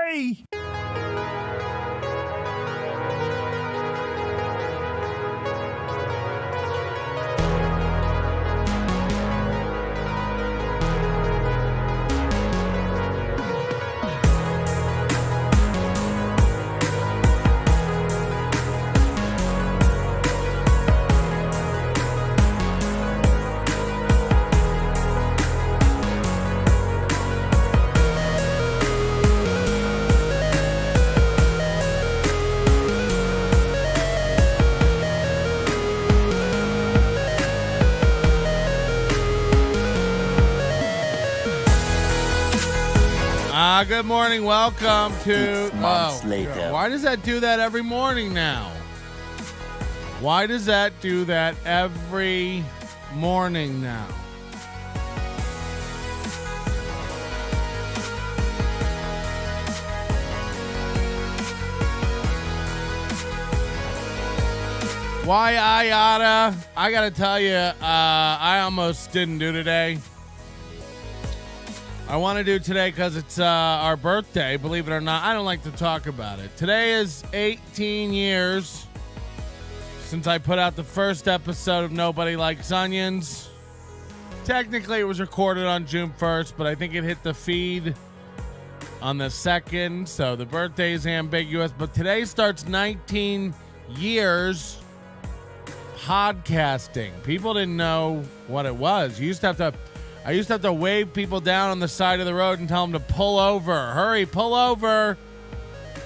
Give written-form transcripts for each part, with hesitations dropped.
Yay! Good morning. Welcome to... months later. Why does that do that every morning now? Why does that do that every morning now? Why I oughta? I gotta tell you, I almost didn't do today. I want to do today because it's our birthday, believe it or not. I don't like to talk about it. Today is 18 years since I put out the first episode of Nobody Likes Onions. Technically, it was recorded on June 1st, but I think it hit the feed on the 2nd, so the birthday is ambiguous. But today starts 19 years podcasting. People didn't know what it was. I used to have to wave people down on the side of the road and tell them to pull over. Hurry, pull over.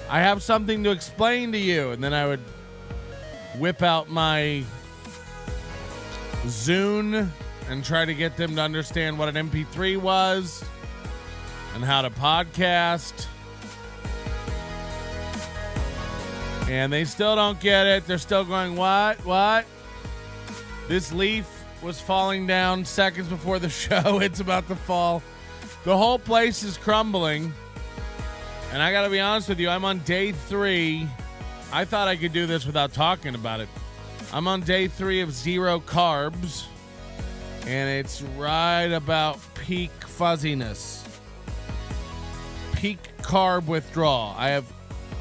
I have something to explain to you. And then I would whip out my Zune and try to get them to understand what an MP3 was and how to podcast. And they still don't get it. They're still going, what? This leaf was falling down seconds before the show. It's about to fall. The whole place is crumbling. And I gotta be honest with you, I'm on day 3. I thought I could do this without talking about it. I'm on day 3 of 0 carbs. And it's right about peak fuzziness. Peak carb withdrawal. I have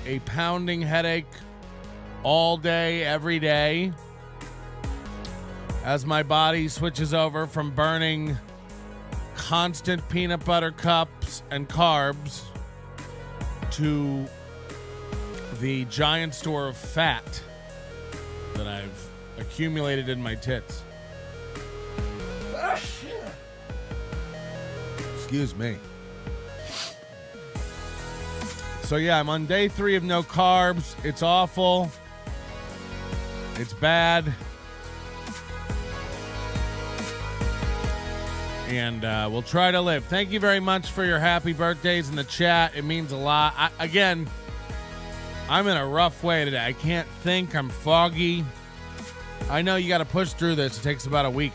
a pounding headache all day, every day, as my body switches over from burning constant peanut butter cups and carbs to the giant store of fat that I've accumulated in my tits. Excuse me. So yeah, I'm on day 3 of no carbs. It's awful. It's bad. And we'll try to live. Thank you very much for your happy birthdays in the chat. It means a lot. I'm in a rough way today. I can't think. I'm foggy. I know you got to push through this. It takes about a week.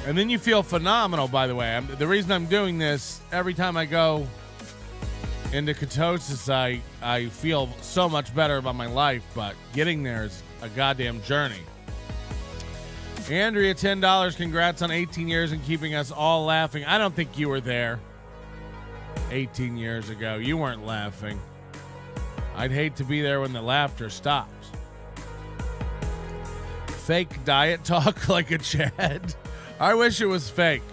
And then you feel phenomenal, by the way. The reason I'm doing this, every time I go into ketosis, I feel so much better about my life. But getting there is a goddamn journey. Andrea, $10. Congrats on 18 years and keeping us all laughing. I don't think you were there 18 years ago. You weren't laughing. I'd hate to be there when the laughter stops. Fake diet talk like a Chad. I wish it was fake.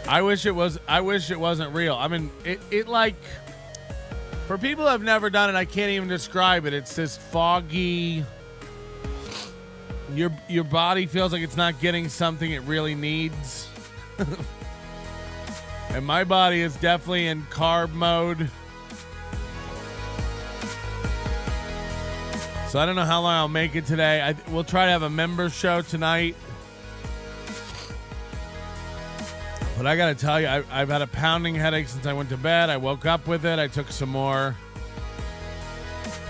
I wish it wasn't real. I mean, it like, for people who have never done it, I can't even describe it. It's this foggy... Your body feels like it's not getting something it really needs. And my body is definitely in carb mode. So I don't know how long I'll make it today. We'll try to have a member show tonight. But I got to tell you, I've had a pounding headache since I went to bed. I woke up with it. I took some more.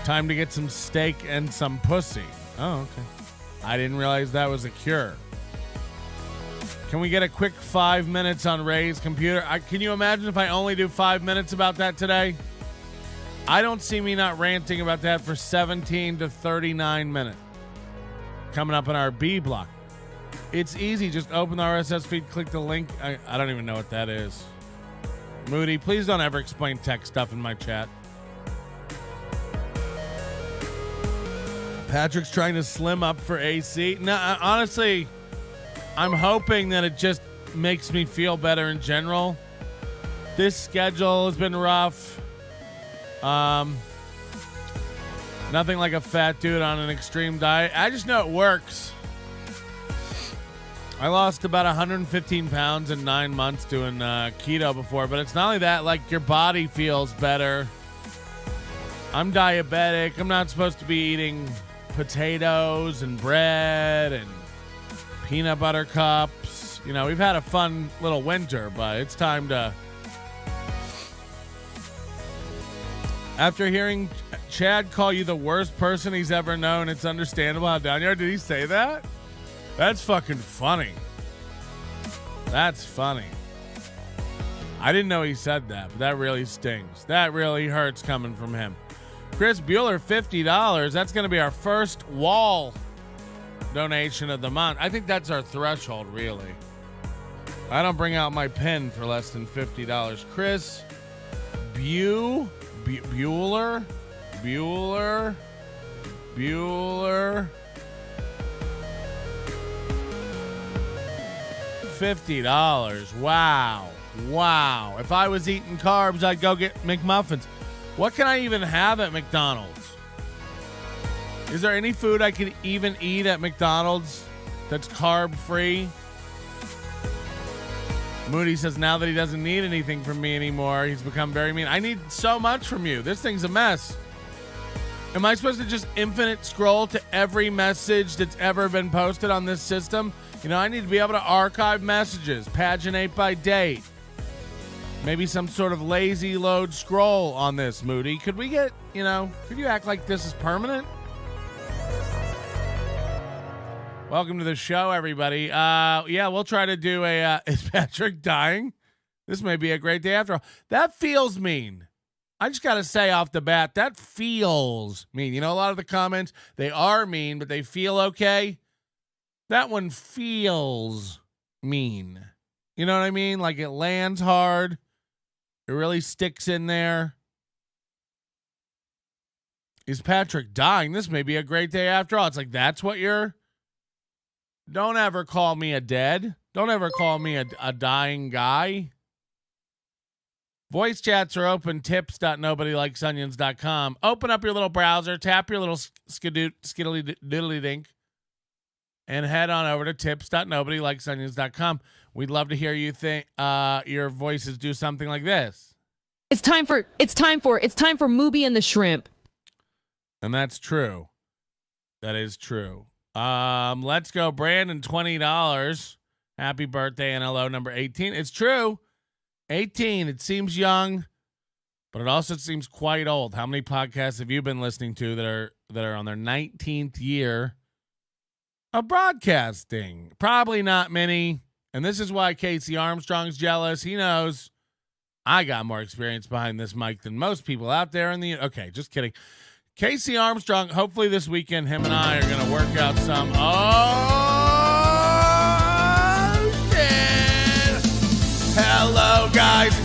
Time to get some steak and some pussy. Oh, okay. I didn't realize that was a cure. Can we get a quick 5 minutes on Ray's computer? Can you imagine if I only do 5 minutes about that today? I don't see me not ranting about that for 17 to 39 minutes. Coming up in our B block. It's easy. Just open the RSS feed, click the link. I don't even know what that is. Moody, please don't ever explain tech stuff in my chat. Patrick's trying to slim up for AC. No, honestly, I'm hoping that it just makes me feel better in general. This schedule has been rough. Nothing like a fat dude on an extreme diet. I just know it works. I lost about 115 pounds in 9 months doing keto before, but it's not only that, like your body feels better. I'm diabetic. I'm not supposed to be eating potatoes and bread and peanut butter cups. You know, we've had a fun little winter, but it's time to... After hearing Chad call you the worst person he's ever known, it's understandable how down you are. Did he say that? That's fucking funny. That's funny. I didn't know he said that, but that really stings. That really hurts coming from him. Chris Bueller, $50. That's going to be our first wall donation of the month. I think that's our threshold, really. I don't bring out my pen for less than $50. Chris Bueller. $50. Wow. If I was eating carbs, I'd go get McMuffins. What can I even have at McDonald's? Is there any food I could even eat at McDonald's that's carb free? Moody says now that he doesn't need anything from me anymore, he's become very mean. I need so much from you. This thing's a mess. Am I supposed to just infinite scroll to every message that's ever been posted on this system? You know, I need to be able to archive messages, paginate by date. Maybe some sort of lazy load scroll on this, Moody. Could we get, could you act like this is permanent? Welcome to the show, everybody. We'll try to do is Patrick dying? This may be a great day after all. That feels mean. I just got to say off the bat, that feels mean. You know, a lot of the comments, they are mean, but they feel okay. That one feels mean. You know what I mean? Like it lands hard. It really sticks in there. Is Patrick dying? This may be a great day after all. It's like, that's what you're... Don't ever call me a dead. Don't ever call me a dying guy. Voice chats are open. tips.nobodylikesonions.com. Open up your little browser, tap your little skiddly diddly dink, and head on over to tips.nobodylikesonions.com. We'd love to hear you think your voices do something like this. It's time for Mooby and the Shrimp. And that's true. That is true. Let's go, Brandon, $20. Happy birthday, NLO number 18. It's true. 18. It seems young, but it also seems quite old. How many podcasts have you been listening to that are on their 19th year of broadcasting? Probably not many. And this is why Casey Armstrong's jealous. He knows I got more experience behind this mic than most people out there in the... Okay, just kidding. Casey Armstrong, hopefully this weekend, him and I are going to work out some... Oh, shit! Hello, guys.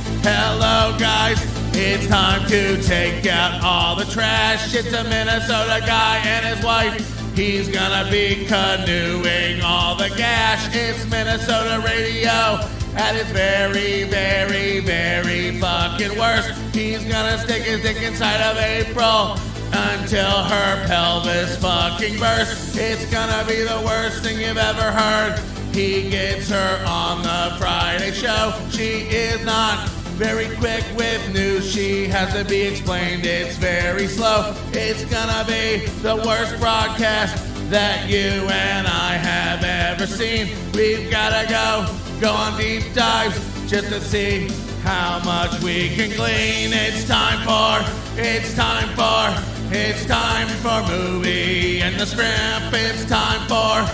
It's time to take out all the trash. It's a Minnesota guy and his wife. He's gonna be canoeing all the gash. It's Minnesota radio at its very, very, very fucking worst. He's gonna stick his dick inside of April until her pelvis fucking bursts. It's gonna be the worst thing you've ever heard. He gets her on the Friday show. She is not very quick with news. She has to be explained. It's very slow. It's gonna be the worst broadcast that you and I have ever seen. We've gotta go on deep dives just to see how much we can glean. It's time for Movie and the Scrimp. It's time for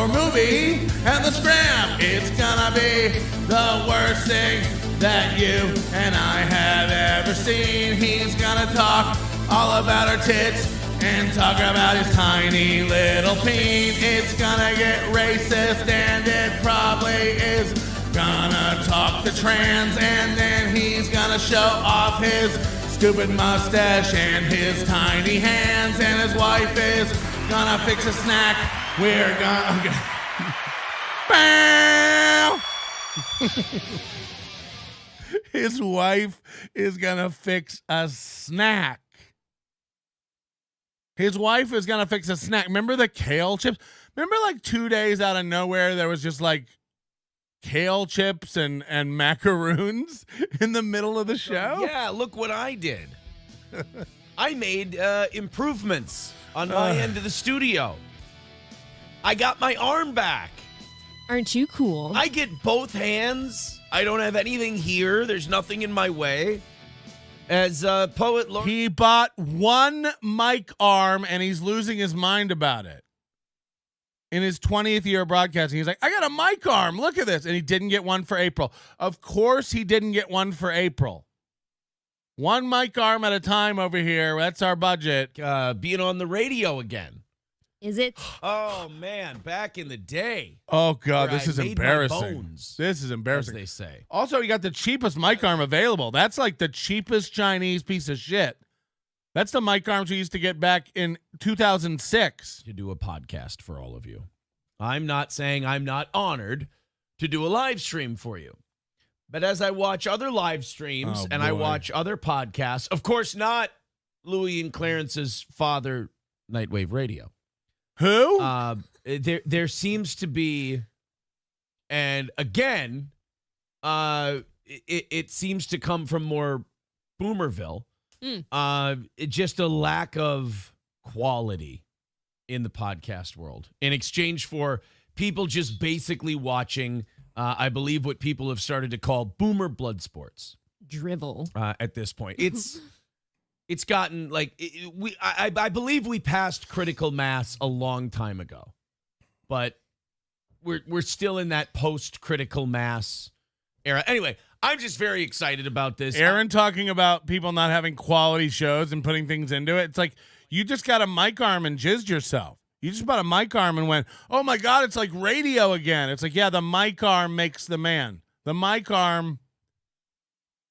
Movie and the Scrimp. It's gonna be the worst thing that you and I have ever seen. He's gonna talk all about her tits and talk about his tiny little peen. It's gonna get racist and it probably is gonna talk to trans, and then he's gonna show off his stupid mustache and his tiny hands, and his wife is gonna fix a snack. We're gonna... His wife is gonna fix a snack. His wife is gonna fix a snack. Remember the kale chips? Remember like 2 days out of nowhere there was just like kale chips and macaroons in the middle of the show? Yeah, look what I did. I made improvements on my end of the studio. I got my arm back. Aren't you cool? I get both hands. I don't have anything here. There's nothing in my way. As poet Lord, He bought one mic arm and he's losing his mind about it. In his 20th year of broadcasting, he's like, I got a mic arm. Look at this. And he didn't get one for April. Of course he didn't get one for April. One mic arm at a time over here. That's our budget. being on the radio again. Is it? Oh, man, back in the day. Oh, God, where this I is made my embarrassing. bones, This is as embarrassing. they say. Also, you got the cheapest mic arm available. That's like the cheapest Chinese piece of shit. That's the mic arms we used to get back in 2006. To do a podcast for all of you. I'm not saying I'm not honored to do a live stream for you. But as I watch other live streams and I boy. watch other podcasts, of course not Louis and Clarence's father, Nightwave Radio. Who? There seems to be, and again, it seems to come from more Boomerville. Just a lack of quality in the podcast world in exchange for people just basically watching, I believe, what people have started to call boomer blood sports. Drivel. At this point, it's gotten like I believe we passed critical mass a long time ago, but we're still in that post critical mass era. Anyway, I'm just very excited about this. Aaron talking about people not having quality shows and putting things into it. It's like you just got a mic arm and jizzed yourself. You just bought a mic arm and went, oh my God, it's like radio again. It's like, yeah, the mic arm makes the man. The mic arm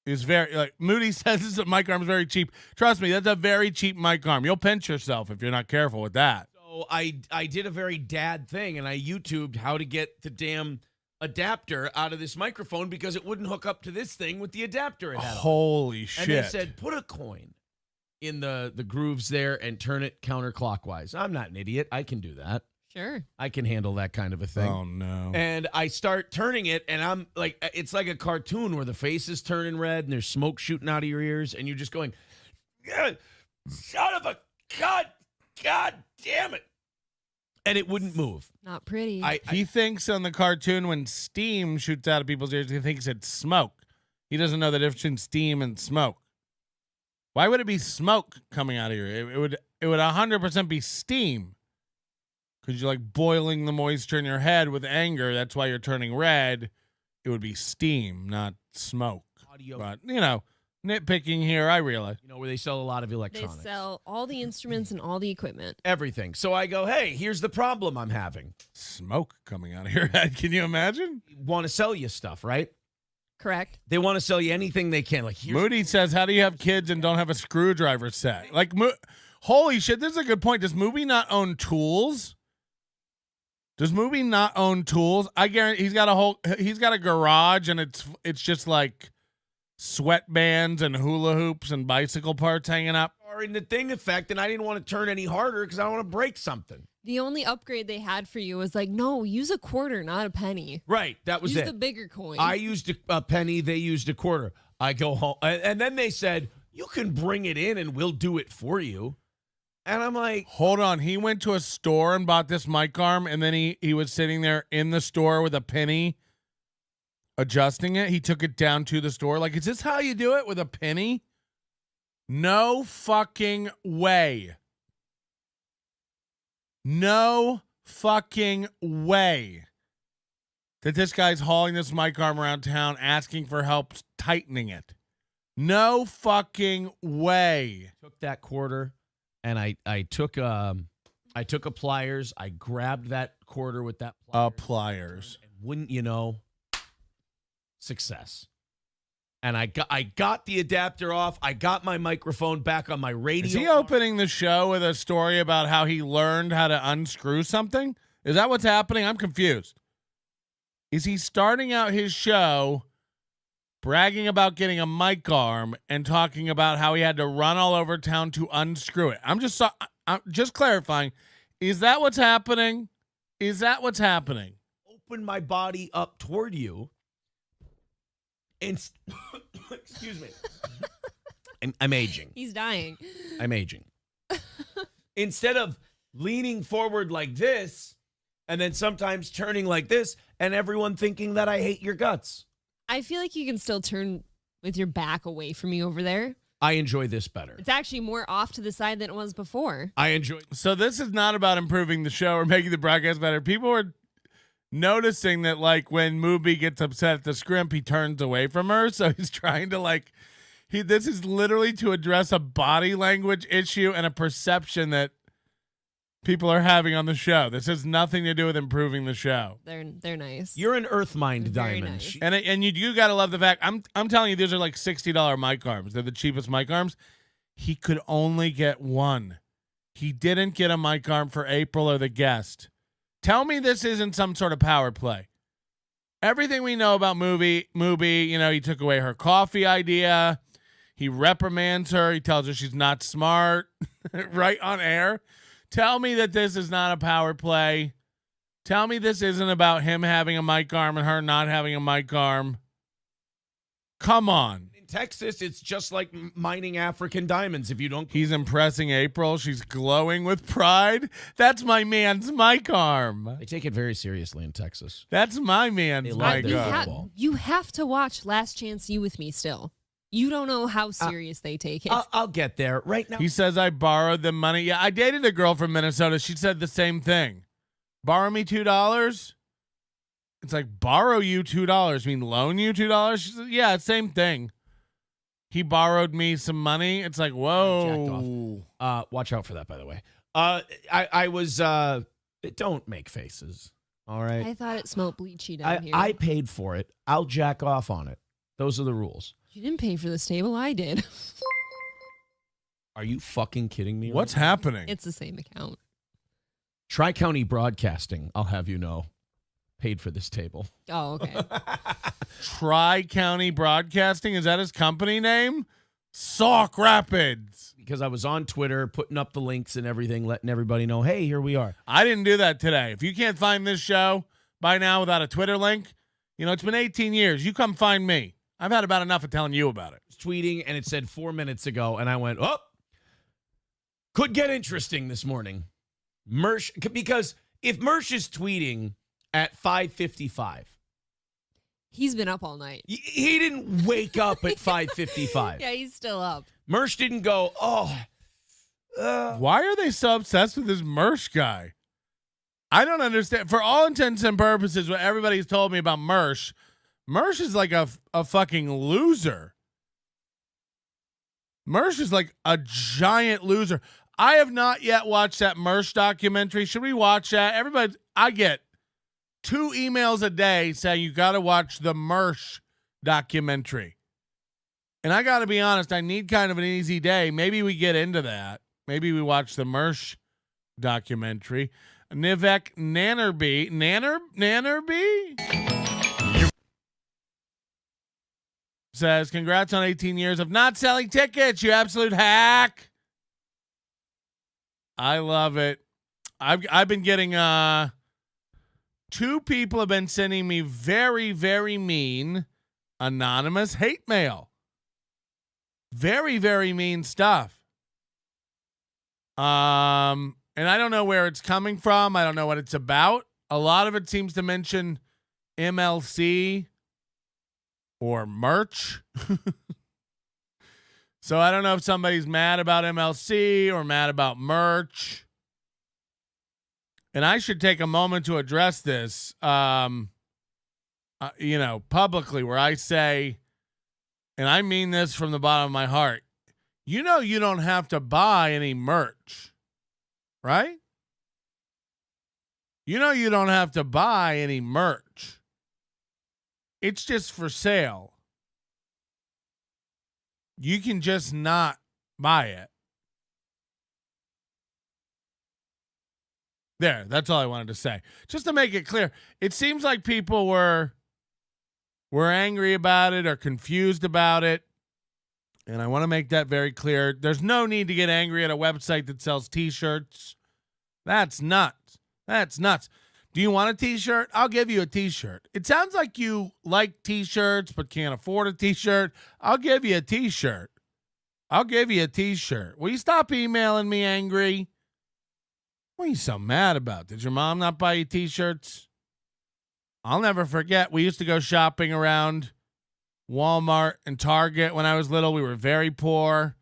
is very, like Moody says, this mic arm is very cheap. Trust me, that's a very cheap mic arm. You'll pinch yourself if you're not careful with that. So I did a very dad thing, and I YouTubed how to get the damn adapter out of this microphone because it wouldn't hook up to this thing with the adapter it had on. Holy shit. And they said, put a coin in the grooves there and turn it counterclockwise. I'm not an idiot. I can do that. Sure. I can handle that kind of a thing. Oh, no. And I start turning it, and I'm like, it's like a cartoon where the face is turning red and there's smoke shooting out of your ears, and you're just going, son of a God damn it. And it wouldn't move. Not pretty. He thinks on the cartoon when steam shoots out of people's ears, he thinks it's smoke. He doesn't know the difference between steam and smoke. Why would it be smoke coming out of your ear? It would 100% be steam. Because you're like boiling the moisture in your head with anger. That's why you're turning red. It would be steam, not smoke. Audio. But, nitpicking here, I realize. Where they sell a lot of they electronics. sell all the instruments and all the equipment. Everything. So I go, hey, here's the problem I'm having. Smoke coming out of your head. Can you imagine? Want to sell you stuff, right? Correct. They want to sell you anything they can. Like Moody says, how do you have kids and don't have a screwdriver set? Like, holy shit, this is a good point. Does Moody not own tools? Does Moody not own tools? I guarantee he's got a garage and it's just like sweatbands and hula hoops and bicycle parts hanging up. Or in the thing effect, and I didn't want to turn any harder because I don't want to break something. The only upgrade they had for you was like, no, use a quarter, not a penny. Right, that was use it. the bigger coin. I used a penny, they used a quarter. I go home, and then they said, you can bring it in and we'll do it for you. And I'm like, hold on. He went to a store and bought this mic arm, and then he was sitting there in the store with a penny adjusting it. He took it down to the store. Like, is this how you do it, with a penny? No fucking way. No fucking way that this guy's hauling this mic arm around town asking for help tightening it. No fucking way. Took that quarter, and I took a pliers. I grabbed that quarter with that Pliers. And wouldn't you know, success. And I got the adapter off. I got my microphone back on my radio. Is he opening the show with a story about how he learned how to unscrew something? Is that what's happening? I'm confused. Is he starting out his show bragging about getting a mic arm and talking about how he had to run all over town to unscrew it? I'm just clarifying. Is that what's happening? Is that what's happening? Open my body up toward you. And excuse me. I'm aging. He's dying. I'm aging. Instead of leaning forward like this and then sometimes turning like this and everyone thinking that I hate your guts. I feel like you can still turn with your back away from me over there. I enjoy this better. It's actually more off to the side than it was before. I enjoy. So this is not about improving the show or making the broadcast better. People are noticing that, like, when Mooby gets upset at the scrimp, he turns away from her. So he's trying to, this is literally to address a body language issue and a perception that people are having on the show. This has nothing to do with improving the show. They're nice. You're an earth mind Very diamond. nice. And you got to love the fact, I'm telling you, these are like $60 mic arms. They're the cheapest mic arms. He could only get one. He didn't get a mic arm for April or the guest. Tell me this isn't some sort of power play. Everything we know about Mooby, he took away her coffee idea. He reprimands her. He tells her she's not smart right on air. Tell me that this is not a power play. Tell me this isn't about him having a mic arm and her not having a mic arm. Come on. In Texas, it's just like mining African diamonds. If you don't, He's impressing April. She's glowing with pride. That's my man's mic arm. they take it very seriously in Texas. That's my man's They love mic their arm. football. You have to watch Last Chance You With Me still. You don't know how serious they take it. I'll get there right now. He says I borrowed the money. Yeah, I dated a girl from Minnesota. She said the same thing. Borrow me $2. It's like, borrow you $2. Mean loan you $2? She said, yeah, same thing. He borrowed me some money. It's like, whoa. Watch out for that, by the way. I was. Don't make faces. All right. I thought it smelled bleachy down here. I paid for it. I'll jack off on it. Those are the rules. You didn't pay for this table. I did. Are you fucking kidding me? What's right now? happening? It's the same account. Tri-County Broadcasting, I'll have you know, paid for this table. Oh, okay. Tri-County Broadcasting? Is that his company name? Sauk Rapids. Because I was on Twitter putting up the links and everything, letting everybody know, hey, here we are. I didn't do that today. If you can't find this show by now without a Twitter link, it's been 18 years. You come find me. I've had about enough of telling you about it. Tweeting, and it said 4 minutes ago, and I went, oh, could get interesting this morning. Mersh, because if Mersh is tweeting at 5:55, He's been up all night. he didn't wake up at 5:55. Yeah, he's still up. Mersh didn't go, Why are they so obsessed with this Mersh guy? I don't understand. For all intents and purposes, what everybody's told me about Mersh is like a fucking loser. Mersh is like a giant loser. I have not yet watched that Mersh documentary. Should we watch that? Everybody, I get 2 emails a day saying you got to watch the Mersh documentary. And I got to be honest, I need kind of an easy day. Maybe we get into that. Maybe we watch the Mersh documentary. Nivek Nannerby says, congrats on 18 years of not selling tickets, you absolute hack. I love it. I've been getting 2 people have been sending me very, very mean anonymous hate mail. Very, very mean stuff. And I don't know where it's coming from. I don't know what it's about. A lot of it seems to mention MLC or merch. So I don't know if somebody's mad about MLC or mad about merch. And I should take a moment to address this, publicly, where I say, and I mean this from the bottom of my heart, you don't have to buy any merch, right? You don't have to buy any merch. it's just for sale. You can just not buy it. There, that's all I wanted to say. Just to make it clear, it seems like people were angry about it or confused about it. And I want to make that very clear. There's no need to get angry at a website that sells t-shirts. That's nuts. That's nuts. Do you want a t-shirt? I'll give you a t-shirt. It sounds like you like t-shirts but can't afford a t-shirt. I'll give you a t-shirt. I'll give you a t-shirt. Will you stop emailing me angry? What are you so mad about? Did your mom not buy you t-shirts? I'll never forget. We used to go shopping around Walmart and Target when I was little. We were very poor.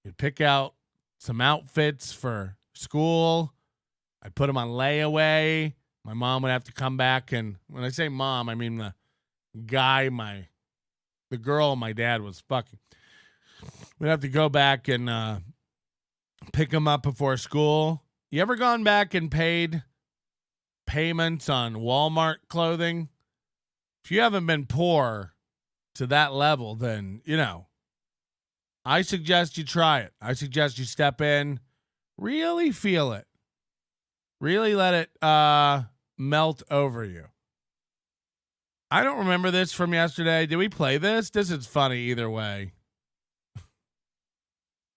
We'd pick out some outfits for school. I'd put them on layaway. My mom would have to come back, and when I say mom, I mean the girl my dad was fucking. We'd have to go back and pick them up before school. You ever gone back and paid payments on Walmart clothing? If you haven't been poor to that level, then, I suggest you try it. I suggest you step in, really feel it. Really let it melt over you. I don't remember this from yesterday. Did we play this? This is funny either way.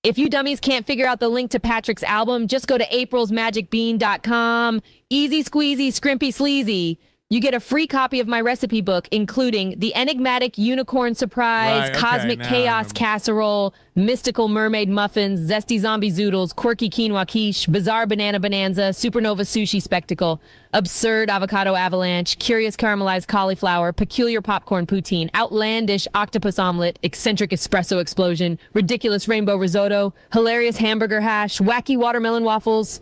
If you dummies can't figure out the link to Patrick's album, just go to aprilsmagicbean.com. Easy squeezy, scrimpy sleazy. You get a free copy of my recipe book, including the enigmatic unicorn surprise, cosmic chaos casserole, mystical mermaid muffins, zesty zombie zoodles, quirky quinoa quiche, bizarre banana bonanza, supernova sushi spectacle, absurd avocado avalanche, curious caramelized cauliflower, peculiar popcorn poutine, outlandish octopus omelet, eccentric espresso explosion, ridiculous rainbow risotto, hilarious hamburger hash, wacky watermelon waffles.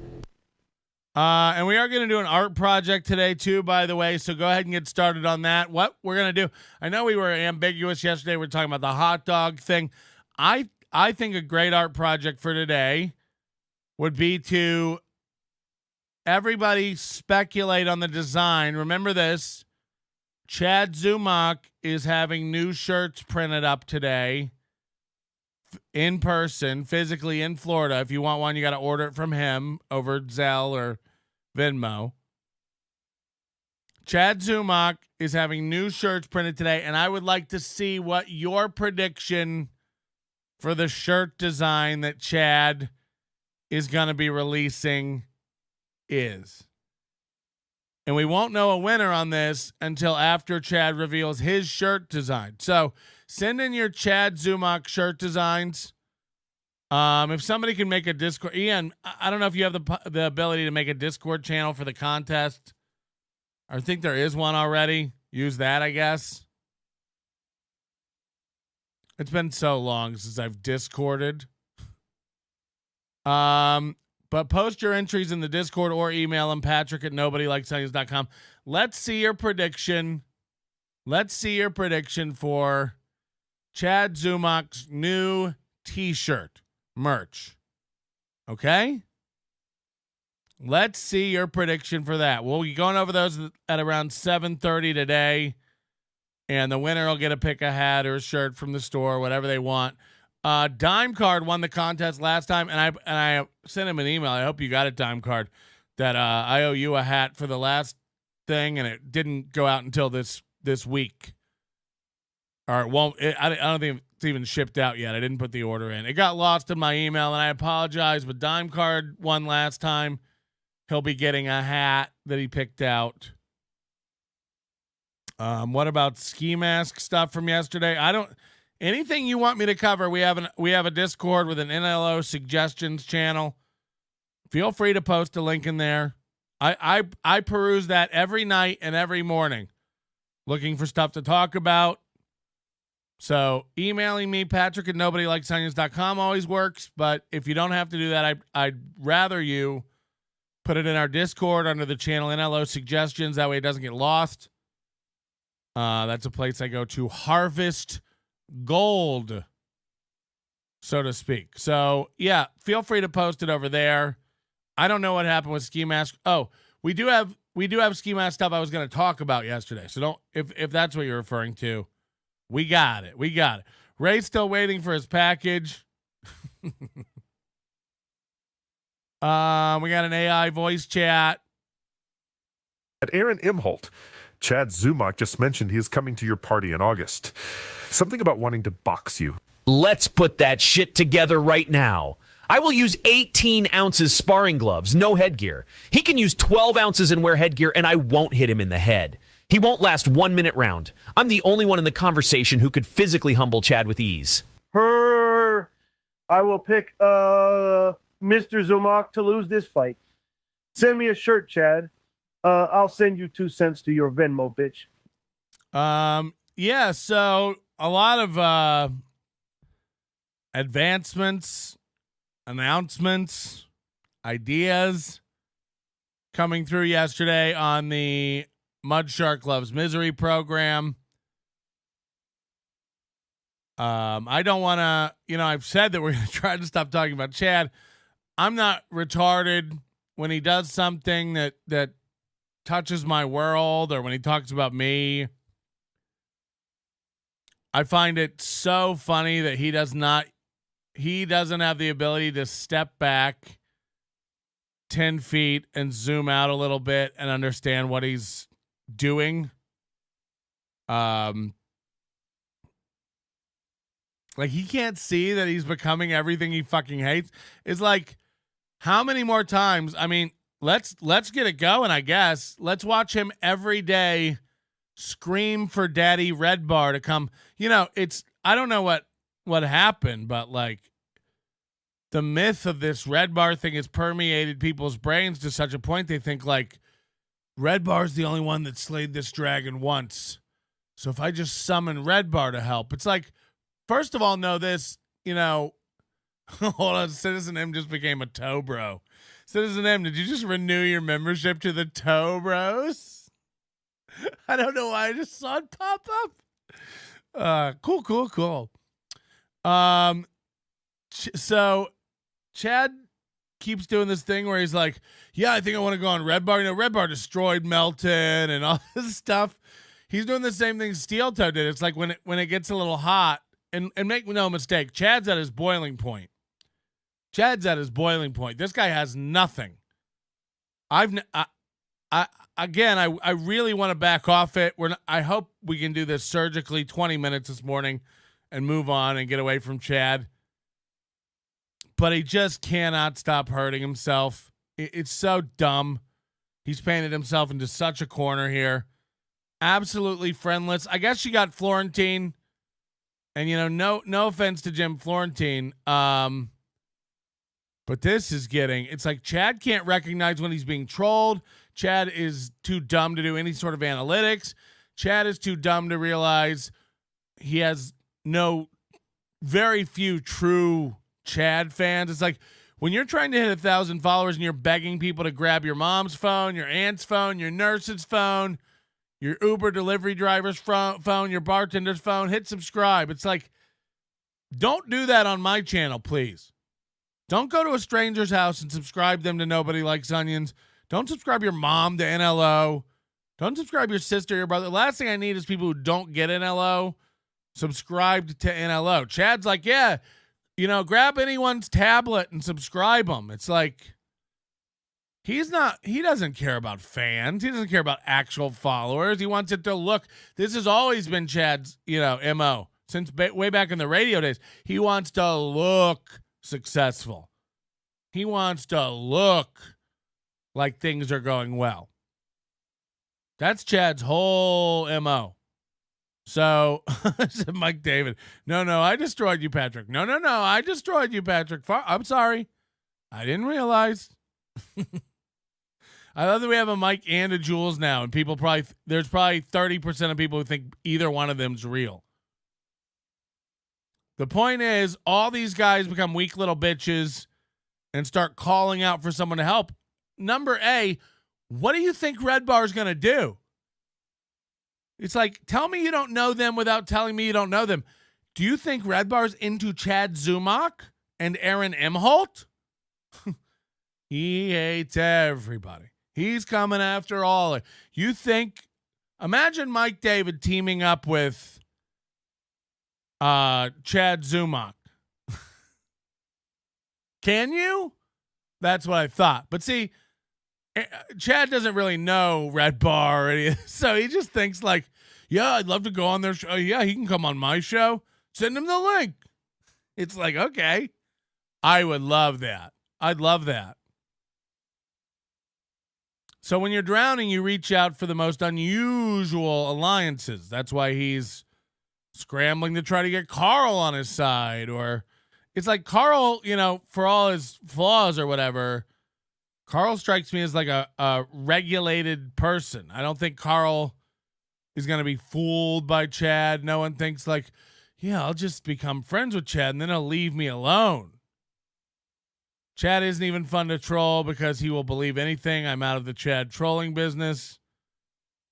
And we are going to do an art project today, too, by the way. So go ahead and get started on that. What we're going to do, I know we were ambiguous yesterday. We were talking about the hot dog thing. I think a great art project for today would be to everybody speculate on the design. Remember this. Chad Zumock is having new shirts printed up today in person, physically in Florida. If you want one, you got to order it from him over Zelle or Venmo. Chad Zumock is having new shirts printed today, and I would like to see what your prediction for the shirt design that Chad is going to be releasing is. And we won't know a winner on this until after Chad reveals his shirt design. So send in your Chad Zumock shirt designs. If somebody can make a Discord, Ian, I don't know if you have the ability to make a Discord channel for the contest. I think there is one already. Use that, I guess. It's been so long since I've Discorded. But post your entries in the Discord or email them, patrick@nobodylikesonians.com. Let's see your prediction. Let's see your prediction for Chad Zumock's new t-shirt merch. Okay? Let's see your prediction for that. We'll be going over those at around 7:30 today. And the winner will get to pick a hat or a shirt from the store, whatever they want. Dime Card won the contest last time, and I sent him an email. I hope you got it, Dime Card, that I owe you a hat for the last thing, and it didn't go out until this week. Or it won't. I don't think it's even shipped out yet. I didn't put the order in. It got lost in my email, and I apologize. But Dime Card won last time. He'll be getting a hat that he picked out. What about ski mask stuff from yesterday? Anything you want me to cover. We have a Discord with an NLO suggestions channel. Feel free to post a link in there. I peruse that every night and every morning, looking for stuff to talk about. So emailing me, patrick@nobodylikesonians.com always works. But if you don't have to do that, I'd rather you put it in our Discord under the channel NLO suggestions. That way it doesn't get lost. That's a place I go to harvest gold, so to speak. So yeah, feel free to post it over there. I don't know what happened with ski mask. Oh, we do have we do have ski mask stuff I was going to talk about yesterday. So don't, if that's what you're referring to, we got it. We got it. Ray's still waiting for his package. We got an AI voice chat. At Aaron Imholt, Chad Zumock just mentioned he is coming to your party in August. Something about wanting to box you. Let's put that shit together right now. I will use 18 ounces sparring gloves, no headgear. He can use 12 ounces and wear headgear, and I won't hit him in the head. He won't last 1 minute round. I'm the only one in the conversation who could physically humble Chad with ease. I will pick Mr. Zumock to lose this fight. Send me a shirt, Chad. I'll send you 2 cents to your Venmo, bitch. Yeah, so a lot of advancements, announcements, ideas coming through yesterday on the Mud Shark Loves Misery program. I don't want to, I've said that we're going to try to stop talking about Chad. I'm not retarded when he does something that touches my world or when he talks about me. I find it so funny that he doesn't have the ability to step back 10 feet and zoom out a little bit and understand what he's doing. Like he can't see that he's becoming everything he fucking hates. It's like, how many more times? I mean, let's get it going, I guess. Let's watch him every day scream for Daddy Red Bar to come. I don't know what happened, but like the myth of this Red Bar thing has permeated people's brains to such a point they think like Red Bar's the only one that slayed this dragon once. So if I just summon Red Bar to help, it's like, first of all, know this, hold on, Citizen M just became a toe bro. Citizen M, did you just renew your membership to the toe bros? I don't know why I just saw it pop up. Cool. So Chad keeps doing this thing where he's like, yeah, I think I want to go on Red Bar. Red Bar destroyed Melton and all this stuff. He's doing the same thing Steel Toe did. It's like when it gets a little hot, and make no mistake, Chad's at his boiling point. This guy has nothing. I really want to back off it. I hope we can do this surgically 20 minutes this morning and move on and get away from Chad. But he just cannot stop hurting himself. It's so dumb. He's painted himself into such a corner here. Absolutely friendless. I guess you got Florentine. And, no offense to Jim Florentine. But this is it's like Chad can't recognize when he's being trolled. Chad is too dumb to do any sort of analytics. Chad is too dumb to realize he has very few true Chad fans. It's like when you're trying to hit 1,000 followers and you're begging people to grab your mom's phone, your aunt's phone, your nurse's phone, your Uber delivery driver's phone, your bartender's phone, hit subscribe. It's like, don't do that on my channel, please. Don't go to a stranger's house and subscribe them to Nobody Likes Onions. Don't subscribe your mom to NLO. Don't subscribe your sister, your brother. The last thing I need is people who don't get NLO subscribed to NLO. Chad's like, yeah, grab anyone's tablet and subscribe them. It's like, he doesn't care about fans. He doesn't care about actual followers. He wants it to look. This has always been Chad's, MO since way back in the radio days. He wants to look successful. He wants to look like things are going well. That's Chad's whole MO. So, Mike David, no, I destroyed you, Patrick. No, I destroyed you, Patrick. I'm sorry. I didn't realize. I love that we have a Mike and a Jules now, and there's probably 30% of people who think either one of them's real. The point is, all these guys become weak little bitches and start calling out for someone to help. Number A, what do you think Red Bar's going to do? It's like, tell me you don't know them without telling me you don't know them. Do you think Red Bar's into Chad Zumock and Aaron Imholt? He hates everybody. He's coming after all. You think, imagine Mike David teaming up with Chad Zumock. Can you? That's what I thought. But see, Chad doesn't really know Red Bar or anything, so he just thinks like, yeah, I'd love to go on their show. Yeah, he can come on my show. Send him the link. It's like, okay. I would love that. I'd love that. So when you're drowning, you reach out for the most unusual alliances. That's why he's scrambling to try to get Carl on his side. Or it's like Carl, for all his flaws or whatever, Carl strikes me as like a regulated person. I don't think Carl is going to be fooled by Chad. No one thinks like, yeah, I'll just become friends with Chad and then he'll leave me alone. Chad isn't even fun to troll because he will believe anything. I'm out of the Chad trolling business.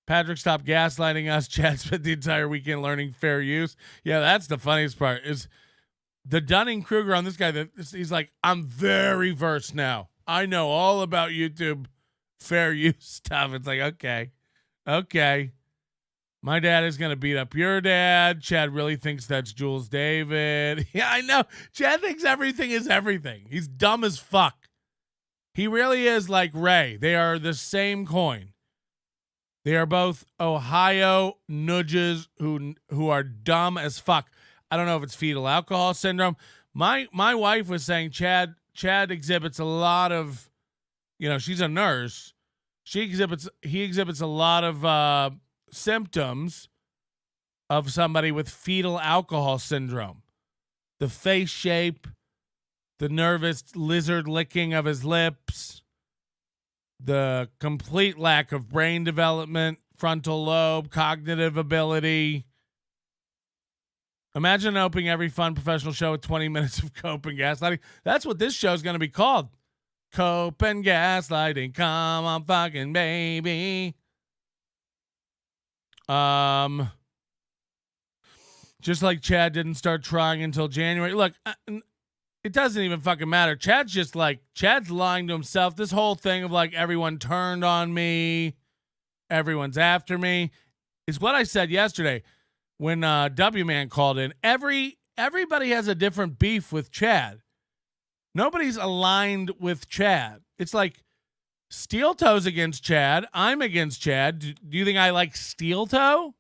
Patrick, stop gaslighting us. Chad spent the entire weekend learning fair use. Yeah, that's the funniest part is the Dunning-Kruger on this guy. He's like, I'm very versed now. I know all about YouTube fair use stuff. It's like, okay. My dad is going to beat up your dad. Chad really thinks that's Jules David. Yeah, I know. Chad thinks everything is everything. He's dumb as fuck. He really is like Ray. They are the same coin. They are both Ohio nudges who are dumb as fuck. I don't know if it's fetal alcohol syndrome. My wife was saying Chad exhibits a lot of, she's a nurse. He exhibits a lot of symptoms of somebody with fetal alcohol syndrome. The face shape, the nervous lizard licking of his lips, the complete lack of brain development, frontal lobe, cognitive ability. Imagine opening every fun professional show with 20 minutes of cope and gaslighting. That's what this show is going to be called. Cope and gaslighting. Come on, fucking baby. Just like Chad didn't start trying until January. Look, it doesn't even fucking matter. Chad's lying to himself. This whole thing of like everyone turned on me, everyone's after me, is what I said yesterday when W-Man called in. Everybody has a different beef with Chad. Nobody's aligned with Chad. It's like Steel Toe's against Chad. I'm against Chad. Do you think I like Steel Toe?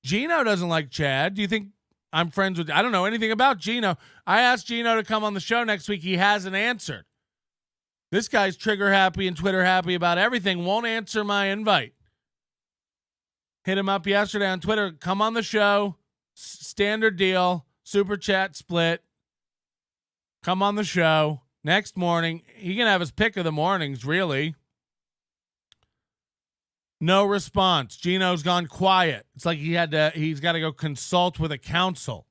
Gino doesn't like Chad. Do you think I'm friends with... I don't know anything about Gino. I asked Gino to come on the show next week. He hasn't answered. This guy's trigger happy and Twitter happy about everything. Won't answer my invite. Hit him up yesterday on Twitter. Come on the show. Standard deal. Super chat split. Come on the show. Next morning, he can have his pick of the mornings, really. No response. Gino's gone quiet. It's like he's got to go consult with a counsel.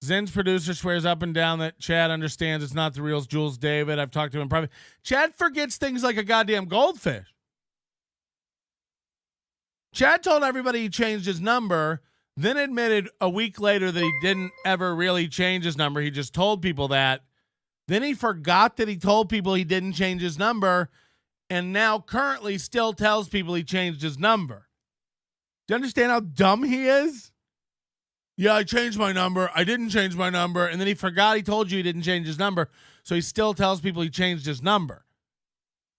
Zen's producer swears up and down that Chad understands it's not the real Jules David. I've talked to him in private. Chad forgets things like a goddamn goldfish. Chad told everybody he changed his number, then admitted a week later that he didn't ever really change his number. He just told people that. Then he forgot that he told people he didn't change his number, and now currently still tells people he changed his number. Do you understand how dumb he is? Yeah, I changed my number. I didn't change my number. And then he forgot he told you he didn't change his number, so he still tells people he changed his number.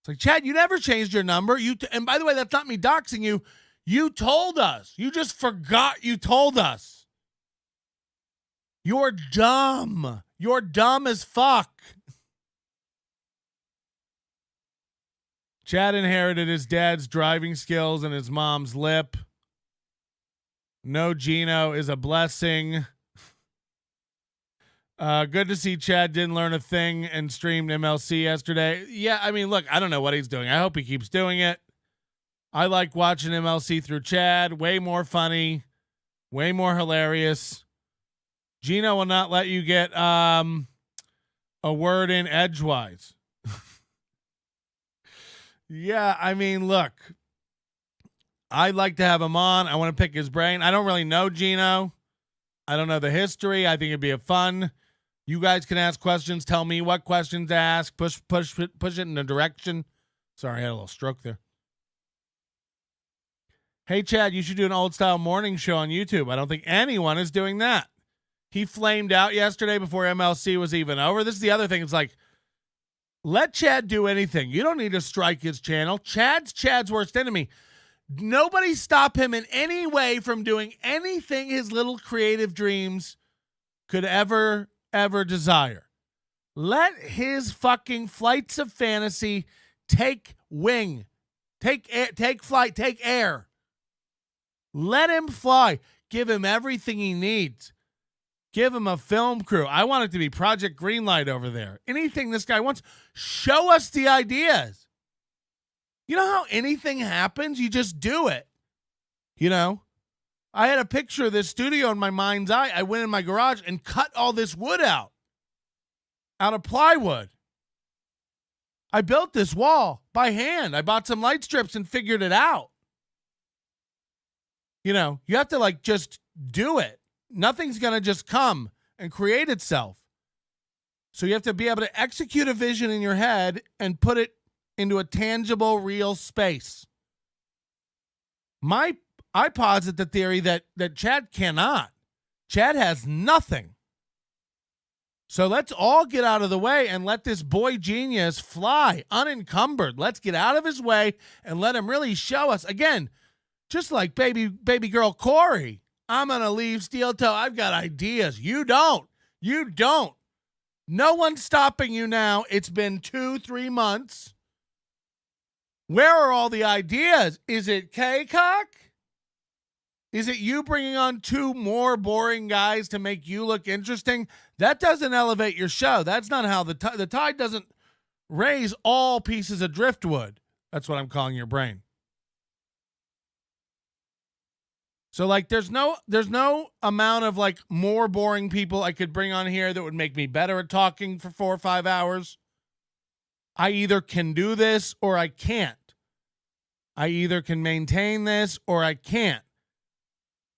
It's like, Chad, you never changed your number. And by the way, that's not me doxing you. You told us. You just forgot you told us. You're dumb. You're dumb as fuck. Chad inherited his dad's driving skills and his mom's lip. No Gino is a blessing. Good to see Chad didn't learn a thing and streamed MLC yesterday. Yeah, I mean, look, I don't know what he's doing. I hope he keeps doing it. I like watching MLC through Chad. Way more funny. Way more hilarious. Gino will not let you get a word in edgewise. Yeah, I mean, look. I'd like to have him on. I want to pick his brain. I don't really know Gino. I don't know the history. I think it'd be a fun You guys can ask questions. Tell me what questions to ask. Push it in a direction. Sorry, I had a little stroke there. Hey, Chad, you should do an old-style morning show on YouTube. I don't think anyone is doing that. He flamed out yesterday before MLC was even over. This is the other thing. It's like, let Chad do anything. You don't need to strike his channel. Chad's worst enemy. Nobody stop him in any way from doing anything his little creative dreams could ever desire. Let his fucking flights of fantasy take wing. Take flight, take air. Let him fly. Give him everything he needs. Give him a film crew. I want it to be Project Greenlight over there. Anything this guy wants. Show us the ideas. You know how anything happens? You just do it. You know? I had a picture of this studio in my mind's eye. I went in my garage and cut all this wood out of plywood. I built this wall by hand. I bought some light strips and figured it out. You know, you have to like just do it. Nothing's going to just come and create itself. So you have to be able to execute a vision in your head and put it into a tangible, real space. I posit the theory that Chad cannot. Chad has nothing. So let's all get out of the way and let this boy genius fly unencumbered. Let's get out of his way and let him really show us. Again, just like baby girl Corey, I'm going to leave steel toe. I've got ideas. You don't. You don't. No one's stopping you now. It's been 2-3 months. Where are all the ideas? Is it K-Cock? Is it you bringing on 2 more boring guys to make you look interesting? That doesn't elevate your show. That's not how the tide doesn't raise all pieces of driftwood. That's what I'm calling your brain. So like there's no amount of like more boring people I could bring on here that would make me better at talking for 4 or 5 hours. I either can do this or I can't. I either can maintain this or I can't.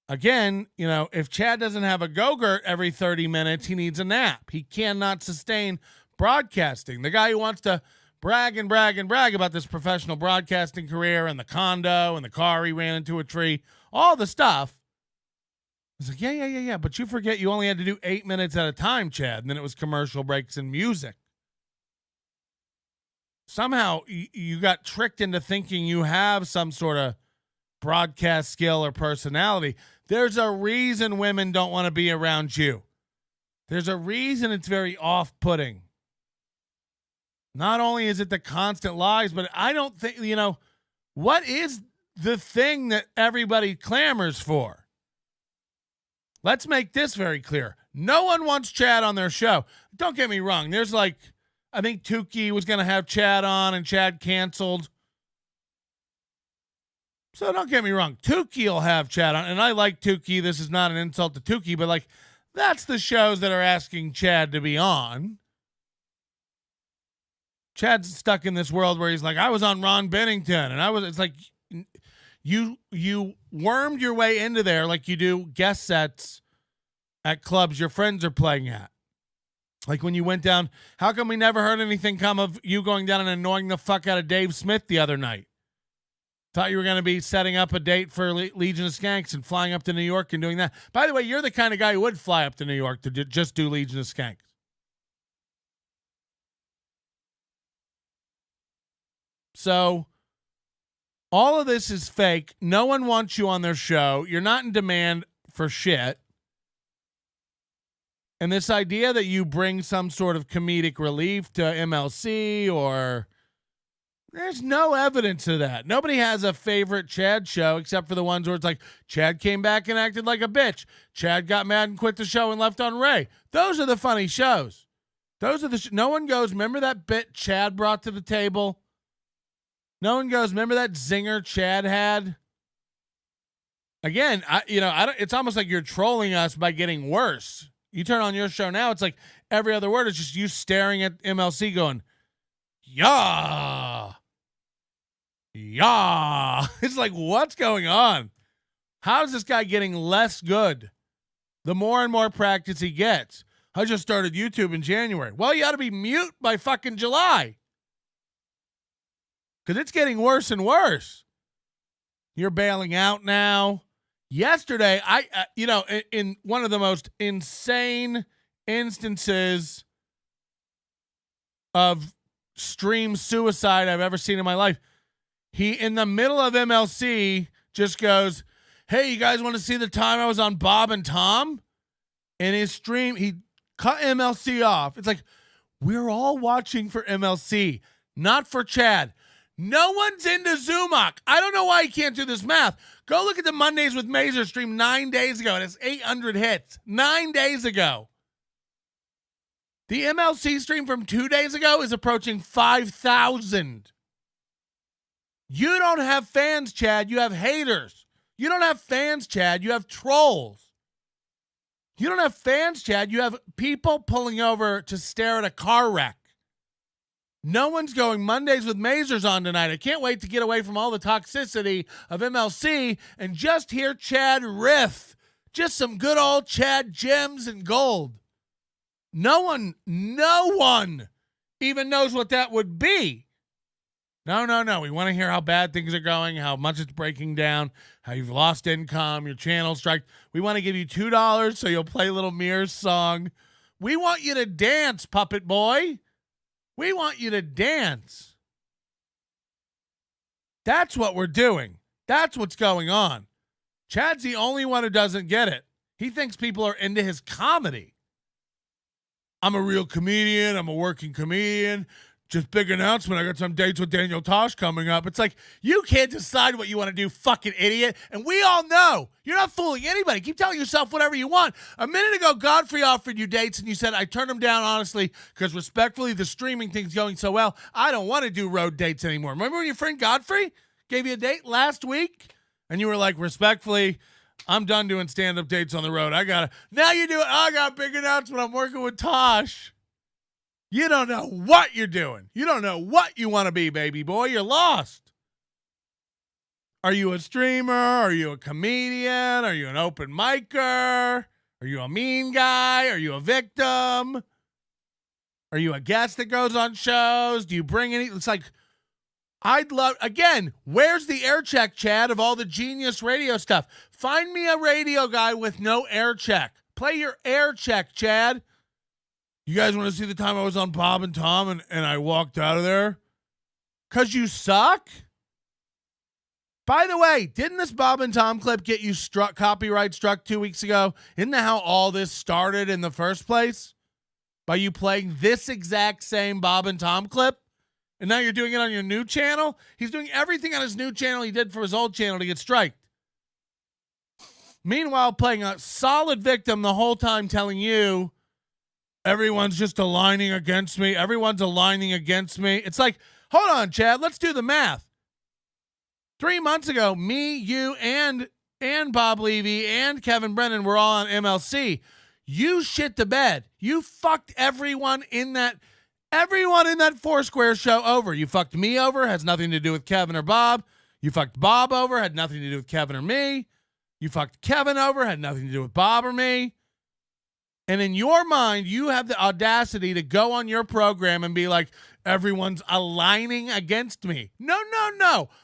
Again, you know, if Chad doesn't have a Go-Gurt every 30 minutes, he needs a nap. He cannot sustain broadcasting. The guy who wants to brag about this professional broadcasting career and the condo and the car he ran into a tree, all the stuff. He's like, yeah. But you forget you only had to do 8 minutes at a time, Chad. And then it was commercial breaks and music. Somehow you got tricked into thinking you have some sort of broadcast skill or personality. There's a reason women don't want to be around you. There's a reason it's very off-putting. Not only is it the constant lies, but I don't think, you know, what is the thing that everybody clamors for? Let's make this very clear. No one wants Chad on their show. Don't get me wrong. There's like, I think Tukey was going to have Chad on and Chad canceled. So don't get me wrong. Tukey will have Chad on. And I like Tukey. This is not an insult to Tukey, but like, that's the shows that are asking Chad to be on. Chad's stuck in this world where he's like, I was on Ron Bennington. And it's like, you wormed your way into there like you do guest sets at clubs your friends are playing at. Like when you went down, how come we never heard anything come of you going down and annoying the fuck out of Dave Smith the other night? Thought you were going to be setting up a date for Legion of Skanks and flying up to New York and doing that. By the way, you're the kind of guy who would fly up to New York to just do Legion of Skanks. So all of this is fake. No one wants you on their show. You're not in demand for shit. And this idea that you bring some sort of comedic relief to MLC or... There's no evidence of that. Nobody has a favorite Chad show except for the ones where it's like, Chad came back and acted like a bitch. Chad got mad and quit the show and left on Ray. Those are the funny shows. Those are the no one goes, remember that bit Chad brought to the table? No one goes, remember that zinger Chad had? Again, it's almost like you're trolling us by getting worse. You turn on your show now, it's like every other word is just you staring at MLC going, yeah. It's like, what's going on? How is this guy getting less good the more and more practice he gets? I just started YouTube in January. Well, you ought to be mute by fucking July. Because it's getting worse and worse. You're bailing out now. Yesterday, in one of the most insane instances of stream suicide I've ever seen in my life, he, in the middle of MLC, just goes, hey, you guys want to see the time I was on Bob and Tom? In his stream, he cut MLC off. It's like, we're all watching for MLC, not for Chad. No one's into Zumock. I don't know why he can't do this math. Go look at the Mondays with Mazer stream 9 days ago. It has 800 hits. 9 days ago. The MLC stream from 2 days ago is approaching 5,000. You don't have fans, Chad. You have haters. You don't have fans, Chad. You have trolls. You don't have fans, Chad. You have people pulling over to stare at a car wreck. No one's going Mondays with Mazers on tonight. I can't wait to get away from all the toxicity of MLC and just hear Chad riff. Just some good old Chad gems and gold. No one even knows what that would be. No. We want to hear how bad things are going, how much it's breaking down, how you've lost income, your channel strike. We want to give you $2 so you'll play Little Mirror's song. We want you to dance, puppet boy. We want you to dance. That's what we're doing. That's what's going on. Chad's the only one who doesn't get it. He thinks people are into his comedy. I'm a real comedian. I'm a working comedian. Just big announcement. I got some dates with Daniel Tosh coming up. It's like, you can't decide what you want to do, fucking idiot. And we all know you're not fooling anybody. Keep telling yourself whatever you want. A minute ago, Godfrey offered you dates, and you said, I turned them down, honestly, because respectfully, the streaming thing's going so well. I don't want to do road dates anymore. Remember when your friend Godfrey gave you a date last week? And you were like, respectfully, I'm done doing stand-up dates on the road. Now you do it. I got a big announcement. I'm working with Tosh. You don't know what you're doing. You don't know what you want to be, baby boy. You're lost. Are you a streamer? Are you a comedian? Are you an open micer? Are you a mean guy? Are you a victim? Are you a guest that goes on shows? Do you bring any? It's like, where's the air check, Chad, of all the genius radio stuff? Find me a radio guy with no air check. Play your air check, Chad. You guys want to see the time I was on Bob and Tom and I walked out of there? Because you suck? By the way, didn't this Bob and Tom clip get you copyright struck 2 weeks ago? Isn't that how all this started in the first place? By you playing this exact same Bob and Tom clip? And now you're doing it on your new channel? He's doing everything on his new channel he did for his old channel to get striked. Meanwhile, playing a solid victim the whole time, telling you, everyone's just aligning against me. Everyone's aligning against me. It's like, hold on, Chad. Let's do the math. 3 months ago, me, you, and Bob Levy and Kevin Brennan were all on MLC. You shit the bed. You fucked everyone in that Foursquare show over. You fucked me over. Has nothing to do with Kevin or Bob. You fucked Bob over. Had nothing to do with Kevin or me. You fucked Kevin over. Had nothing to do with Bob or me. And in your mind, you have the audacity to go on your program and be like, everyone's aligning against me. No.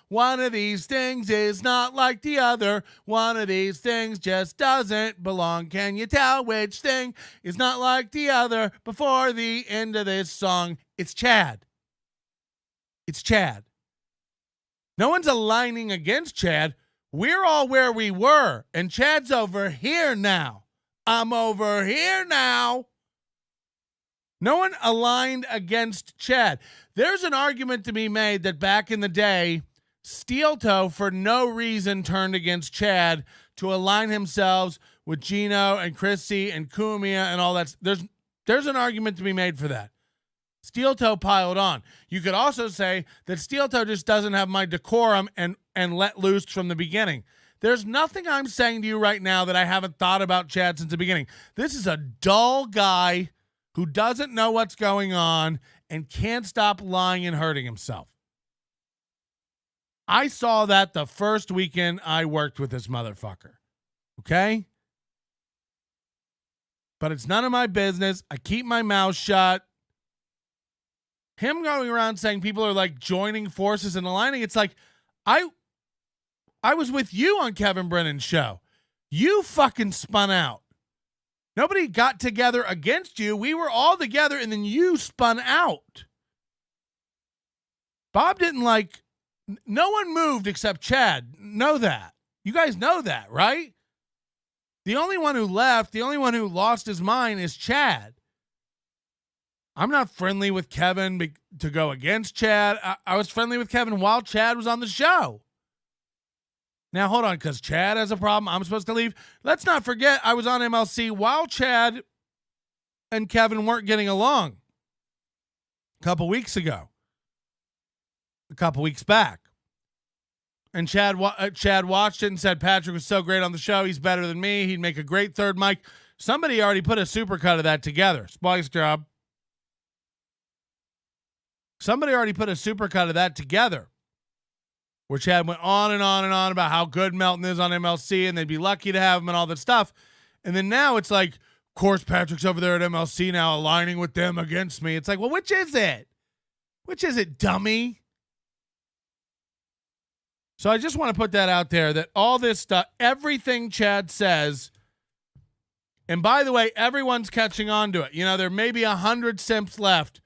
One of these things is not like the other. One of these things just doesn't belong. Can you tell which thing is not like the other? Before the end of this song, it's Chad. It's Chad. No one's aligning against Chad. We're all where we were, and Chad's over here now. I'm over here now. No one aligned against Chad. There's an argument to be made that back in the day, Steel Toe, for no reason, turned against Chad to align himself with Gino and Chrissy and Kumia and all that. There's an argument to be made for that. Steel Toe piled on. You could also say that Steel Toe just doesn't have my decorum and let loose from the beginning. There's nothing I'm saying to you right now that I haven't thought about Chad since the beginning. This is a dull guy who doesn't know what's going on and can't stop lying and hurting himself. I saw that the first weekend I worked with this motherfucker. Okay? but it's none of my business. I keep my mouth shut. Him going around saying people are like joining forces and aligning. It's like, I was with you on Kevin Brennan's show. You fucking spun out. Nobody got together against you. We were all together and then you spun out. Bob didn't no one moved except Chad. Know that. You guys know that, right? The only one who left, the only one who lost his mind is Chad. I'm not friendly with Kevin to go against Chad. I was friendly with Kevin while Chad was on the show. Now, hold on, because Chad has a problem. I'm supposed to leave. Let's not forget I was on MLC while Chad and Kevin weren't getting along a couple weeks ago. A couple weeks back. And Chad watched it and said, Patrick was so great on the show. He's better than me. He'd make a great third mic. Somebody already put a supercut of that together. Splice job. Somebody already put a supercut of that together. Where Chad went on and on and on about how good Melton is on MLC and they'd be lucky to have him and all that stuff. And then now it's like, of course, Patrick's over there at MLC now aligning with them against me. It's like, well, which is it? Which is it, dummy? So I just want to put that out there that all this stuff, everything Chad says, and by the way, everyone's catching on to it. You know, there may be 100 simps left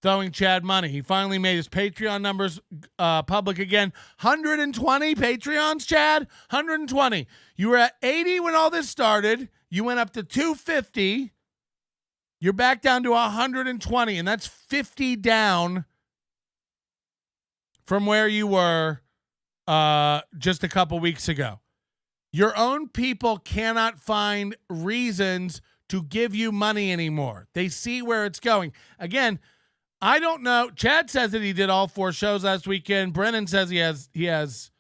throwing Chad money. He finally made his Patreon numbers public again. 120 Patreons, Chad? 120. You were at 80 when all this started. You went up to 250. You're back down to 120, and that's 50 down from where you were just a couple weeks ago. Your own people cannot find reasons to give you money anymore. They see where it's going. Again, I don't know. Chad says that he did all 4 shows last weekend. Brennan says he has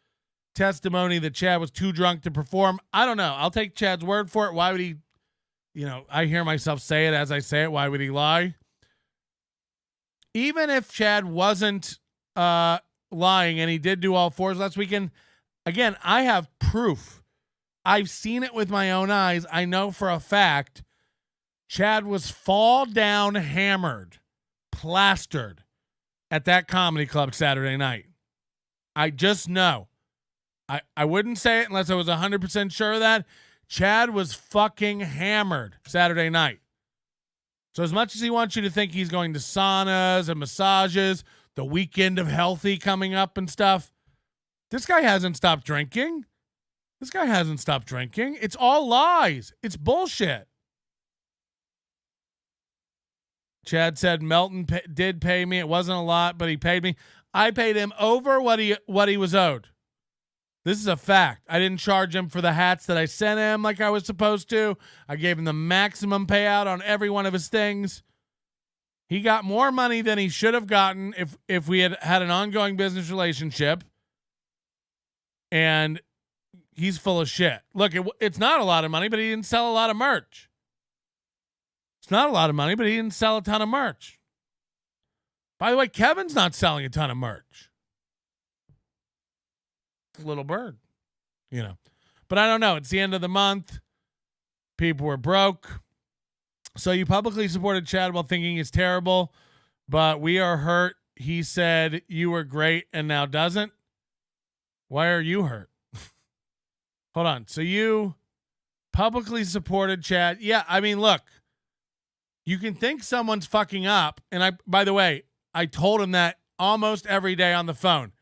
testimony that Chad was too drunk to perform. I don't know. I'll take Chad's word for it. Why would he, I hear myself say it as I say it. Why would he lie? Even if Chad wasn't lying and he did do all 4s last weekend, again, I have proof. I've seen it with my own eyes. I know for a fact Chad was fall down hammered, plastered at that comedy club Saturday night. I just know. I wouldn't say it unless I was 100% sure of that. Chad was fucking hammered Saturday night. So as much as he wants you to think he's going to saunas and massages, the weekend of healthy coming up and stuff, this guy hasn't stopped drinking. It's all lies. It's bullshit. Chad said Melton did pay me. It wasn't a lot, but he paid me. I paid him over what he was owed. This is a fact. I didn't charge him for the hats that I sent him like I was supposed to. I gave him the maximum payout on every one of his things. He got more money than he should have gotten if we had had an ongoing business relationship. And he's full of shit. Look, it's not a lot of money, but he didn't sell a lot of merch. It's not a lot of money, but he didn't sell a ton of merch. By the way, Kevin's not selling a ton of merch. Little bird, But I don't know. It's the end of the month. People were broke. So you publicly supported Chad while thinking he's terrible, but we are hurt. He said you were great and now doesn't. Why are you hurt? Hold on. So you publicly supported Chad. Yeah, I mean, look. You can think someone's fucking up. And by the way, I told him that almost every day on the phone.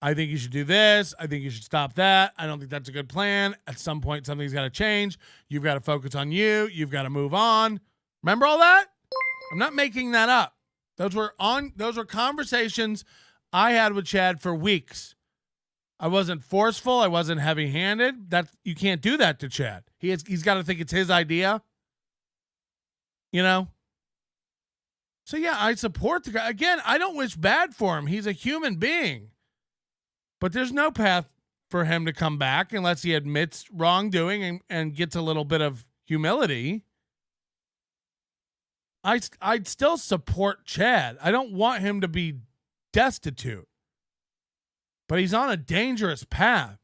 I think you should do this. I think you should stop that. I don't think that's a good plan. At some point, something's got to change. You've got to focus on you. You've got to move on. Remember all that? I'm not making that up. Those were conversations I had with Chad for weeks. I wasn't forceful. I wasn't heavy-handed. You can't do that to Chad. He's got to think it's his idea. So yeah, I support the guy. Again, I don't wish bad for him. He's a human being. But there's no path for him to come back unless he admits wrongdoing and gets a little bit of humility. I'd still support Chad. I don't want him to be destitute. But he's on a dangerous path.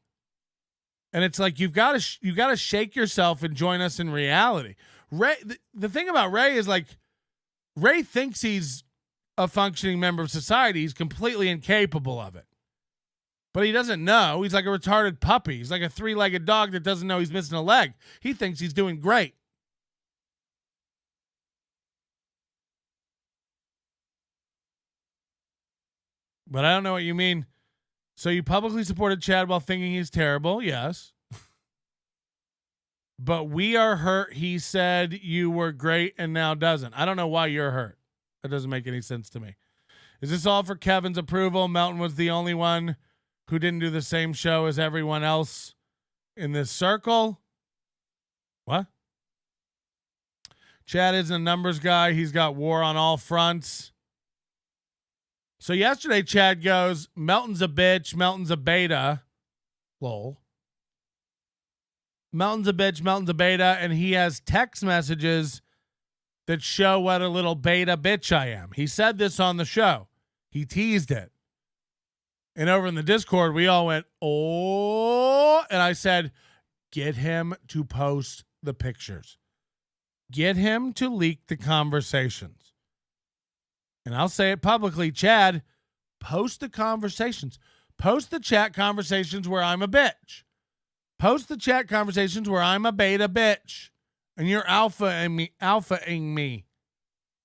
And it's like you've got to shake yourself and join us in reality. Ray, the thing about Ray is like, Ray thinks he's a functioning member of society. He's completely incapable of it. But he doesn't know. He's like a retarded puppy. He's like a 3-legged dog that doesn't know he's missing a leg. He thinks he's doing great. But I don't know what you mean. So you publicly supported Chad while thinking he's terrible? Yes. But we are hurt. He said you were great and now doesn't. I don't know why you're hurt. That doesn't make any sense to me. Is this all for Kevin's approval? Melton was the only one who didn't do the same show as everyone else in this circle. What? Chad isn't a numbers guy. He's got war on all fronts. So yesterday, Chad goes, Melton's a bitch. Melton's a beta. Lol. Melton's a bitch. Melton's a beta. And he has text messages that show what a little beta bitch I am. He said this on the show. He teased it. And over in the Discord, we all went, oh. And I said, get him to post the pictures. Get him to leak the conversations. And I'll say it publicly, Chad, post the conversations. Post the chat conversations where I'm a bitch. Post the chat conversations where I'm a beta bitch. And you're alphaing me.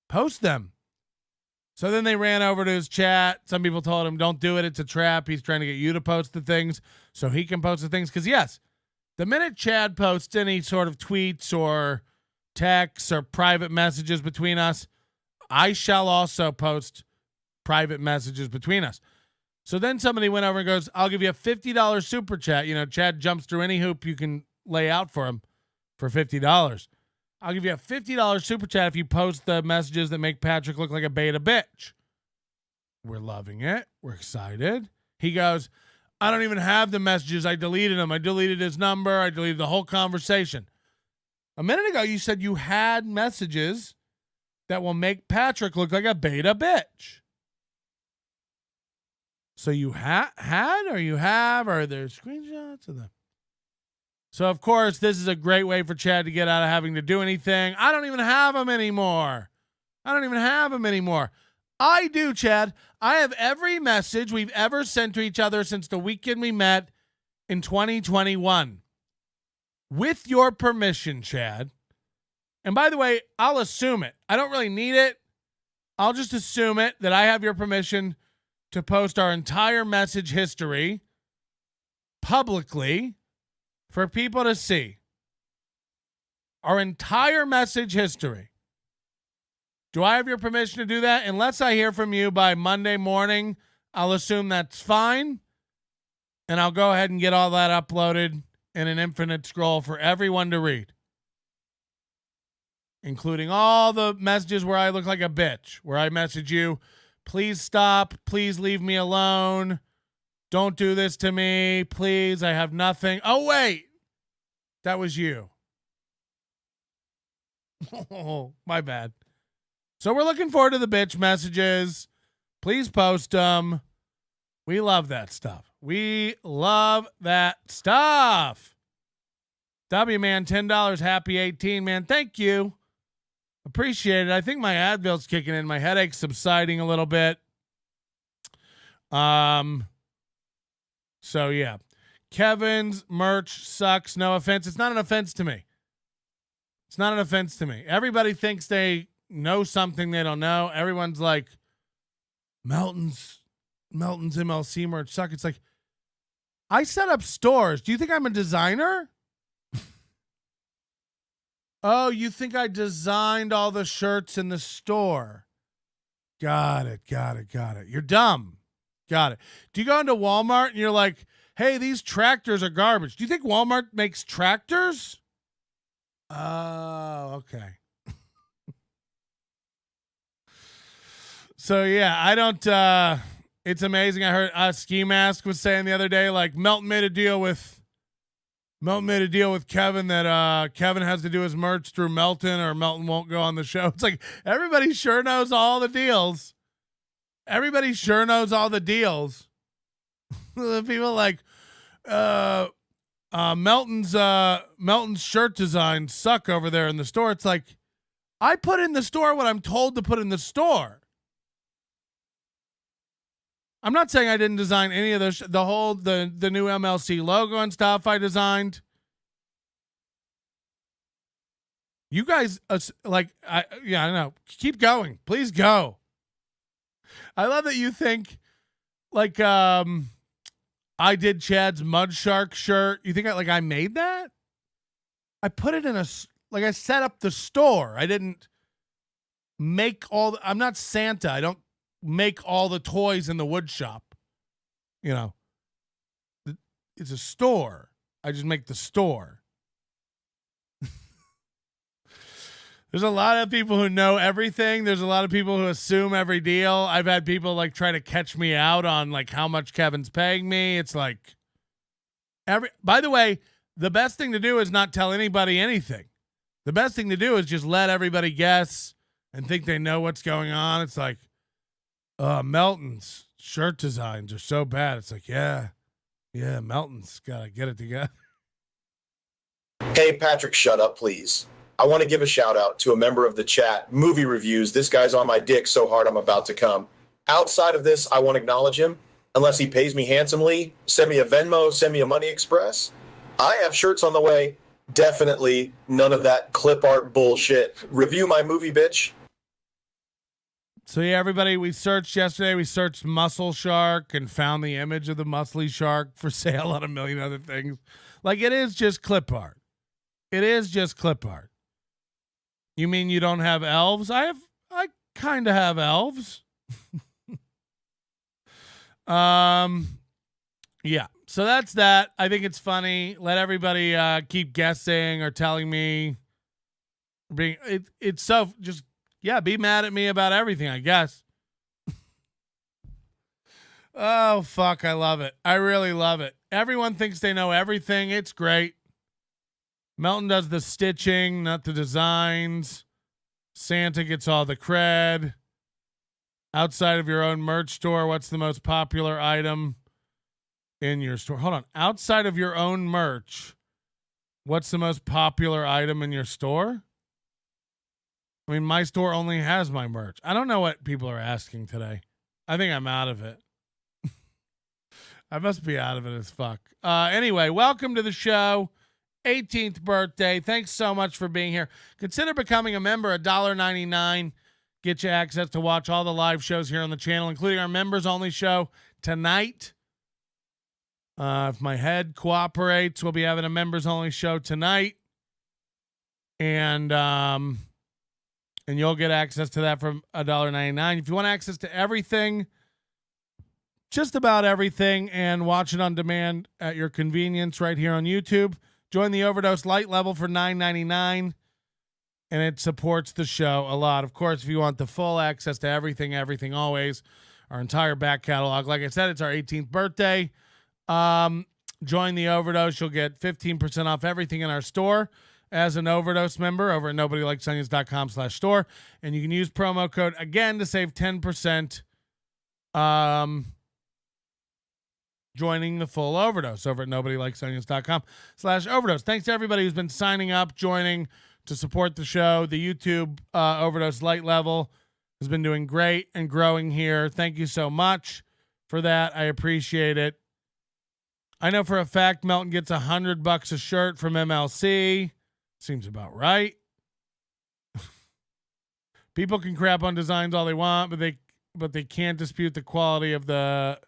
Post them. So then they ran over to his chat. Some people told him, don't do it. It's a trap. He's trying to get you to post the things so he can post the things. Because, yes, the minute Chad posts any sort of tweets or texts or private messages between us, I shall also post private messages between us. So then somebody went over and goes, I'll give you a $50 super chat. You know, Chad jumps through any hoop you can lay out for him for $50. I'll give you a $50 super chat if you post the messages that make Patrick look like a beta bitch. We're loving it. We're excited. He goes, I don't even have the messages. I deleted them. I deleted his number. I deleted the whole conversation. A minute ago, you said you had messages that will make Patrick look like a beta bitch. So you had, or you have, or there's screenshots of them. So, of course, this is a great way for Chad to get out of having to do anything. I don't even have them anymore. I do, Chad. I have every message we've ever sent to each other since the weekend we met in 2021. With your permission, Chad. And by the way, I'll assume it. I don't really need it. I'll just assume it that I have your permission to post our entire message history publicly for people to see. Our entire message history. Do I have your permission to do that? Unless I hear from you by Monday morning, I'll assume that's fine. And I'll go ahead and get all that uploaded in an infinite scroll for everyone to read. Including all the messages where I look like a bitch, where I message you, please stop, please leave me alone, don't do this to me, please, I have nothing. Oh, wait, that was you. Oh, my bad. So we're looking forward to the bitch messages. Please post them. We love that stuff. We love that stuff. W, man, $10, happy 18, man, thank you. Appreciate it. I think my Advil's kicking in. My headache's subsiding a little bit. So yeah. Kevin's merch sucks. No offense. It's not an offense to me. Everybody thinks they know something they don't know. Everyone's like, Melton's MLC merch suck. It's like, I set up stores. Do you think I'm a designer? Oh, you think I designed all the shirts in the store? Got it. You're dumb. Got it. Do you go into Walmart and you're like, hey, these tractors are garbage. Do you think Walmart makes tractors? Oh, okay. So, yeah, I don't, it's amazing. I heard Ski Mask was saying the other day, like, Melton made a deal with Kevin that Kevin has to do his merch through Melton or Melton won't go on the show. It's like everybody sure knows all the deals. The people like, Melton's shirt designs suck over there in the store. It's like, I put in the store what I'm told to put in the store. I'm not saying I didn't design any of those. The new MLC logo and stuff I designed. You guys, I don't know. Keep going. Please go. I love that you think like I did Chad's Mud Shark shirt. You think I made that? I put it in I set up the store. I didn't make I'm not Santa. I don't make all the toys in the wood shop. You know, it's a store. I just make the store. There's a lot of people who know everything. There's a lot of people who assume every deal. I've had people try to catch me out on how much Kevin's paying me. It's by the way, the best thing to do is not tell anybody anything. The best thing to do is just let everybody guess and think they know what's going on. It's Melton's shirt designs are so bad. It's yeah, Melton's got to get it together. Hey, Patrick, shut up, please. I want to give a shout out to a member of the chat, Movie Reviews. This guy's on my dick so hard I'm about to come. Outside of this, I won't acknowledge him unless he pays me handsomely. Send me a Venmo, send me a Money Express. I have shirts on the way. Definitely none of that clip art bullshit. Review my movie, bitch. So yeah, everybody, we searched yesterday. We searched muscle shark and found the image of the muscly shark for sale on a million other things. It is just clip art. It is just clip art. You mean you don't have elves? I kind of have elves. Yeah. So that's that. I think it's funny. Let everybody keep guessing or telling me. It's so just be mad at me about everything, I guess. Oh fuck, I love it. I really love it. Everyone thinks they know everything. It's great. Melton does the stitching, not the designs. Santa gets all the cred. Outside of your own merch store, what's the most popular item in your store? Hold on. Outside of your own merch, what's the most popular item in your store? I mean, my store only has my merch. I don't know what people are asking today. I think I'm out of it. I must be out of it as fuck. Anyway, welcome to the show. 18th birthday. Thanks so much for being here. Consider becoming a member. $1.99 get you access to watch all the live shows here on the channel, including our members only show tonight. If my head cooperates, we'll be having a members only show tonight, and you'll get access to that from $1.99. If you want access to everything, just about everything, and watch it on demand at your convenience right here on YouTube, join the Overdose Light level for $9.99, and it supports the show a lot. Of course, if you want the full access to everything always, our entire back catalog, like I said, it's our 18th birthday. Join the Overdose. You'll get 15% off everything in our store as an Overdose member over at nobodylikesonions.com/store. And you can use promo code again to save 10%. Joining the full Overdose over at nobodylikesonions.com/overdose. Thanks to everybody who's been signing up, joining to support the show. The YouTube Overdose Light level has been doing great and growing here. Thank you so much for that. I appreciate it. I know for a fact Melton gets $100 a shirt from MLC. Seems about right. People can crap on designs all they want, but they can't dispute the quality of the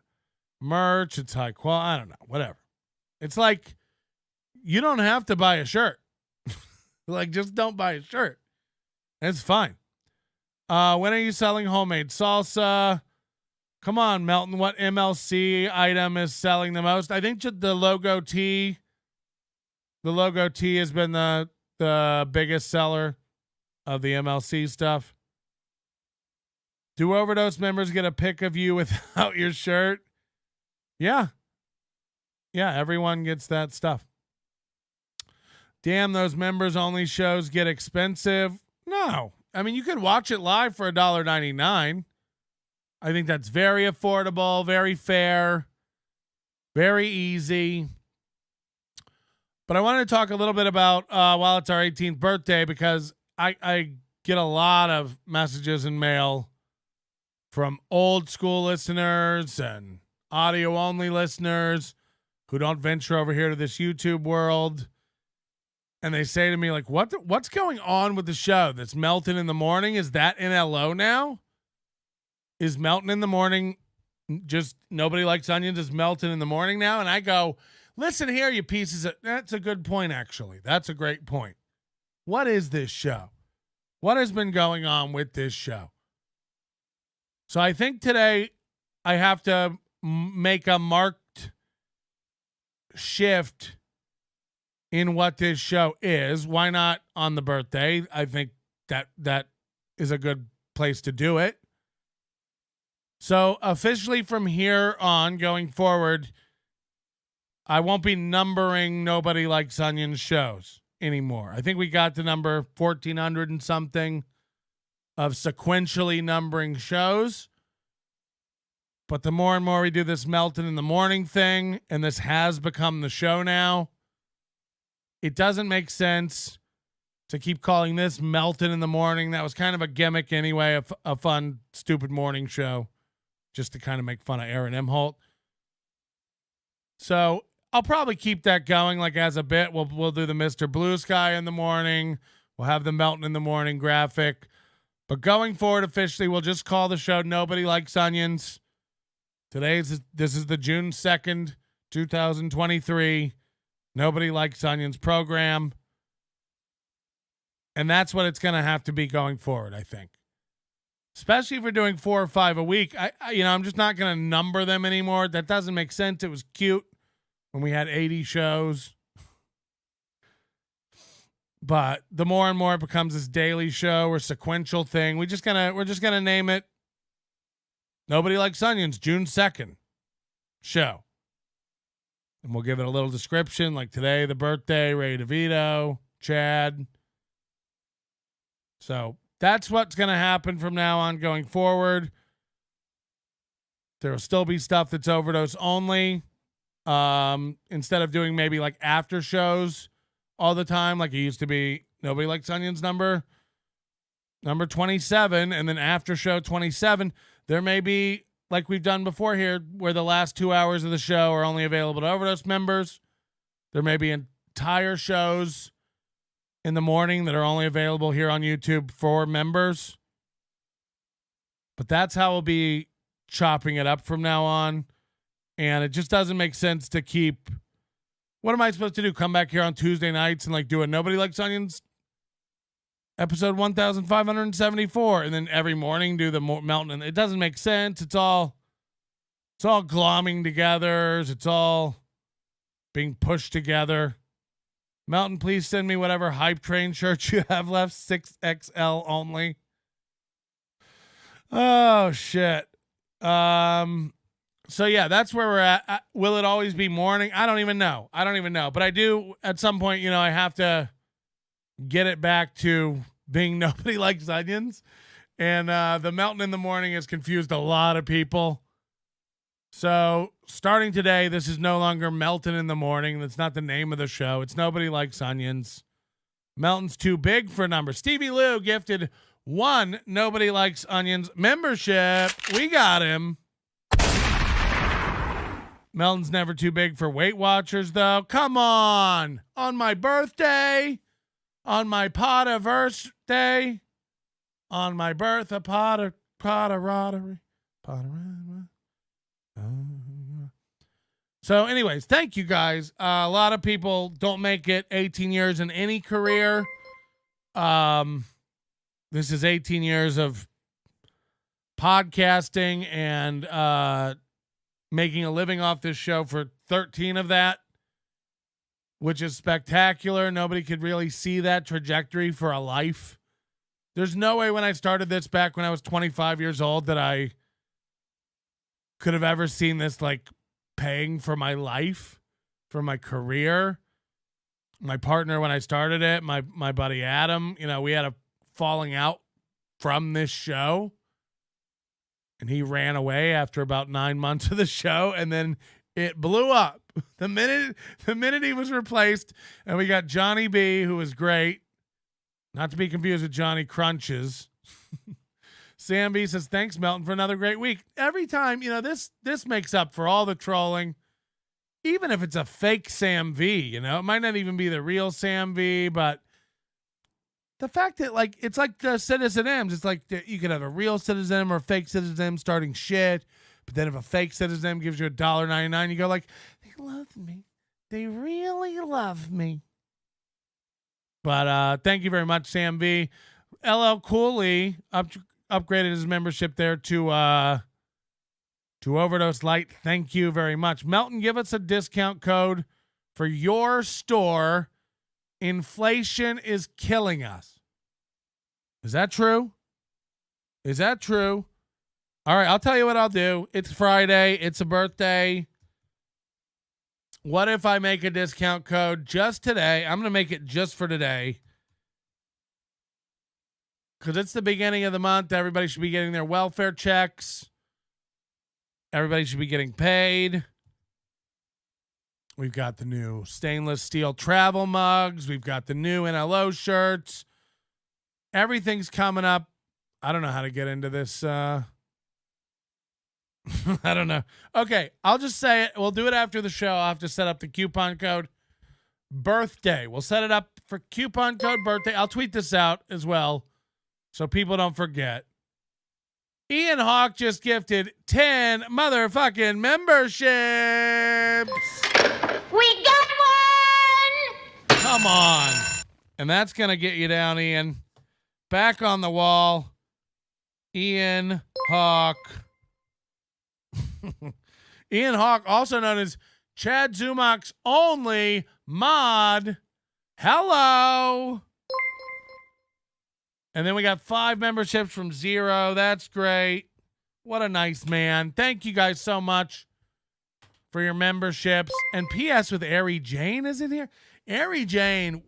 merch. It's high quality. I don't know. Whatever. It's you don't have to buy a shirt. Just don't buy a shirt. It's fine. When are you selling homemade salsa? Come on, Melton. What MLC item is selling the most? I think just the logo tee. The logo tee has been the biggest seller of the MLC stuff. Do Overdose members get a pic of you without your shirt? Yeah. Yeah, everyone gets that stuff. Damn, those members only shows get expensive. No. I mean, you could watch it live for $1.99. I think that's very affordable, very fair, very easy. But I wanted to talk a little bit about while it's our 18th birthday, because I get a lot of messages and mail from old school listeners and audio only listeners who don't venture over here to this YouTube world. And they say to me, like, what's going on with the show that's Melton in the Morning? Is that NLO now? Is Melton in the Morning just Nobody Likes Onions? Is Melton in the Morning now? And I go, listen here, you pieces of... That's a good point, actually. That's a great point. What is this show? What has been going on with this show? So I think today I have to make a marked shift in what this show is. Why not on the birthday? I think that is a good place to do it. So officially from here on going forward, I won't be numbering Nobody Likes Onions shows anymore. I think we got to number 1,400 and something of sequentially numbering shows. But the more and more we do this Melton in the Morning thing, and this has become the show now, it doesn't make sense to keep calling this Melton in the Morning. That was kind of a gimmick anyway, a fun, stupid morning show, just to kind of make fun of Aaron Imholt. So I'll probably keep that going, like as a bit. We'll do the Mr. Blue Sky in the morning. We'll have the Melton in the Morning graphic. But going forward, officially, we'll just call the show Nobody Likes Onions. This is the June 2nd, 2023 Nobody Likes Onions program. And that's what it's going to have to be going forward, I think. Especially if we're doing 4 or 5 a week. I'm just not going to number them anymore. That doesn't make sense. It was cute when we had 80 shows. But the more and more it becomes this daily show or sequential thing, we're just gonna name it Nobody Likes Onions, June 2nd show. And we'll give it a little description, like today, the birthday, Ray Devito, Chad. So that's what's going to happen from now on going forward. There will still be stuff that's overdose only. Instead of doing maybe like after shows all the time, like it used to be Nobody Likes Onions number 27, and then after show 27, there may be, like we've done before here, where the last 2 hours of the show are only available to Overdose members. There may be entire shows in the morning that are only available here on YouTube for members. But that's how we'll be chopping it up from now on. And it just doesn't make sense to keep... What am I supposed to do? Come back here on Tuesday nights and like do a Nobody Likes Onions episode 1574, and then every morning do the Melton. It doesn't make sense. It's all glomming together. It's all being pushed together. Melton, please send me whatever Hype Train shirt you have left, 6XL only. Oh shit. So yeah, that's where we're at. Will it always be morning? I don't even know. But I do at some point, I have to get it back to being Nobody Likes Onions. And the Melton in the Morning has confused a lot of people. So starting today, this is no longer Melton in the Morning. That's not the name of the show. It's Nobody Likes Onions. Melton's too big for a number. Stevie Lou gifted 1 Nobody Likes Onions membership. We got him. Melton's never too big for Weight Watchers, though. Come on. On my birthday. On my Potiverse day. On my birth, a Potterottery. So anyways, thank you guys. A lot of people don't make it 18 years in any career. This is 18 years of podcasting and making a living off this show for 13 of that, which is spectacular. Nobody could really see that trajectory for a life. There's no way when I started this back when I was 25 years old that I could have ever seen this like paying for my life, for my career. My partner, when I started it, my buddy Adam, we had a falling out from this show. And he ran away after about 9 months of the show. And then It blew up the minute he was replaced, and we got Johnny B, who was great, not to be confused with Johnny Crunches. Sam B says, "Thanks, Melton, for another great week." Every time, this makes up for all the trolling, even if it's a fake Sam V. It might not even be the real Sam V, but the fact that it's like the Citizen M's. It's like you could have a real Citizen M or a fake Citizen M starting shit. But then if a fake Citizen M gives you $1.99, you go like, they love me. They really love me. But thank you very much, Sam V. LL Cooley upgraded his membership there to Overdose Light. Thank you very much. Melton, give us a discount code for your store. Inflation is killing us. Is that true? Is that true? All right, I'll tell you what I'll do. It's Friday. It's a birthday. What if I make a discount code just today? I'm going to make it just for today. Because it's the beginning of the month. Everybody should be getting their welfare checks. Everybody should be getting paid. We've got the new stainless steel travel mugs. We've got the new NLO shirts. Everything's coming up. I don't know how to get into this. I don't know. Okay, I'll just say it. We'll do it after the show. I'll have to set up the coupon code birthday. We'll set it up for coupon code birthday. I'll tweet this out as well so people don't forget. Ian Hawk just gifted 10 motherfucking memberships. We got one! Come on. And that's going to get you down, Ian. Back on the wall. Ian Hawk. Ian Hawk, also known as Chad Zumock's only mod. Hello. And then we got 5 memberships from Zero. That's great. What a nice man. Thank you guys so much for your memberships. And P.S. with Ari Jane is in here. Ari Jane,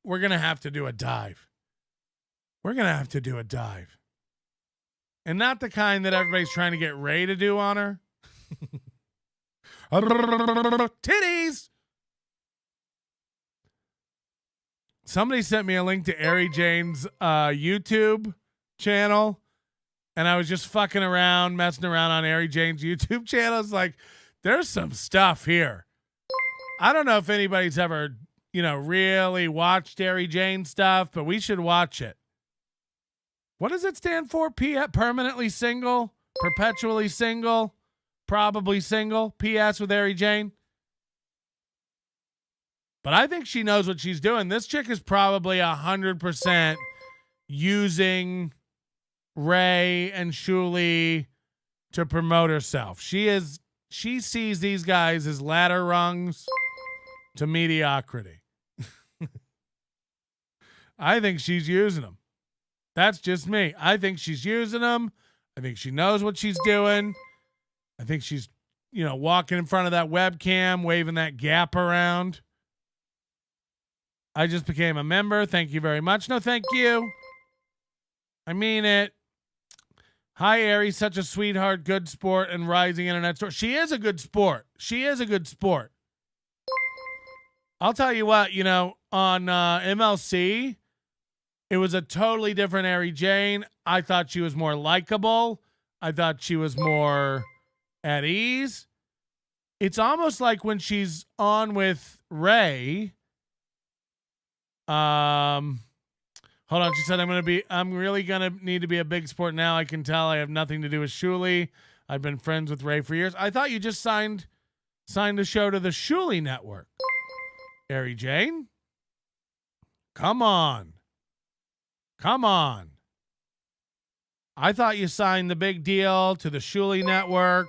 we're going to have to do a dive. We're going to have to do a dive. And not the kind that everybody's trying to get Ray to do on her. Titties. Somebody sent me a link to Ari Jane's YouTube channel, and I was just fucking around, messing around on Ari Jane's YouTube channel. It's like, there's some stuff here. I don't know if anybody's ever, really watched Ari Jane stuff, but we should watch it. What does it stand for? Permanently single, perpetually single, probably single. PS with Ari Jane. But I think she knows what she's doing. This chick is probably 100% using Ray and Shuli to promote herself. She sees these guys as ladder rungs to mediocrity. I think she's using them. That's just me. I think she's using them. I think she knows what she's doing. I think she's, walking in front of that webcam, waving that gap around. I just became a member. Thank you very much. No, thank you. I mean it. Hi, Ari. Such a sweetheart, good sport, and rising internet star. She is a good sport. She is a good sport. I'll tell you what, on MLC, it was a totally different Ari Jane. I thought she was more likable. I thought she was more at ease. It's almost like when she's on with Ray. Hold on. She said, I'm really going to need to be a big sport now. I can tell I have nothing to do with Shuli. I've been friends with Ray for years. I thought you just signed the show to the Shuli network. Ari Jane? Come on. I thought you signed the big deal to the Shuli network.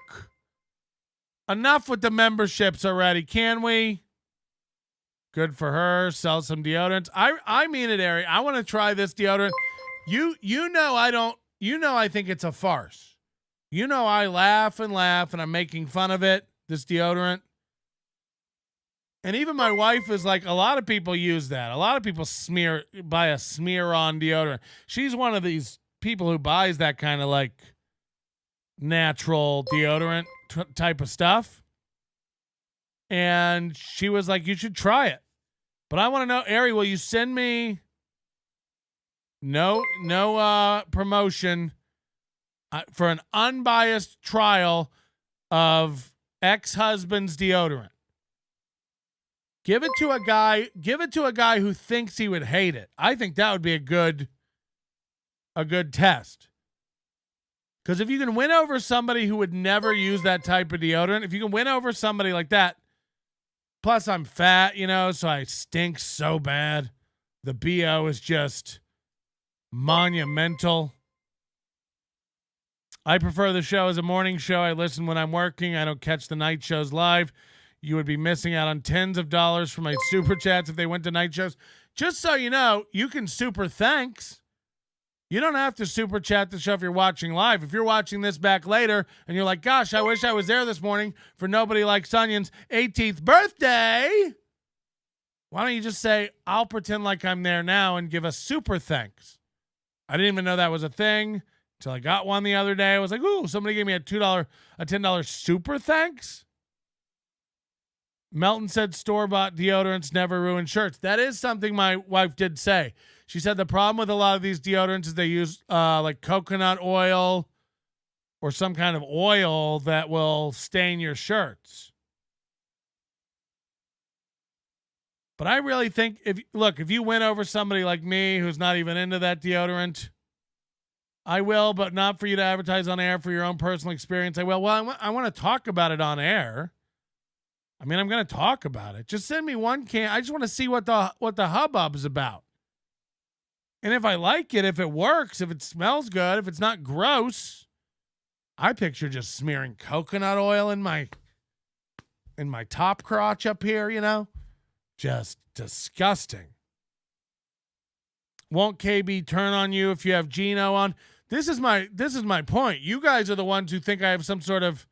Enough with the memberships already, can we? Good for her. Sell some deodorants. I mean it, Ari. I want to try this deodorant. I think it's a farce. I laugh and I'm making fun of it, this deodorant. And even my wife is like, a lot of people use that. A lot of people buy a smear-on deodorant. She's one of these people who buys that kind of like natural deodorant type of stuff. And she was like, you should try it. But I want to know, Ari, will you send me no promotion for an unbiased trial of ex-husband's deodorant? Give it to a guy who thinks he would hate it. I think that would be a good test. Because if you can win over somebody who would never use that type of deodorant, if you can win over somebody like that, plus I'm fat, so I stink so bad. The BO is just monumental. I prefer the show as a morning show. I listen when I'm working. I don't catch the night shows live. You would be missing out on tens of dollars from my super chats if they went to night shows. Just so you know, you can super thanks. You don't have to super chat the show if you're watching live. If you're watching this back later and you're like, gosh, I wish I was there this morning for Nobody Likes Onions' 18th birthday, why don't you just say, I'll pretend like I'm there now and give a super thanks. I didn't even know that was a thing until I got one the other day. I was like, ooh, somebody gave me a $10 super thanks. Melton said store-bought deodorants never ruin shirts. That is something my wife did say. She said the problem with a lot of these deodorants is they use like coconut oil or some kind of oil that will stain your shirts. But I really think if you win over somebody like me who's not even into that deodorant, I will, but not for you to advertise on air for your own personal experience. I will. Well, I want to talk about it on air. I mean, I'm going to talk about it. Just send me one can. I just want to see what the hubbub is about. And if I like it, if it works, if it smells good, if it's not gross, I picture just smearing coconut oil in my top crotch up here, Just disgusting. Won't KB turn on you if you have Gino on? This is my point. You guys are the ones who think I have some sort of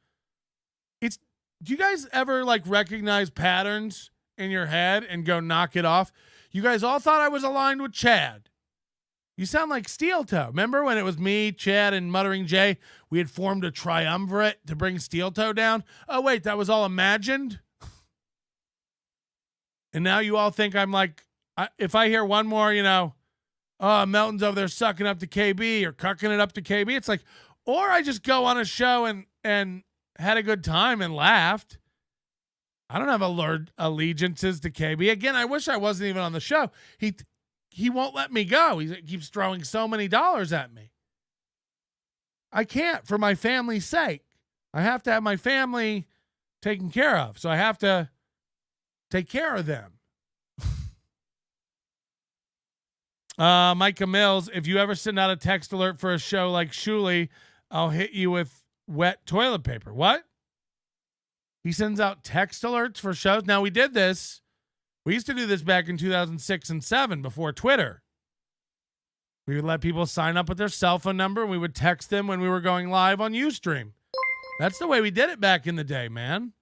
do you guys ever recognize patterns in your head and go knock it off? You guys all thought I was aligned with Chad. You sound like Steel Toe. Remember when it was me, Chad, and Muttering Jay? We had formed a triumvirate to bring Steel Toe down. Oh, wait, that was all imagined? And now you all think I'm if I hear one more, oh, Melton's over there sucking up to KB or cucking it up to KB. It's or I just go on a show and had a good time and laughed. I don't have allegiances to KB. Again, I wish I wasn't even on the show. He won't let me go. He keeps throwing so many dollars at me. I can't for my family's sake. I have to have my family taken care of. So I have to take care of them. Micah Mills, if you ever send out a text alert for a show like Shuli, I'll hit you with wet toilet paper. What? He sends out text alerts for shows. Now, we did this. We used to do this back in 2006 and 2007 before Twitter. We would let people sign up with their cell phone number, and we would text them when we were going live on Ustream. That's the way we did it back in the day, man.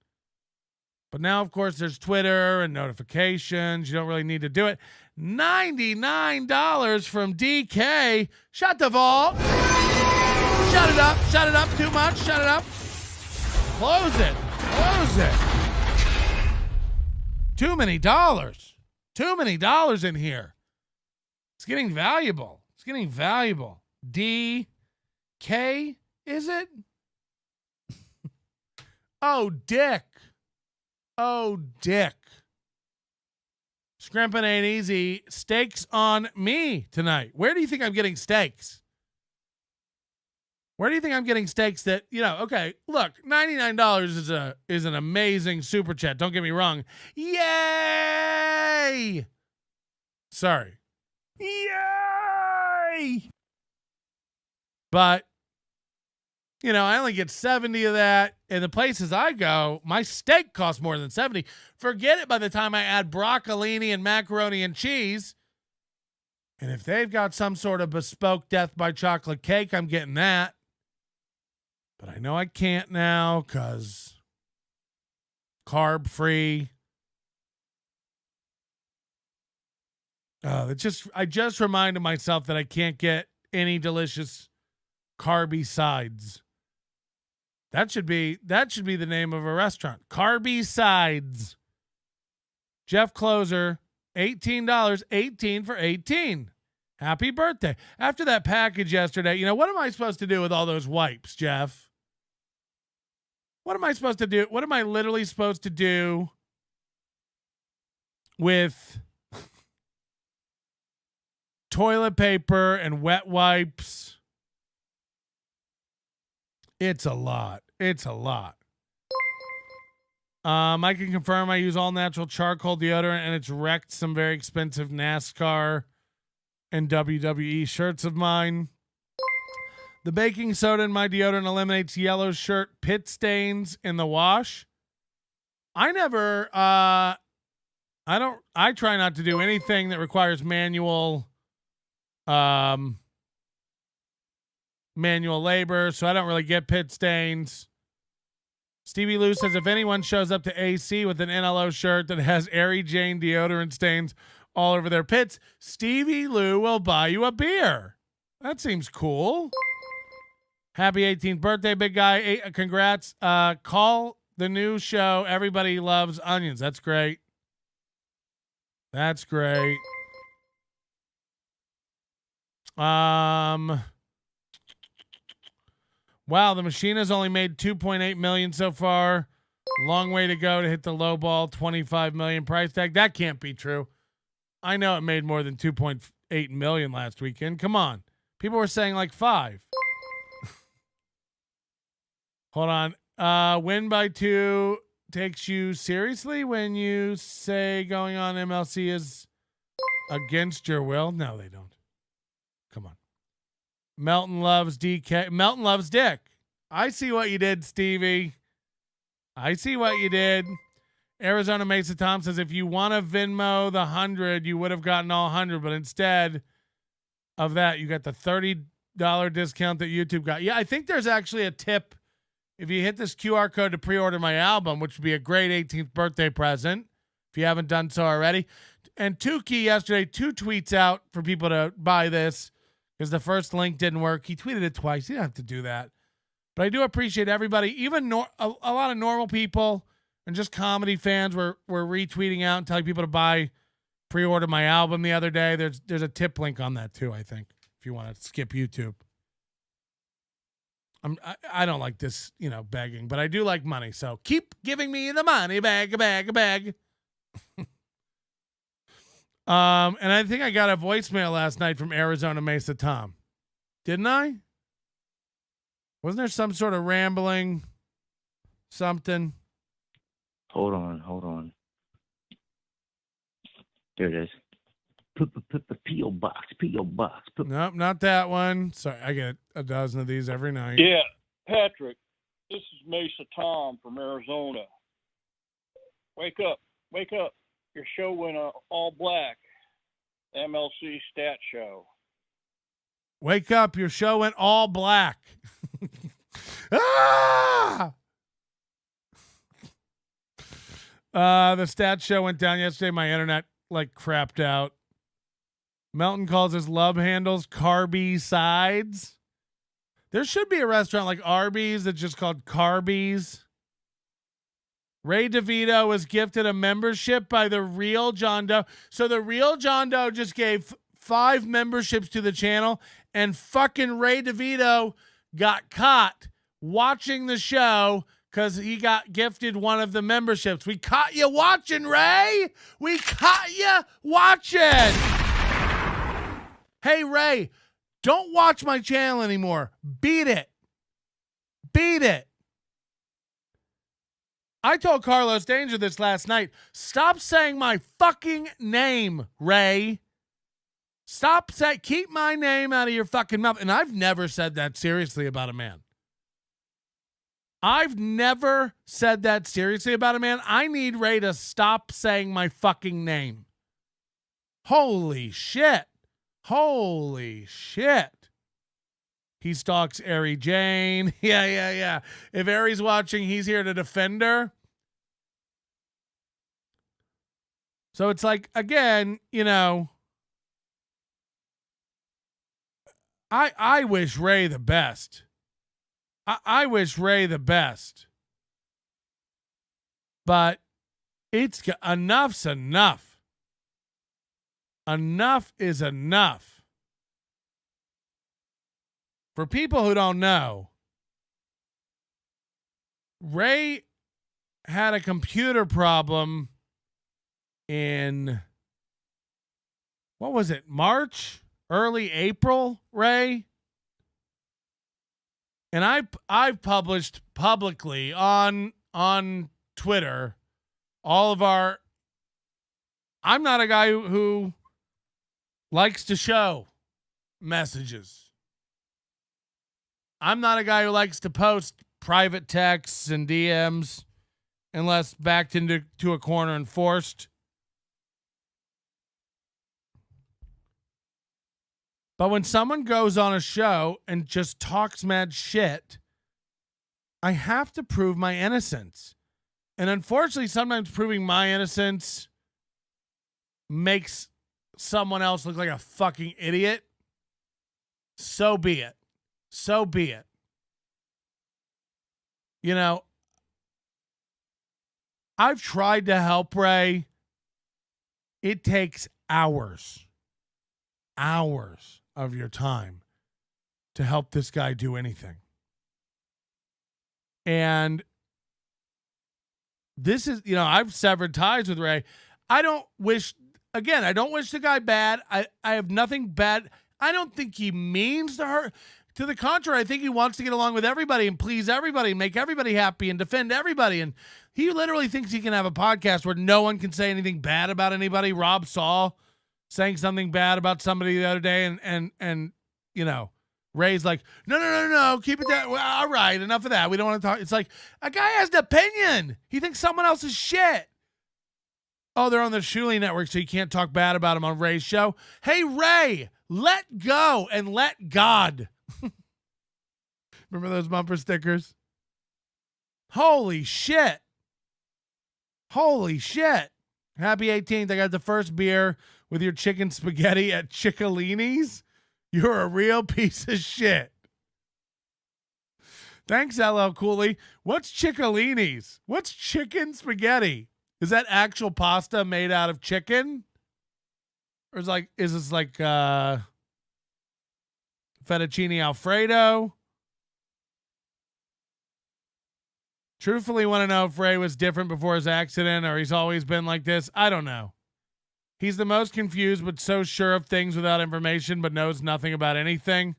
But now, of course, there's Twitter and notifications. You don't really need to do it. $99 from DK. Shut the vault. Shut it up. Shut it up. Too much. Shut it up. Close it. Close it. Too many dollars. Too many dollars in here. It's getting valuable. It's getting valuable. DK, is it? Oh, Dick. Oh, Dick. Scrimping ain't easy. Steaks on me tonight. Where do you think I'm getting steaks? Where do you think I'm getting steaks that, okay, look, $99 is an amazing super chat. Don't get me wrong. Yay! Sorry. Yay! But, I only get 70 of that. And the places I go, my steak costs more than 70. Forget it by the time I add broccolini and macaroni and cheese. And if they've got some sort of bespoke death by chocolate cake, I'm getting that. But I know I can't now because carb free. I just reminded myself that I can't get any delicious carby sides. That should be the name of a restaurant. Carby Sides. Jeff Closer, $18, 18 for 18. Happy birthday. After that package yesterday, what am I supposed to do with all those wipes, Jeff? What am I supposed to do? What am I literally supposed to do with toilet paper and wet wipes? It's a lot. I can confirm I use all natural charcoal deodorant, and it's wrecked some very expensive NASCAR and WWE shirts of mine. The baking soda in my deodorant eliminates yellow shirt pit stains in the wash. I try not to do anything that requires manual labor, so I don't really get pit stains. Stevie Lou says if anyone shows up to AC with an NLO shirt that has Airy Jane deodorant stains all over their pits, Stevie Lou will buy you a beer. That seems cool. Happy 18th birthday, big guy. Congrats. Call the new show Everybody Loves Onions. That's great. Wow, the machine has only made $2.8 million so far. Long way to go to hit the low ball $25 million price tag. That can't be true. I know it made more than $2.8 million last weekend. Come on. People were saying like 5. Hold on. Win by 2 takes you seriously when you say going on MLC is against your will? No, they don't. Come on. Melton loves DK. Melton loves Dick. I see what you did, Stevie. I see what you did. Arizona Mesa Tom says if you want to Venmo the 100, you would have gotten all 100, but instead of that, you got the $30 discount that YouTube got. Yeah, I think there's actually a tip if you hit this QR code to pre-order my album, which would be a great 18th birthday present if you haven't done so already. And Tukey yesterday, 2 tweets out for people to buy this because the first link didn't work. He tweeted it twice. You don't have to do that. But I do appreciate everybody, even a lot of normal people and just comedy fans were retweeting out and telling people to pre-order my album the other day. There's a tip link on that too, I think, if you want to skip YouTube. I don't like this, begging, but I do like money. So keep giving me the money, bag. And I think I got a voicemail last night from Arizona Mesa Tom. Didn't I? Wasn't there some sort of rambling something? Hold on. There it is. P.O. Box. Nope, not that one. Sorry, I get a dozen of these every night. Yeah, Patrick, this is Mesa Tom from Arizona. Wake up. Your show went all black. MLC stat show. Wake up, your show went all black. Ah! The stat show went down yesterday. My internet crapped out. Melton calls his love handles Carby Sides. There should be a restaurant like Arby's that's just called Carby's. Ray DeVito was gifted a membership by the Real John Doe. So the Real John Doe just gave 5 memberships to the channel, and fucking Ray DeVito got caught watching the show because he got gifted one of the memberships. We caught you watching, Ray. We caught you watching. Hey, Ray, don't watch my channel anymore. Beat it. I told Carlos Danger this last night. Stop saying my fucking name, Ray. Keep my name out of your fucking mouth. And I've never said that seriously about a man. I need Ray to stop saying my fucking name. Holy shit. He stalks Airy Jane. Yeah. If Airy's watching, he's here to defend her. So it's again, I wish Ray the best. I wish Ray the best. But enough's enough. Enough is enough. For people who don't know, Ray had a computer problem in, what was it, March? Early April, Ray? And I've published publicly on Twitter all of our, I'm not a guy who likes to show messages. I'm not a guy who likes to post private texts and DMs unless backed into a corner and forced. But when someone goes on a show and just talks mad shit, I have to prove my innocence. And unfortunately, sometimes proving my innocence makes someone else look like a fucking idiot. So be it. So be it. You know, I've tried to help Ray. It takes hours of your time to help this guy do anything. And this is, you know, I've severed ties with Ray. I don't wish the guy bad. I have nothing bad. I don't think he means to hurt. To the contrary, I think he wants to get along with everybody and please everybody and make everybody happy and defend everybody. And he literally thinks he can have a podcast where no one can say anything bad about anybody. Rob Saul saying something bad about somebody the other day, and you know, Ray's like, no, keep it down. Well, all right, enough of that. We don't want to talk. It's like, a guy has an opinion. He thinks someone else is shit. Oh, they're on the Shuley Network, so you can't talk bad about him on Ray's show. Hey, Ray, let go and let God. Remember those bumper stickers? Holy shit. Holy shit. Happy 18th. I got the first beer with your chicken spaghetti at Ciccolini's. You're a real piece of shit. Thanks, LL Cooley. What's Ciccolini's? What's chicken spaghetti? Is that actual pasta made out of chicken? Or is this like fettuccine Alfredo? Truthfully, want to know if Ray was different before his accident or he's always been like this. I don't know. He's the most confused but so sure of things without information but knows nothing about anything.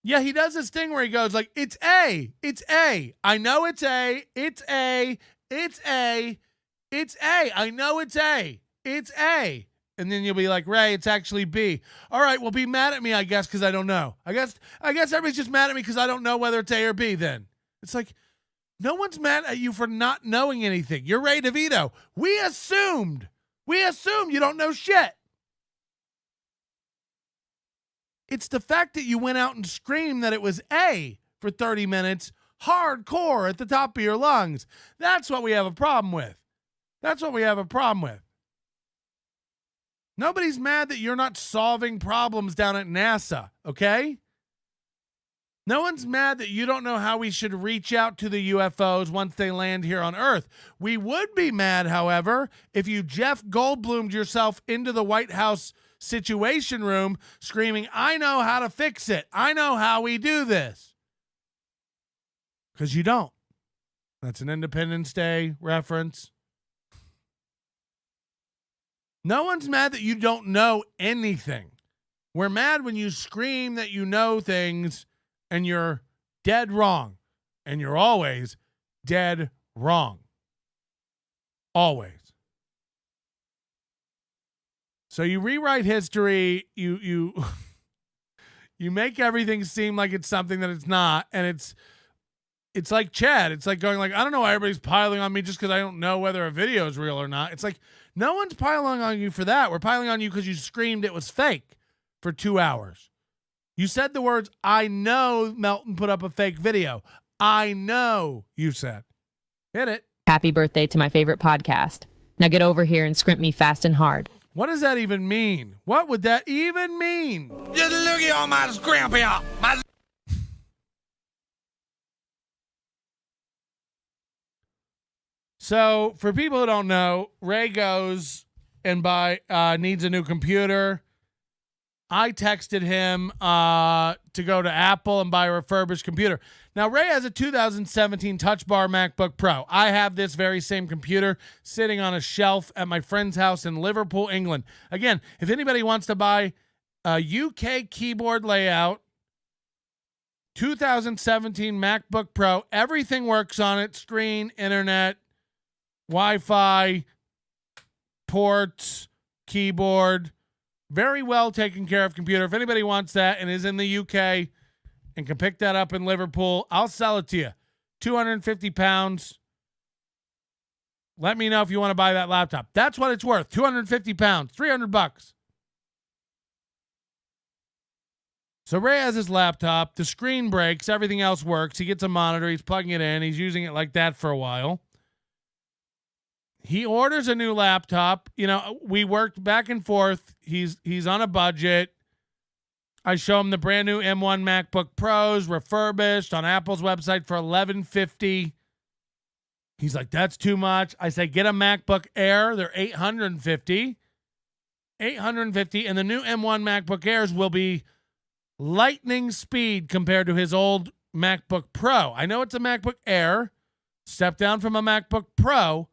Yeah, he does this thing where he goes like, it's A. It's A. I know it's A. It's A. It's A. It's A. I know it's A. It's A. And then you'll be like, Ray, it's actually B. All right, well, be mad at me, I guess, because I don't know. I guess everybody's just mad at me because I don't know whether it's A or B then. It's like, no one's mad at you for not knowing anything. You're Ray Devito. We assumed you don't know shit. It's the fact that you went out and screamed that it was A for 30 minutes, hardcore at the top of your lungs. That's what we have a problem with. That's what we have a problem with. Nobody's mad that you're not solving problems down at NASA, okay? No one's mad that you don't know how we should reach out to the UFOs once they land here on Earth. We would be mad, however, if you Jeff Goldblumed yourself into the White House Situation Room screaming, I know how to fix it. I know how we do this. Because you don't. That's an Independence Day reference. No one's mad that you don't know anything. We're mad when you scream that you know things and you're dead wrong. And you're always dead wrong. Always. So you rewrite history, you make everything seem like it's something that it's not, and it's like Chad. It's like going like, I don't know why everybody's piling on me just because I don't know whether a video is real or not. It's like, no one's piling on you for that. We're piling on you because you screamed it was fake for 2 hours. You said the words, I know Melton put up a fake video. I know, you said. Hit it. Happy birthday to my favorite podcast. Now get over here and scrimp me fast and hard. What does that even mean? What would that even mean? Just look at all my scrimp here. So for people who don't know, Ray goes and needs a new computer. I texted him to go to Apple and buy a refurbished computer. Now, Ray has a 2017 Touch Bar MacBook Pro. I have this very same computer sitting on a shelf at my friend's house in Liverpool, England. Again, if anybody wants to buy a UK keyboard layout, 2017 MacBook Pro, everything works on it, screen, internet, Wi-Fi, ports, keyboard, very well taken care of computer. If anybody wants that and is in the UK and can pick that up in Liverpool, I'll sell it to you. 250 pounds. Let me know if you want to buy that laptop. That's what it's worth. 250 pounds, $300. So Ray has his laptop. The screen breaks. Everything else works. He gets a monitor. He's plugging it in. He's using it like that for a while. He orders a new laptop. You know, we worked back and forth. He's on a budget. I show him the brand new M1 MacBook Pros refurbished on Apple's website for $1,150. He's like, that's too much. I say, get a MacBook Air. They're $850. $850. And the new M1 MacBook Airs will be lightning speed compared to his old MacBook Pro. I know it's a MacBook Air, step down from a MacBook Pro,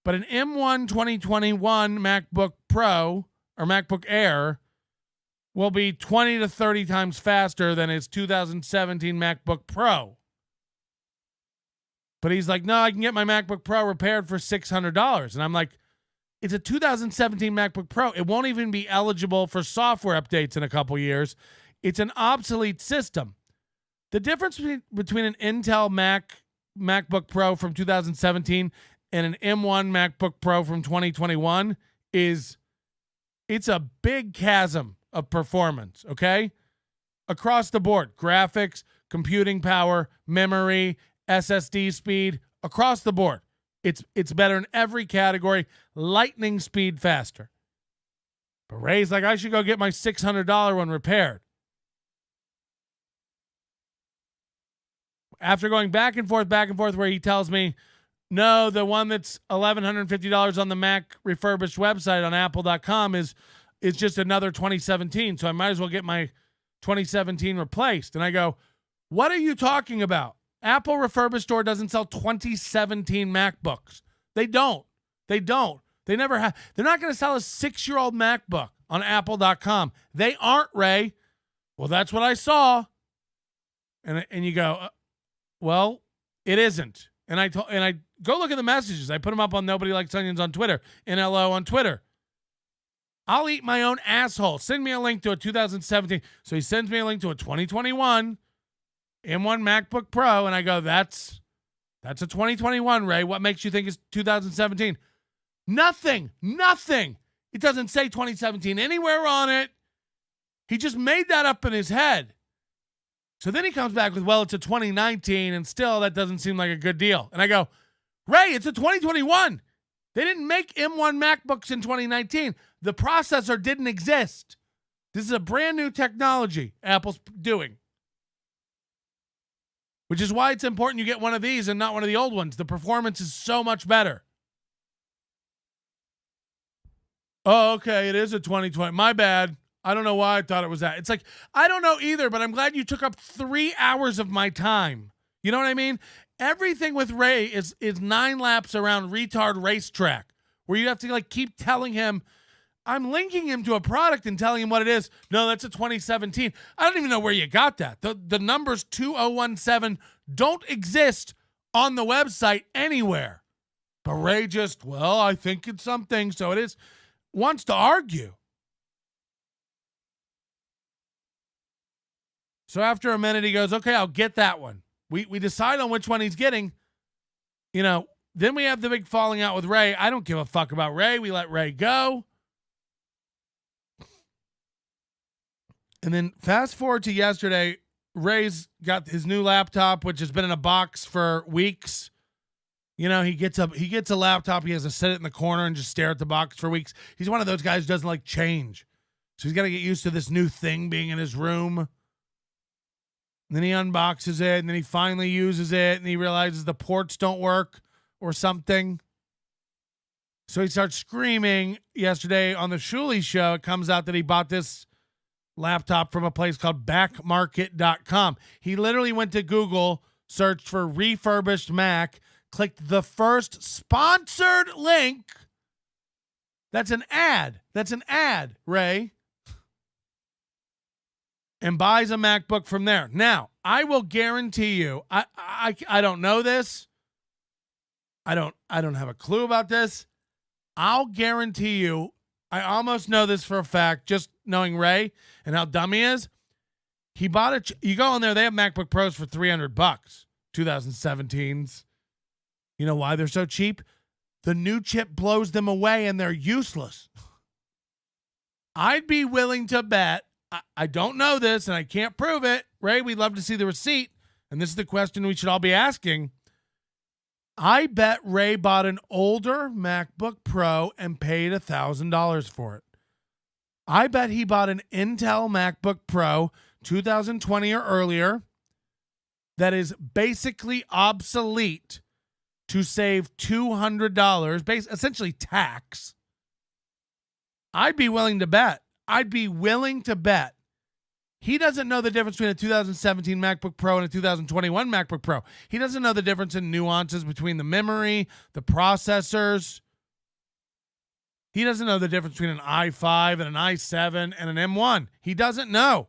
but an M1 2021 MacBook Pro or MacBook Air will be 20 to 30 times faster than his 2017 MacBook Pro. But he's like, no, I can get my MacBook Pro repaired for $600. And I'm like, it's a 2017 MacBook Pro. It won't even be eligible for software updates in a couple years. It's an obsolete system. The difference between an Intel MacBook Pro from 2017 and an M1 MacBook Pro from 2021 is it's a big chasm of performance, okay? Across the board, graphics, computing power, memory, SSD speed, across the board. It's better in every category, lightning speed faster. But Ray's like, I should go get my $600 one repaired. After going back and forth, where he tells me, no, the one that's $1,150 on the Mac refurbished website on Apple.com is just another 2017, so I might as well get my 2017 replaced. And I go, what are you talking about? Apple refurbished store doesn't sell 2017 MacBooks. They don't. They never have. They're not going to sell a 6-year-old MacBook on Apple.com. They aren't, Ray. Well, that's what I saw. And you go, well, it isn't. And I go look at the messages. I put them up on Nobody Likes Onions on Twitter, NLO on Twitter. I'll eat my own asshole. Send me a link to a 2017. So he sends me a link to a 2021 M1 MacBook Pro, and I go, that's a 2021, Ray. What makes you think it's 2017? Nothing. It doesn't say 2017 anywhere on it. He just made that up in his head. So then he comes back with, well, it's a 2019, and still that doesn't seem like a good deal. And I go, Ray, it's a 2021. They didn't make M1 MacBooks in 2019. The processor didn't exist. This is a brand new technology Apple's doing. Which is why it's important you get one of these and not one of the old ones. The performance is so much better. Oh, okay, it is a 2020. My bad. I don't know why I thought it was that. It's like, I don't know either, but I'm glad you took up 3 hours of my time. You know what I mean? Everything with Ray is 9 laps around retard racetrack where you have to like keep telling him, I'm linking him to a product and telling him what it is. No, that's a 2017. I don't even know where you got that. The numbers 2017 don't exist on the website anywhere. But Ray just, well, I think it's something, so it is, wants to argue. So after a minute, he goes, okay, I'll get that one. We decide on which one he's getting. You know, then we have the big falling out with Ray. I don't give a fuck about Ray. We let Ray go. And then fast forward to yesterday, Ray's got his new laptop, which has been in a box for weeks. You know, he gets a laptop. He has to sit it in the corner and just stare at the box for weeks. He's one of those guys who doesn't like change. So he's got to get used to this new thing being in his room. And then he unboxes it, and then he finally uses it, and he realizes the ports don't work or something. So he starts screaming yesterday on the Shuley show. It comes out that he bought this laptop from a place called backmarket.com. He literally went to Google, searched for refurbished Mac, clicked the first sponsored link. That's an ad. That's an ad, Ray. And buys a MacBook from there. Now, I will guarantee you, I don't know this. I don't have a clue about this. I'll guarantee you, I almost know this for a fact, just knowing Ray and how dumb he is. He bought it. You go in there, they have MacBook Pros for $300, 2017s. You know why they're so cheap? The new chip blows them away and they're useless. I'd be willing to bet, I don't know this and I can't prove it. Ray, we'd love to see the receipt. And this is the question we should all be asking. I bet Ray bought an older MacBook Pro and paid $1,000 for it. I bet he bought an Intel MacBook Pro 2020 or earlier that is basically obsolete to save $200, essentially tax. I'd be willing to bet. He doesn't know the difference between a 2017 MacBook Pro and a 2021 MacBook Pro. He doesn't know the difference in nuances between the memory, the processors. He doesn't know the difference between an i5 and an i7 and an M1. He doesn't know.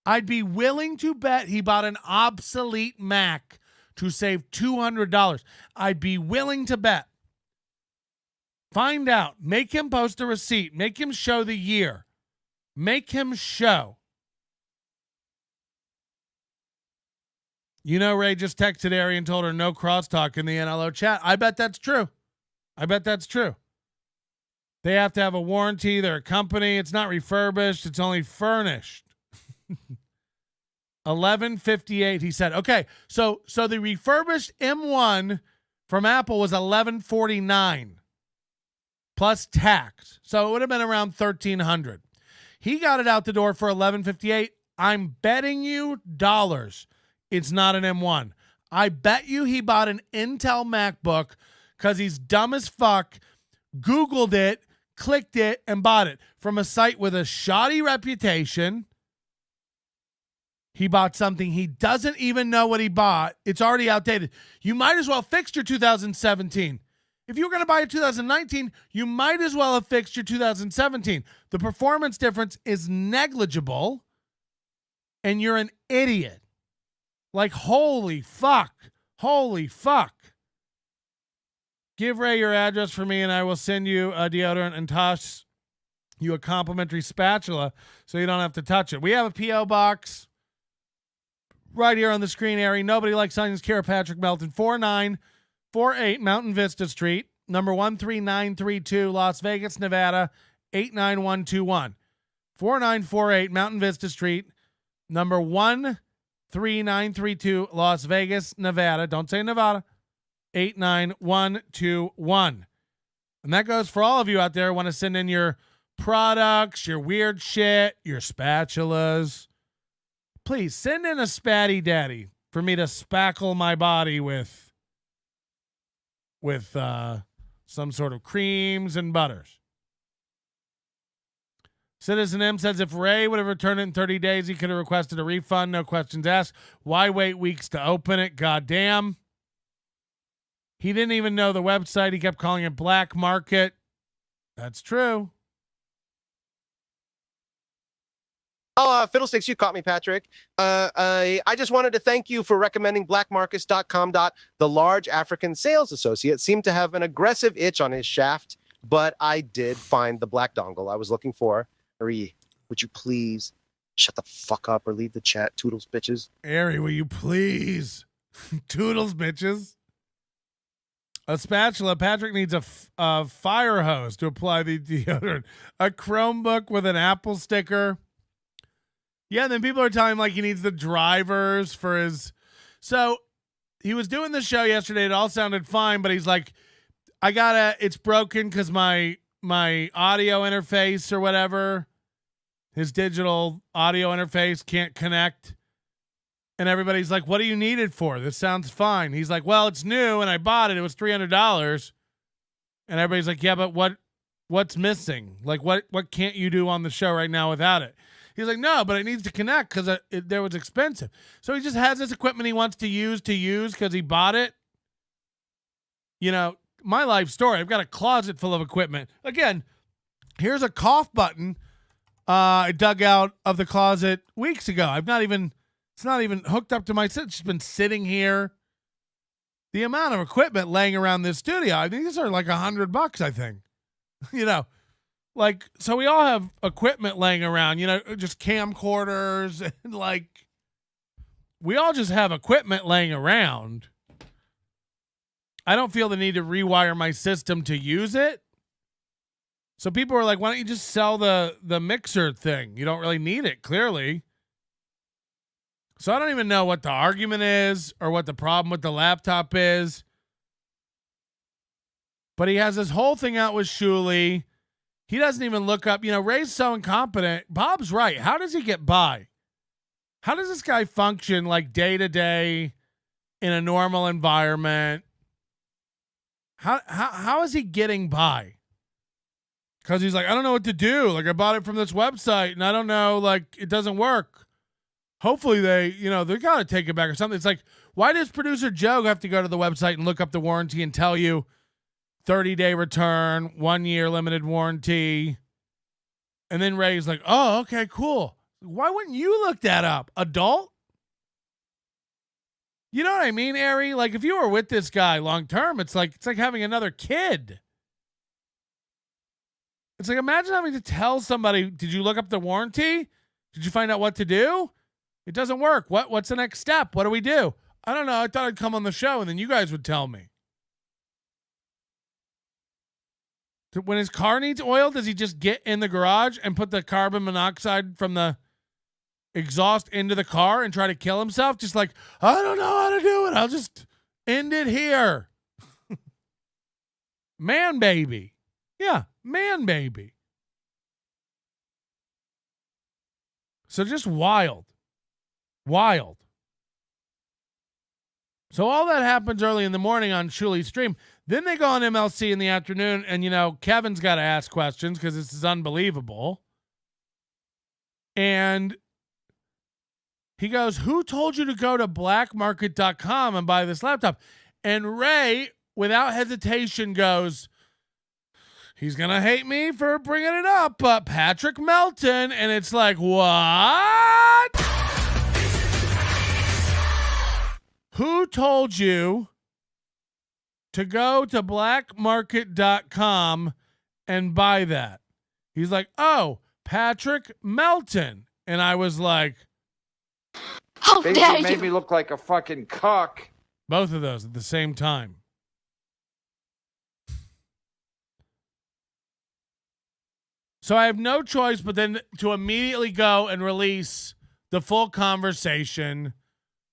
I'd be willing to bet he bought an obsolete Mac to save $200. I'd be willing to bet. Find out. Make him post a receipt. Make him show the year. Make him show. You know, Ray just texted Ari and told her no crosstalk in the NLO chat. I bet that's true. They have to have a warranty. They're a company. It's not refurbished. It's only furnished. 1158. He said, okay, so the refurbished M1 from Apple was 1149 plus tax. So it would have been around 1300. He got it out the door for 1158. I'm betting you dollars it's not an M1. I bet you he bought an Intel MacBook because he's dumb as fuck, Googled it, clicked it, and bought it from a site with a shoddy reputation. He bought something he doesn't even know what he bought. It's already outdated. You might as well fix your 2017. If you were going to buy a 2019, you might as well have fixed your 2017. The performance difference is negligible, and you're an idiot. Like, holy fuck. Give Ray your address for me, and I will send you a deodorant and toss you a complimentary spatula so you don't have to touch it. We have a P.O. box right here on the screen, Ari. Nobody Likes Onions, Kara Patrick Melton, 4948 Mountain Vista Street, number 13932, Las Vegas, Nevada, 89121. 4948 Mountain Vista Street, number 13932, Las Vegas, Nevada. Don't say Nevada. 89121. And that goes for all of you out there who want to send in your products, your weird shit, your spatulas. Please send in a spatty daddy for me to spackle my body with some sort of creams and butters. Citizen M says if Ray would have returned it in 30 days, he could have requested a refund. No questions asked. Why wait weeks to open it? Goddamn. He didn't even know the website. He kept calling it Black Market. That's true. Oh, fiddlesticks, you caught me, Patrick. I just wanted to thank you for recommending blackmarkets.com. The large African sales associate seemed to have an aggressive itch on his shaft, but I did find the black dongle I was looking for. Ari, would you please shut the fuck up or leave the chat? Toodles, bitches. Ari, will you please? Toodles, bitches. A spatula. Patrick needs a fire hose to apply the deodorant. A Chromebook with an Apple sticker. Yeah, and then people are telling him like he needs the drivers for his. So he was doing the show yesterday. It all sounded fine, but he's like, it's broken because my audio interface or whatever, his digital audio interface can't connect. And everybody's like, what do you need it for? This sounds fine. He's like, well, it's new and I bought it. It was $300. And everybody's like, yeah, but what's missing? Like, what can't you do on the show right now without it? He's like, no, but it needs to connect because there was expensive. So he just has this equipment he wants to use because he bought it. You know, my life story. I've got a closet full of equipment. Again, here's a cough button I dug out of the closet weeks ago. It's not even hooked up to my set. It's just been sitting here. The amount of equipment laying around this studio, I think these are like $100, I think. You know, like, so we all have equipment laying around, you know, just camcorders and like, we all just have equipment laying around. I don't feel the need to rewire my system to use it. So people are like, why don't you just sell the mixer thing? You don't really need it, clearly. So I don't even know what the argument is or what the problem with the laptop is. But he has this whole thing out with Shuli. He doesn't even look up. You know, Ray's so incompetent. Bob's right. How does he get by? How does this guy function like day to day in a normal environment? How is he getting by? Because he's like, I don't know what to do. Like, I bought it from this website and I don't know, like, it doesn't work. Hopefully they got to take it back or something. It's like, why does producer Joe have to go to the website and look up the warranty and tell you 30-day return, 1 year limited warranty? And then Ray's like, oh, okay, cool. Why wouldn't you look that up? Adult? You know what I mean, Ari? Like, if you were with this guy long term, it's like having another kid. It's like, imagine having to tell somebody, did you look up the warranty? Did you find out what to do? It doesn't work. What's the next step? What do we do? I don't know. I thought I'd come on the show and then you guys would tell me. When his car needs oil, does he just get in the garage and put the carbon monoxide from the exhaust into the car and try to kill himself? Just like, I don't know how to do it. I'll just end it here. Man baby. Yeah, man baby. So just wild. Wild. So all that happens early in the morning on Shuli's stream. Then they go on MLC in the afternoon, and, you know, Kevin's got to ask questions because this is unbelievable. And he goes, who told you to go to blackmarket.com and buy this laptop? And Ray, without hesitation, goes, he's going to hate me for bringing it up, but Patrick Melton. And it's like, what? Who told you to go to blackmarket.com and buy that? He's like, oh, Patrick Melton. And I was like, how dare you? Made me look like a fucking cuck. Both of those at the same time. So I have no choice but then to immediately go and release the full conversation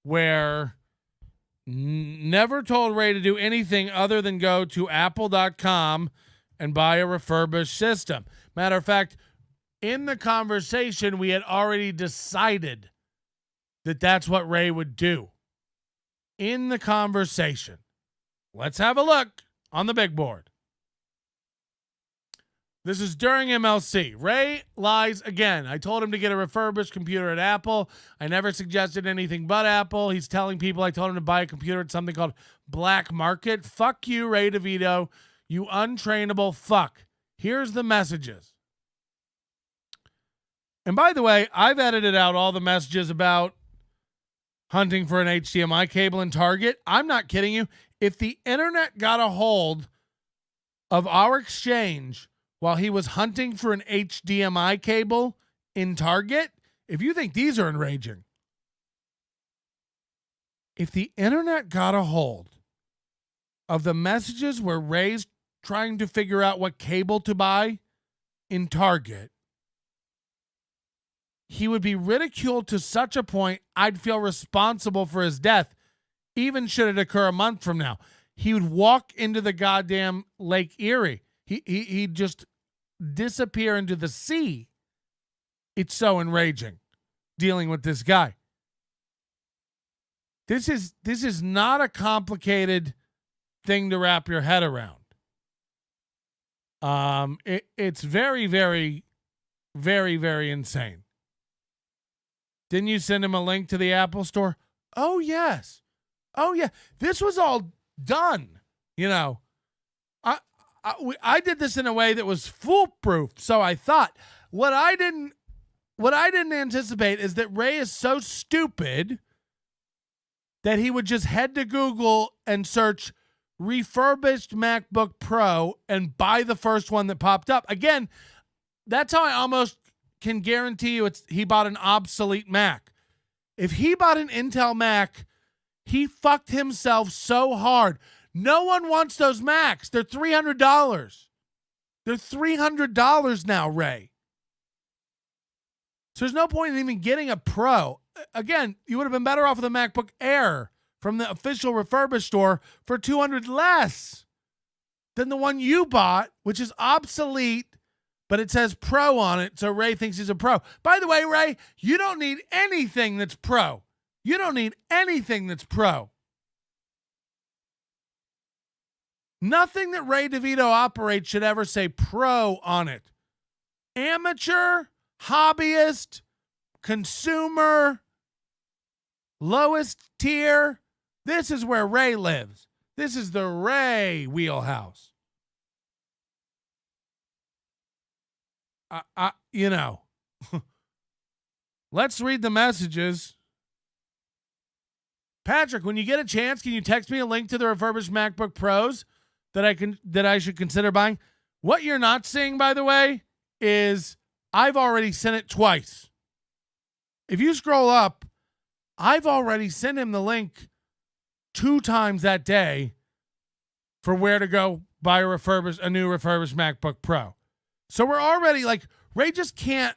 where never told Ray to do anything other than go to apple.com and buy a refurbished system. Matter of fact, in the conversation, we had already decided that that's what Ray would do. In the conversation. Let's have a look on the big board. This is during MLC. Ray lies again. I told him to get a refurbished computer at Apple. I never suggested anything but Apple. He's telling people I told him to buy a computer at something called Black Market. Fuck you, Ray Devito. You untrainable fuck. Here's the messages. And by the way, I've edited out all the messages about hunting for an HDMI cable in Target. I'm not kidding you. If the internet got a hold of our exchange while he was hunting for an HDMI cable in Target, if you think these are enraging, if the internet got a hold of the messages where Ray's trying to figure out what cable to buy in Target, he would be ridiculed to such a point I'd feel responsible for his death, even should it occur a month from now. He would walk into the goddamn Lake Erie. He'd just disappear into the sea. It's so enraging dealing with this guy. This is not a complicated thing to wrap your head around. It's very, very, very, very insane. Didn't you send him a link to the Apple Store? Oh, yes. Oh, yeah. This was all done. You know, I did this in a way that was foolproof. So I thought what I didn't anticipate is that Ray is so stupid that he would just head to Google and search refurbished MacBook Pro and buy the first one that popped up. Again, that's how I almost can guarantee you he bought an obsolete Mac. If he bought an Intel Mac, he fucked himself so hard. No one wants those Macs. They're $300. They're $300 now, Ray. So there's no point in even getting a Pro. Again, you would have been better off with a MacBook Air from the official refurbished store for $200 less than the one you bought, which is obsolete, but it says Pro on it, so Ray thinks he's a pro. By the way, Ray, you don't need anything that's Pro. You don't need anything that's Pro. Nothing that Ray Devito operates should ever say Pro on it. Amateur, hobbyist, consumer, lowest tier. This is where Ray lives. This is the Ray wheelhouse. You know, let's read the messages. Patrick, when you get a chance, can you text me a link to the refurbished MacBook Pros that I should consider buying? What you're not seeing, by the way, is I've already sent it twice. If you scroll up, I've already sent him the link 2 times that day for where to go buy a new refurbished MacBook Pro. So we're already like, Ray just can't.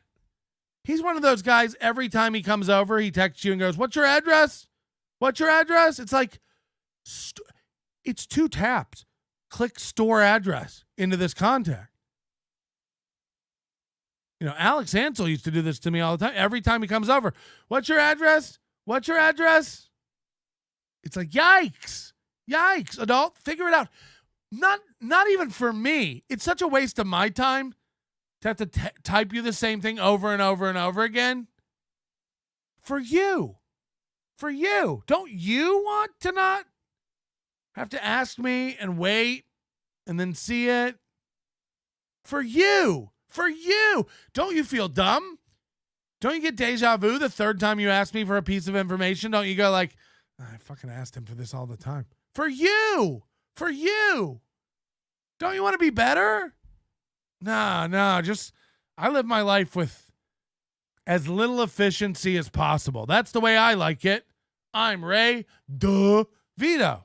He's one of those guys, every time he comes over, he texts you and goes, "What's your address? What's your address?" It's like, it's 2 taps. Click store address into this contact. You know, Alex Ansel used to do this to me all the time. Every time he comes over, "What's your address? What's your address?" It's like, yikes, adult, figure it out. Not even for me. It's such a waste of my time to have to type you the same thing over and over and over again. For you. Don't you want to not have to ask me and wait and then see it? For you. Don't you feel dumb? Don't you get deja vu the third time you ask me for a piece of information? Don't you go like, I fucking asked him for this all the time. For you. Don't you want to be better? No, just I live my life with as little efficiency as possible. That's the way I like it. I'm Ray Devito.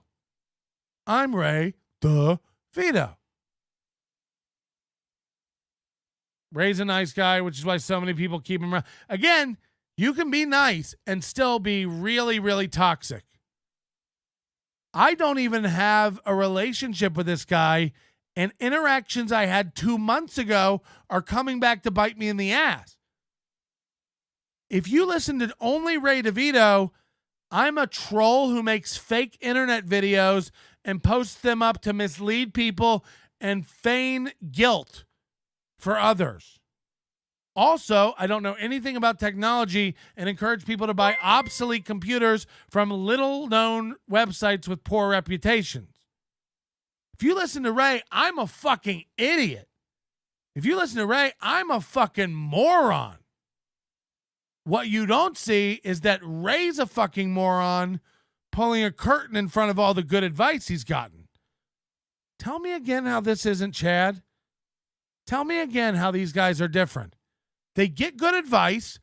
Ray's a nice guy, which is why so many people keep him around. Again, you can be nice and still be really, really toxic. I don't even have a relationship with this guy, and interactions I had 2 months ago are coming back to bite me in the ass. If you listen to only Ray DeVito, I'm a troll who makes fake internet videos and posts them up to mislead people and feign guilt for others. Also, I don't know anything about technology and encourage people to buy obsolete computers from little-known websites with poor reputations. If you listen to Ray, I'm a fucking idiot. If you listen to Ray, I'm a fucking moron. What you don't see is that Ray's a fucking moron pulling a curtain in front of all the good advice he's gotten. Tell me again how this isn't Chad. Tell me again how these guys are different. They get good advice,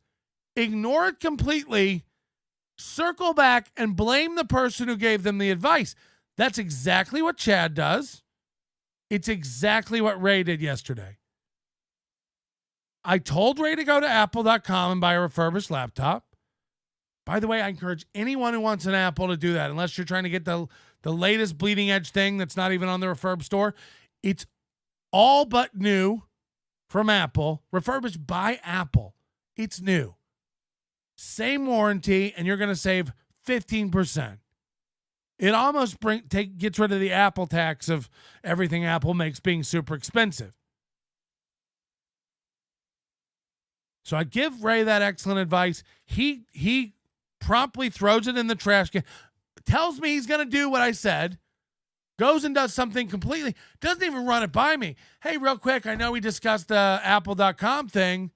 ignore it completely, circle back, and blame the person who gave them the advice. That's exactly what Chad does. It's exactly what Ray did yesterday. I told Ray to go to apple.com and buy a refurbished laptop. By the way, I encourage anyone who wants an Apple to do that, unless you're trying to get the latest bleeding edge thing that's not even on the refurb store. It's all but new from Apple, refurbished by Apple. It's new. Same warranty, and you're going to save 15%. It almost gets rid of the Apple tax of everything Apple makes being super expensive. So I give Ray that excellent advice. He promptly throws it in the trash can, tells me he's going to do what I said, goes and does something completely, doesn't even run it by me. Hey, real quick, I know we discussed the Apple.com thing,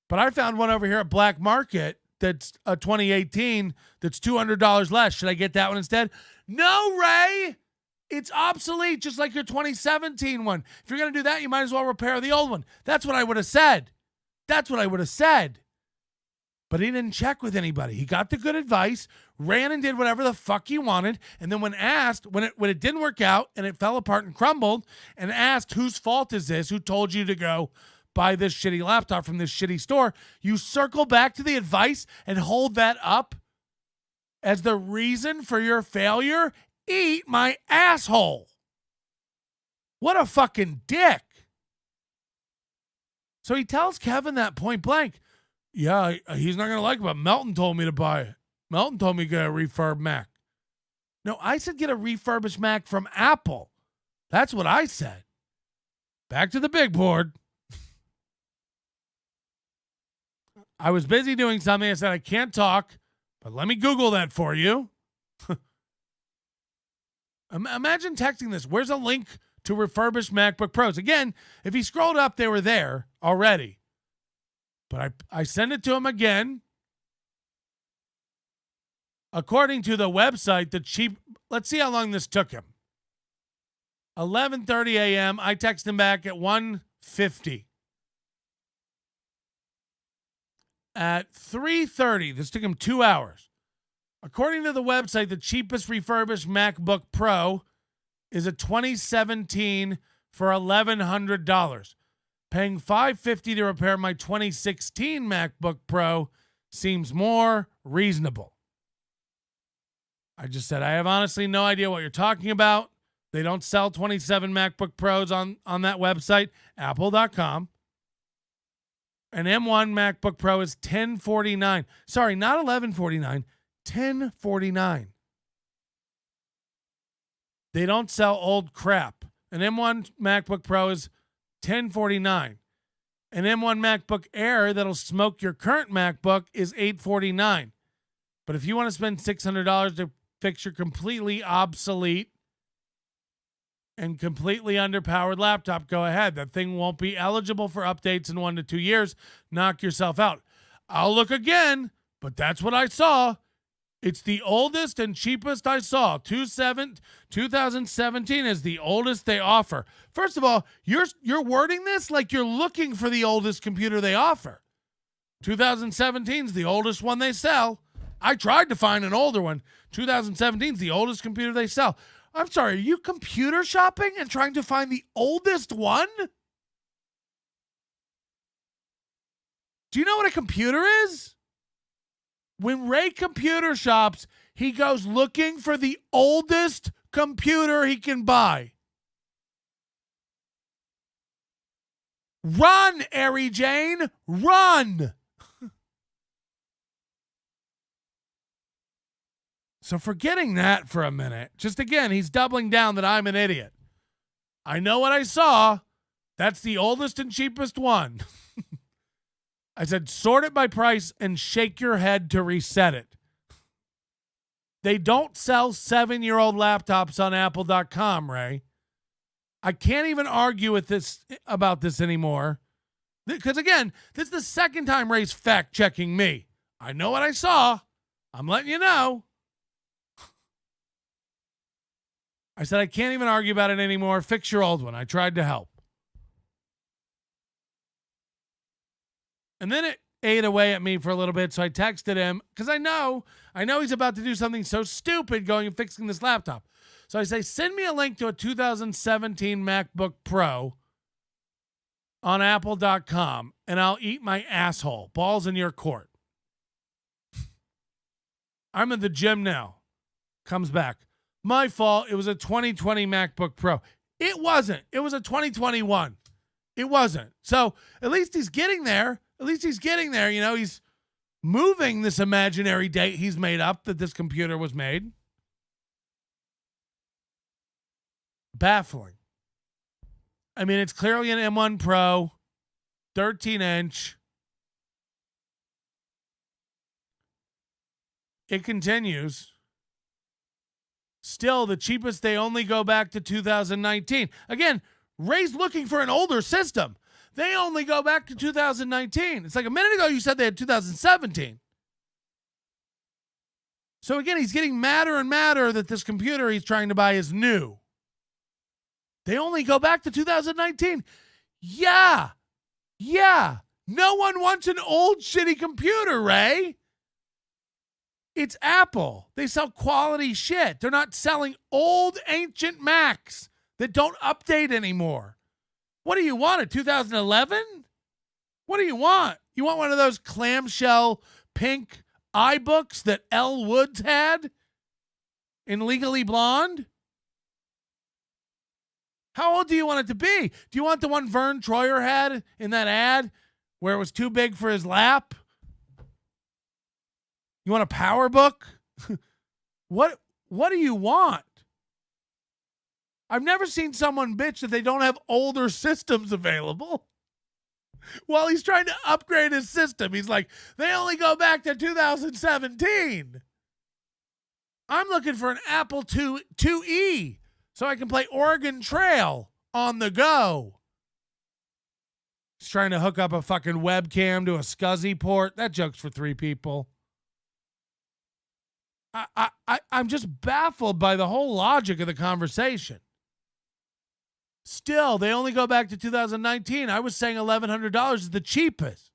but I found one over here at Black Market that's a 2018 that's $200 less. Should I get that one instead? No, Ray. It's obsolete, just like your 2017 one. If you're going to do that, you might as well repair the old one. That's what I would have said. That's what I would have said. But he didn't check with anybody. He got the good advice, ran and did whatever the fuck he wanted, and then when asked, when it didn't work out and it fell apart and crumbled, and asked, whose fault is this? Who told you to go buy this shitty laptop from this shitty store? You circle back to the advice and hold that up as the reason for your failure? Eat my asshole. What a fucking dick. So he tells Kevin that point blank. Yeah, he's not going to like it, but Melton told me to buy it. Melton told me to get a refurb Mac. No, I said get a refurbished Mac from Apple. That's what I said. Back to the big board. I was busy doing something. I said, I can't talk, but let me Google that for you. Imagine texting this. Where's a link to refurbished MacBook Pros? Again, if he scrolled up, they were there already. But I send it to him again. According to the website, let's see how long this took him. 11:30 a.m. I text him back at 1:50. At 3:30, this took him 2 hours. According to the website, the cheapest refurbished MacBook Pro is a 2017 for $1,100. Paying $550 to repair my 2016 MacBook Pro seems more reasonable. I just said, I have honestly no idea what you're talking about. They don't sell 27 MacBook Pros on that website, apple.com. An M1 MacBook Pro is $1,049. Sorry, not $1,149. $1,049. They don't sell old crap. An M1 MacBook Pro is $1,049. An M1 MacBook Air that'll smoke your current MacBook is $849. But if you want to spend $600 to fix your completely obsolete and completely underpowered laptop, go ahead. That thing won't be eligible for updates in 1 to 2 years. Knock yourself out. I'll look again, but that's what I saw. It's the oldest and cheapest I saw. 2017 is the oldest they offer. First of all, you're wording this like you're looking for the oldest computer they offer. 2017 is the oldest one they sell. I tried to find an older one. 2017 is the oldest computer they sell. I'm sorry, are you computer shopping and trying to find the oldest one? Do you know what a computer is? When Ray computer shops, he goes looking for the oldest computer he can buy. Run, Ari Jane, run. So forgetting that for a minute, just again, he's doubling down that I'm an idiot. I know what I saw. That's the oldest and cheapest one. I said, sort it by price and shake your head to reset it. They don't sell 7-year-old laptops on apple.com, Ray. I can't even argue with this about this anymore. Because again, this is the second time Ray's fact checking me. I know what I saw. I'm letting you know. I said, I can't even argue about it anymore. Fix your old one. I tried to help. And then it ate away at me for a little bit, so I texted him because I know he's about to do something so stupid going and fixing this laptop. So I say, send me a link to a 2017 MacBook Pro on apple.com, and I'll eat my asshole. Ball's in your court. I'm in the gym now. Comes back. My fault. It was a 2020 MacBook Pro. It wasn't. It was a 2021. It wasn't. So at least he's getting there. At least he's getting there. You know, he's moving this imaginary date he's made up that this computer was made. Baffling. I mean, it's clearly an M1 Pro, 13-inch. It continues. Still, the cheapest, they only go back to 2019. Again, Ray's looking for an older system. They only go back to 2019. It's like a minute ago you said they had 2017. So again, he's getting madder and madder that this computer he's trying to buy is new. They only go back to 2019. Yeah. No one wants an old shitty computer, Ray. It's Apple. They sell quality shit. They're not selling old ancient Macs that don't update anymore. What do you want, a 2011? What do you want? You want one of those clamshell pink iBooks that Elle Woods had in Legally Blonde? How old do you want it to be? Do you want the one Vern Troyer had in that ad where it was too big for his lap? You want a power book? What do you want? I've never seen someone bitch that they don't have older systems available. While he's trying to upgrade his system, he's like, they only go back to 2017. I'm looking for an Apple IIe so I can play Oregon Trail on the go. He's trying to hook up a fucking webcam to a SCSI port. That joke's for 3 people. I'm just baffled by the whole logic of the conversation. Still, they only go back to 2019. I was saying $1,100 is the cheapest.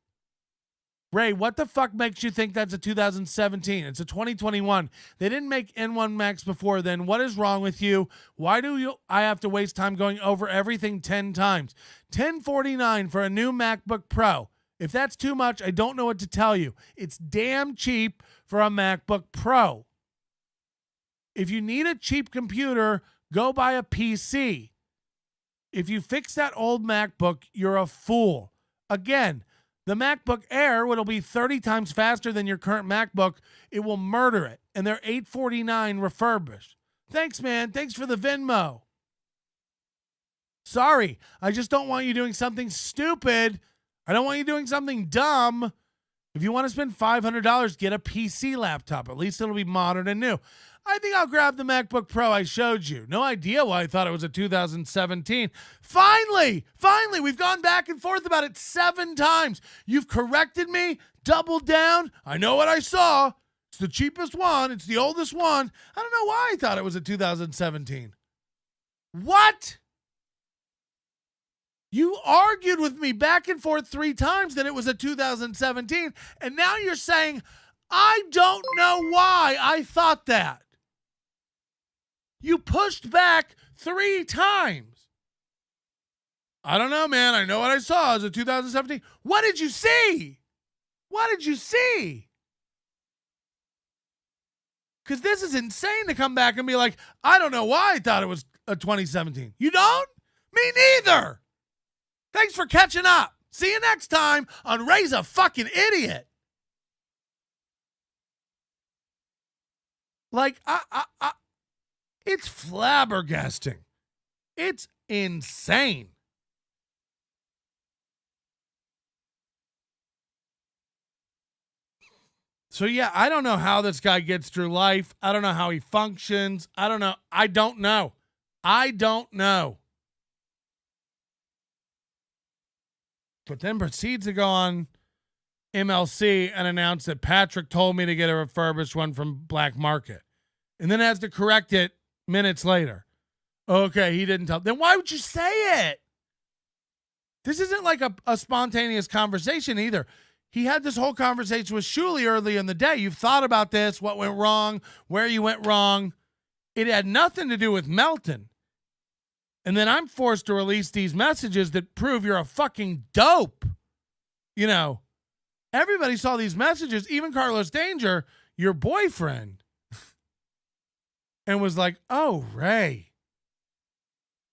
Ray, what the fuck makes you think that's a 2017? It's a 2021. They didn't make N1 Max before then. What is wrong with you? Why do I have to waste time going over everything 10 times? $1,049 for a new MacBook Pro. If that's too much, I don't know what to tell you. It's damn cheap for a MacBook Pro. If you need a cheap computer, go buy a PC. If you fix that old MacBook, you're a fool. Again, the MacBook Air, it'll be 30 times faster than your current MacBook. It will murder it. And they're $849 refurbished. Thanks, man. Thanks for the Venmo. Sorry, I just don't want you doing something stupid. I don't want you doing something dumb. If you want to spend $500, get a PC laptop. At least it'll be modern and new. I think I'll grab the MacBook Pro I showed you. No idea why I thought it was a 2017. Finally, we've gone back and forth about it 7 times. You've corrected me, doubled down. I know what I saw. It's the cheapest one. It's the oldest one. I don't know why I thought it was a 2017. What? You argued with me back and forth 3 times that it was a 2017, and now you're saying, I don't know why I thought that. You pushed back 3 times. I don't know, man. I know what I saw as a 2017. What did you see? What did you see? Because this is insane to come back and be like, I don't know why I thought it was a 2017. You don't? Me neither. Thanks for catching up. See you next time on Ray's a Fucking Idiot. Like, it's flabbergasting. It's insane. So, yeah, I don't know how this guy gets through life. I don't know how he functions. I don't know. I don't know. But then proceeds to go on MLC and announce that Patrick told me to get a refurbished one from Black Market. And then has to correct it minutes later. Okay, he didn't tell. Then why would you say it? This isn't like a spontaneous conversation either. He had this whole conversation with Shuley early in the day. You've thought about this, what went wrong, where you went wrong. It had nothing to do with Melton. And then I'm forced to release these messages that prove you're a fucking dope. You know, everybody saw these messages, even Carlos Danger, your boyfriend, and was like, oh, Ray.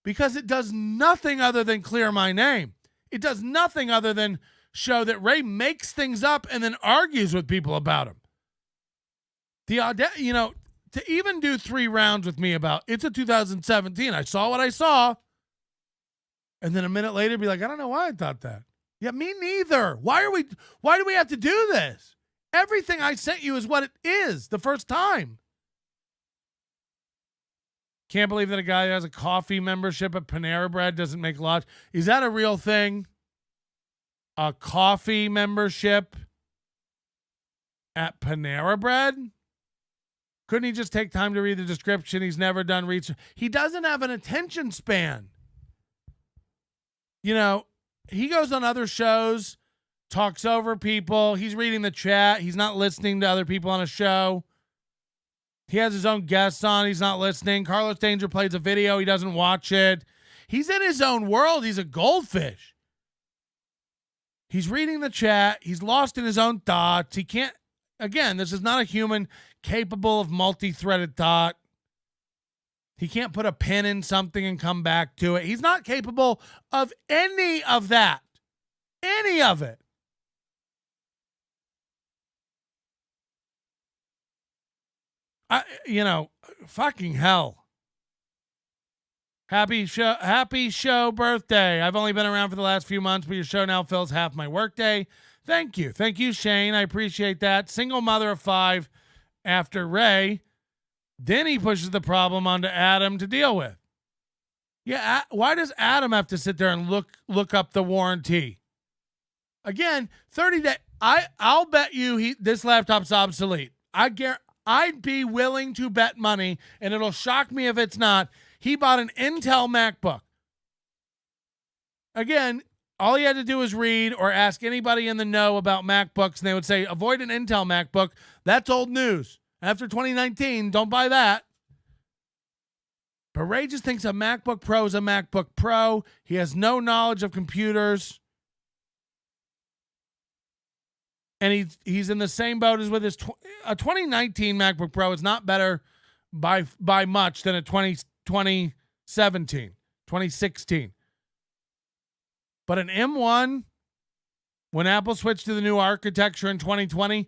Because it does nothing other than clear my name. It does nothing other than show that Ray makes things up and then argues with people about them. To even do 3 rounds with me about it's a 2017. I saw what I saw. And then a minute later be like, I don't know why I thought that. Yeah, me neither. Why do we have to do this? Everything I sent you is what it is the first time. Can't believe that a guy who has a coffee membership at Panera Bread doesn't make lots. Is that a real thing? A coffee membership at Panera Bread? Couldn't he just take time to read the description? He's never done research. He doesn't have an attention span. You know, he goes on other shows, talks over people. He's reading the chat. He's not listening to other people on a show. He has his own guests on. He's not listening. Carlos Danger plays a video. He doesn't watch it. He's in his own world. He's a goldfish. He's reading the chat. He's lost in his own thoughts. He can't, again, this is not a human capable of multi-threaded thought. He can't put a pin in something and come back to it. He's not capable of any of that. Any of it. Fucking hell. Happy show birthday. I've only been around for the last few months, but your show now fills half my workday. Thank you. Thank you, Shane. I appreciate that. Single mother of 5 after Ray. Then he pushes the problem onto Adam to deal with. Yeah, why does Adam have to sit there and look up the warranty? Again, 30 days. I'll bet you this laptop's obsolete. I'd be willing to bet money, and it'll shock me if it's not. He bought an Intel MacBook. Again, all he had to do was read or ask anybody in the know about MacBooks, and they would say, avoid an Intel MacBook. That's old news. After 2019, don't buy that. But Ray just thinks a MacBook Pro is a MacBook Pro. He has no knowledge of computers. And he's in the same boat as with his a 2019 MacBook Pro is not better by much than a 2017, 2016. But an M1, when Apple switched to the new architecture in 2020,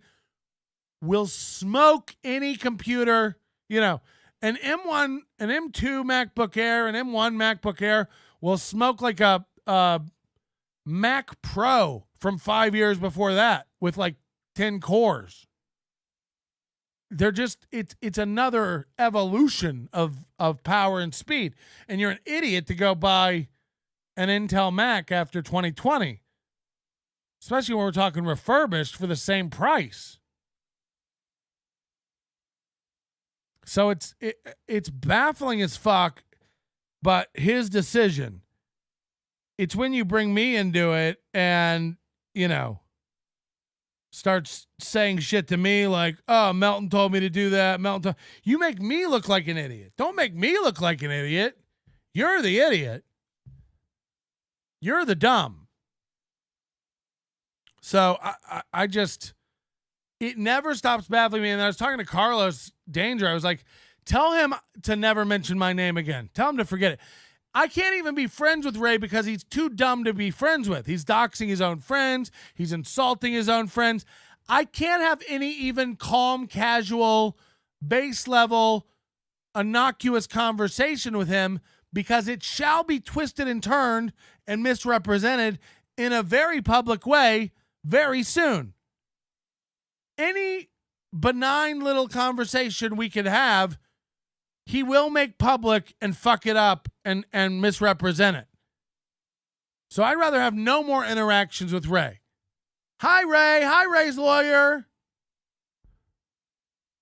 will smoke any computer. You know, an M1, an M2 MacBook Air, an M1 MacBook Air will smoke like a Mac Pro from 5 years before that with like 10 cores. They're just, it's another evolution of power and speed. And you're an idiot to go buy an Intel Mac after 2020, especially when we're talking refurbished for the same price. So it's baffling as fuck, but his decision, it's when you bring me into it and, you know, starts saying shit to me like, oh, Melton told me to do that. You make me look like an idiot. Don't make me look like an idiot. You're the idiot. You're the dumb. So I just, it never stops baffling me. And I was talking to Carlos Danger. I was like, tell him to never mention my name again. Tell him to forget it. I can't even be friends with Ray because he's too dumb to be friends with. He's doxing his own friends. He's insulting his own friends. I can't have any even calm, casual, base level, innocuous conversation with him because it shall be twisted and turned and misrepresented in a very public way very soon. Any benign little conversation we could have, he will make public and fuck it up and misrepresent it. So I'd rather have no more interactions with Ray. Hi, Ray. Hi, Ray's lawyer.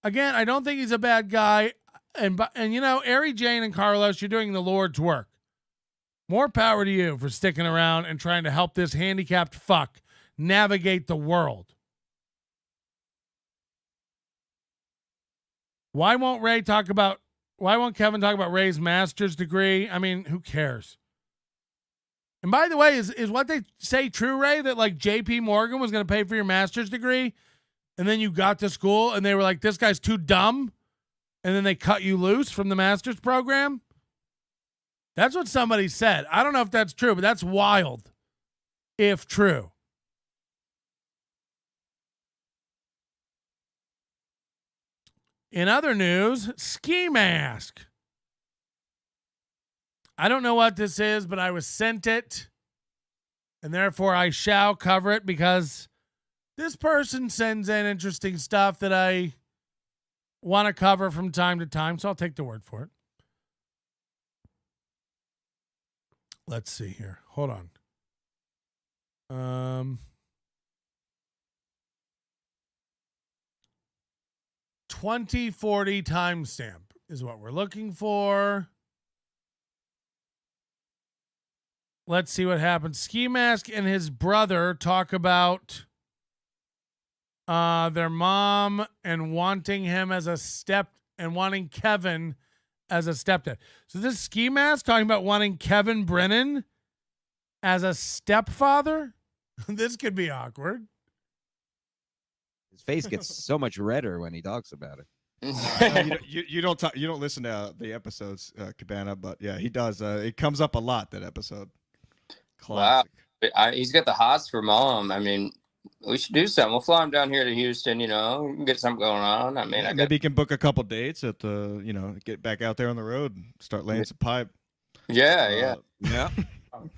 Again, I don't think he's a bad guy. And you know, Ari Jane and Carlos, you're doing the Lord's work. More power to you for sticking around and trying to help this handicapped fuck navigate the world. Why won't Kevin talk about Ray's master's degree? I mean, who cares? And by the way, is what they say true, Ray, that like JP Morgan was going to pay for your master's degree and then you got to school and they were like, this guy's too dumb, and then they cut you loose from the master's program? That's what somebody said. I don't know if that's true, but that's wild if true. In other news, ski mask. I don't know what this is, but I was sent it, and therefore I shall cover it because This person sends in interesting stuff that I want to cover from time to time, so I'll take the word for it. Let's see here. Hold on. 2040 timestamp is what we're looking for. Let's see what happens. Ski Mask and his brother talk about their mom and wanting him as a wanting Kevin as a stepdad. So this Ski Mask talking about wanting Kevin Brennan as a stepfather? This could be awkward. His face gets so much redder when he talks about it. You don't talk. You don't listen to the episodes, Cabana. But yeah, he does. It comes up a lot, that episode. Classic. Wow, he's got the hots for mom. I mean, we should do something. We'll fly him down here to Houston. We can get something going on. I mean, Maybe he can book a couple dates at the. Get back out there on the road and start laying some pipe. Yeah.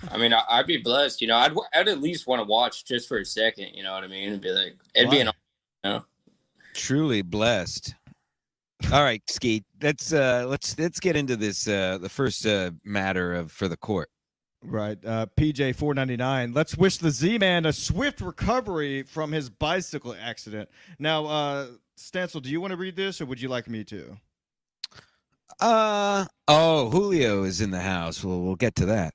I mean, I'd be blessed. I'd at least want to watch just for a second. You know what I mean? It'd be like be an. Truly blessed. All right, Skeet. Let's get into this. The first matter for the court. Right. PJ 499. Let's wish the Z-Man a swift recovery from his bicycle accident. Now, Stancil, do you want to read this, or would you like me to? Julio is in the house. We'll get to that.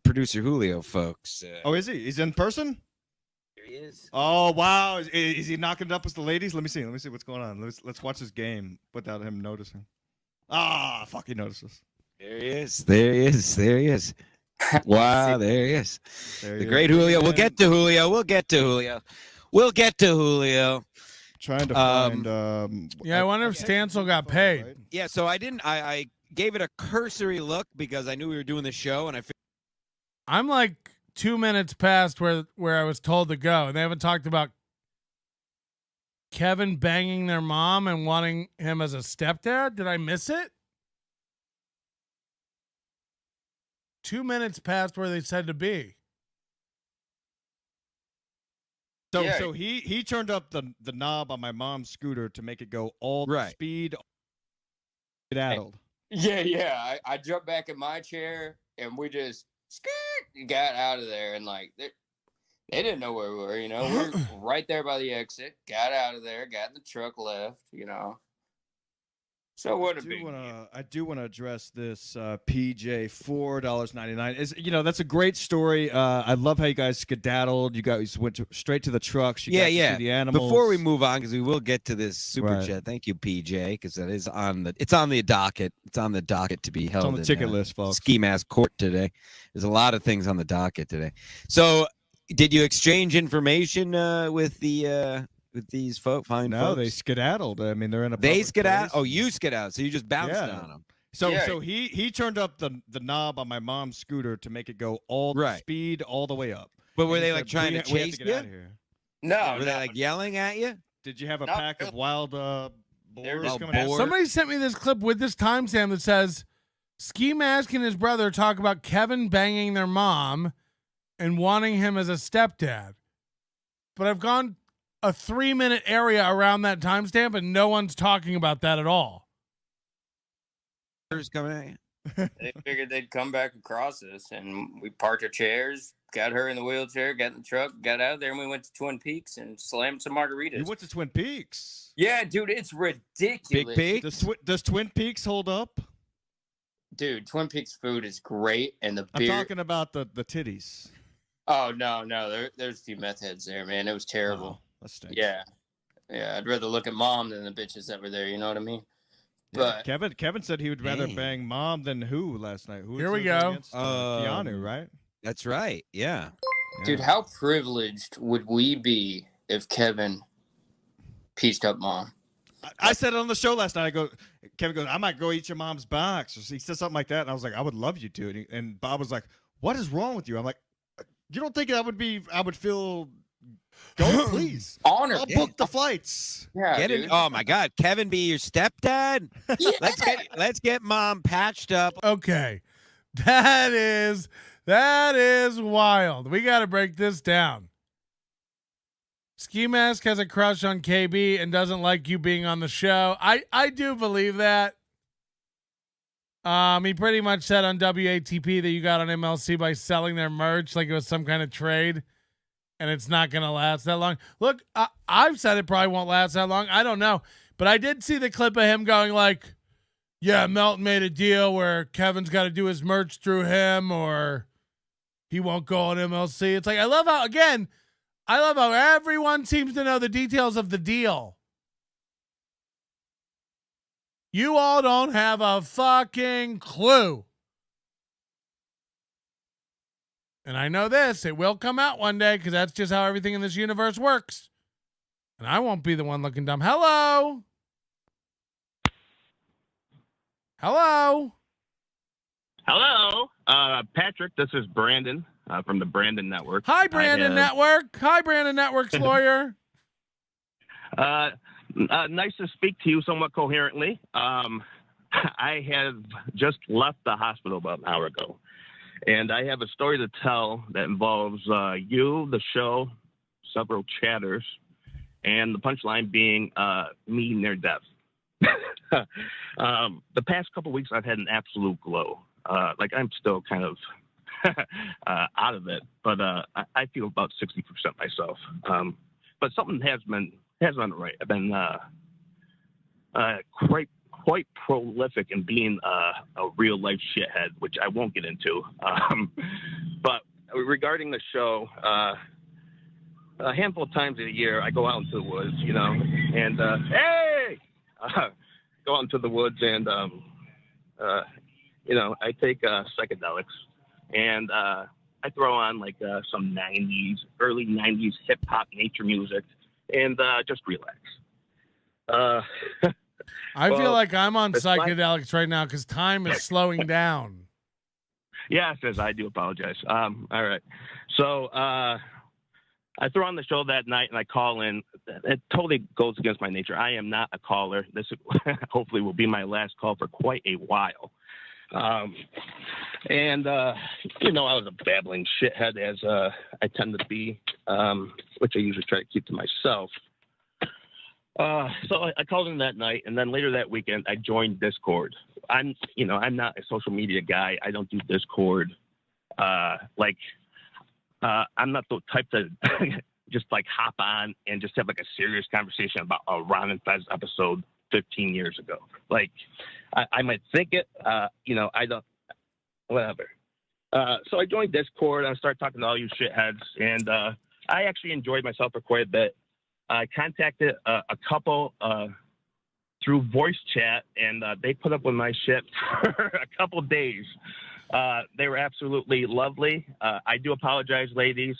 Producer Julio, folks. Oh, is he? He's in person? Here he is. Oh, wow. Is he knocking it up with the ladies? Let me see what's going on. Let's watch this game without him noticing. Fuck, he notices. There he is. Wow, there he is. The great Julio. We'll get to Julio. Trying to find. I wonder if Stancil got paid. Right? Yeah, so I didn't. I gave it a cursory look because I knew we were doing the show, and I'm like 2 minutes past where I was told to go, and they haven't talked about Kevin banging their mom and wanting him as a stepdad. Did I miss it? 2 minutes past where they said to be. So he turned up the knob on my mom's scooter to make it go all the speed. Addled. Yeah. I jumped back in my chair and we just got out of there, and like they didn't know where we were. We're right there by the exit. Got out of there. Got in the truck. Left. So what I do want to address this PJ $4.99. Is that's a great story. I love how you guys skedaddled. You guys went straight to the trucks. You got to see the animals. Before we move on, because we will get to this super chat. Thank you, PJ, because that is on the docket. It's on the docket to be held. It's on the ticket list, folks. Ski Mask Court today. There's a lot of things on the docket today. So, did you exchange information with these folks? No, they skedaddled. I mean, they're in a. They skedaddled. Oh, you skedaddled. So you just bounced on them. So he turned up the knob on my mom's scooter to make it go all the speed all the way up. But were they like trying to chase you? No. Were they like yelling at you? Did you have a pack of wild boars coming out? Somebody sent me this clip with this timestamp that says Ski Mask and his brother talk about Kevin banging their mom and wanting him as a stepdad. But I've gone a 3-minute area around that timestamp, and no one's talking about that at all. Coming at you. They figured they'd come back across us, and we parked our chairs, got her in the wheelchair, got in the truck, got out there, and we went to Twin Peaks and slammed some margaritas. You went to Twin Peaks? Yeah, dude, it's ridiculous. Big Peaks? Does Twin Peaks hold up? Dude, Twin Peaks food is great, and the I'm beer. talking about the titties. Oh no, there's a few meth heads there, man. It was terrible. Oh, that stinks. Yeah. I'd rather look at mom than the bitches that were there. You know what I mean? Yeah, Kevin said he would rather bang mom than who last night. Who? Here we go. Keanu, right? That's right. Yeah. Dude, how privileged would we be if Kevin pieced up mom? I said it on the show last night. Kevin goes, I might go eat your mom's box. Or he said something like that. And I was like, I would love you to. And Bob was like, what is wrong with you? I'm like, you don't think I would feel, go please. Honored. I'll book the flights. Yeah, Get it. Oh my God. Kevin be your stepdad? Yeah. Let's get mom patched up. Okay. That is wild. We got to break this down. Ski Mask has a crush on KB and doesn't like you being on the show. I do believe that. He pretty much said on WATP that you got on MLC by selling their merch like it was some kind of trade, and it's not going to last that long. Look, I've said it probably won't last that long. I don't know. But I did see the clip of him going like, yeah, Melton made a deal where Kevin's got to do his merch through him or he won't go on MLC. It's like, I love how everyone seems to know the details of the deal. You all don't have a fucking clue. And I know this, it will come out one day because that's just how everything in this universe works. And I won't be the one looking dumb. Hello? Hello? Hello, Patrick. This is Brandon from the Brandon Network. Hi, Brandon Network. Hi, Brandon Network's lawyer. Nice to speak to you somewhat coherently. I have just left the hospital about an hour ago, and I have a story to tell that involves you, the show, several chatters, and the punchline being me near death. The past couple weeks, I've had an absolute glow. Like I'm still kind of out of it, but I feel about 60% myself. But something has been right. I've been quite prolific in being a real life shithead, which I won't get into. But regarding the show, a handful of times a year, I go out into the woods, and go out into the woods and I take psychedelics and I throw on like some early 90s hip hop nature music and just relax. I feel like I'm on psychedelics right now because time is slowing down. Yeah, says I do apologize. All right. So I throw on the show that night and I call in. It totally goes against my nature. I am not a caller. This hopefully will be my last call for quite a while. I was a babbling shithead as I tend to be, which I usually try to keep to myself. So I called in that night, and then later that weekend, I joined Discord. I'm not a social media guy. I don't do Discord. I'm not the type to just like hop on and just have like a serious conversation about a Ron and Fez episode 15 years ago. Like I might think it, I don't, whatever. So I joined Discord. I started talking to all you shitheads, and I actually enjoyed myself for quite a bit. I contacted a couple through voice chat, and they put up with my shit for a couple days. They were absolutely lovely. I do apologize, ladies.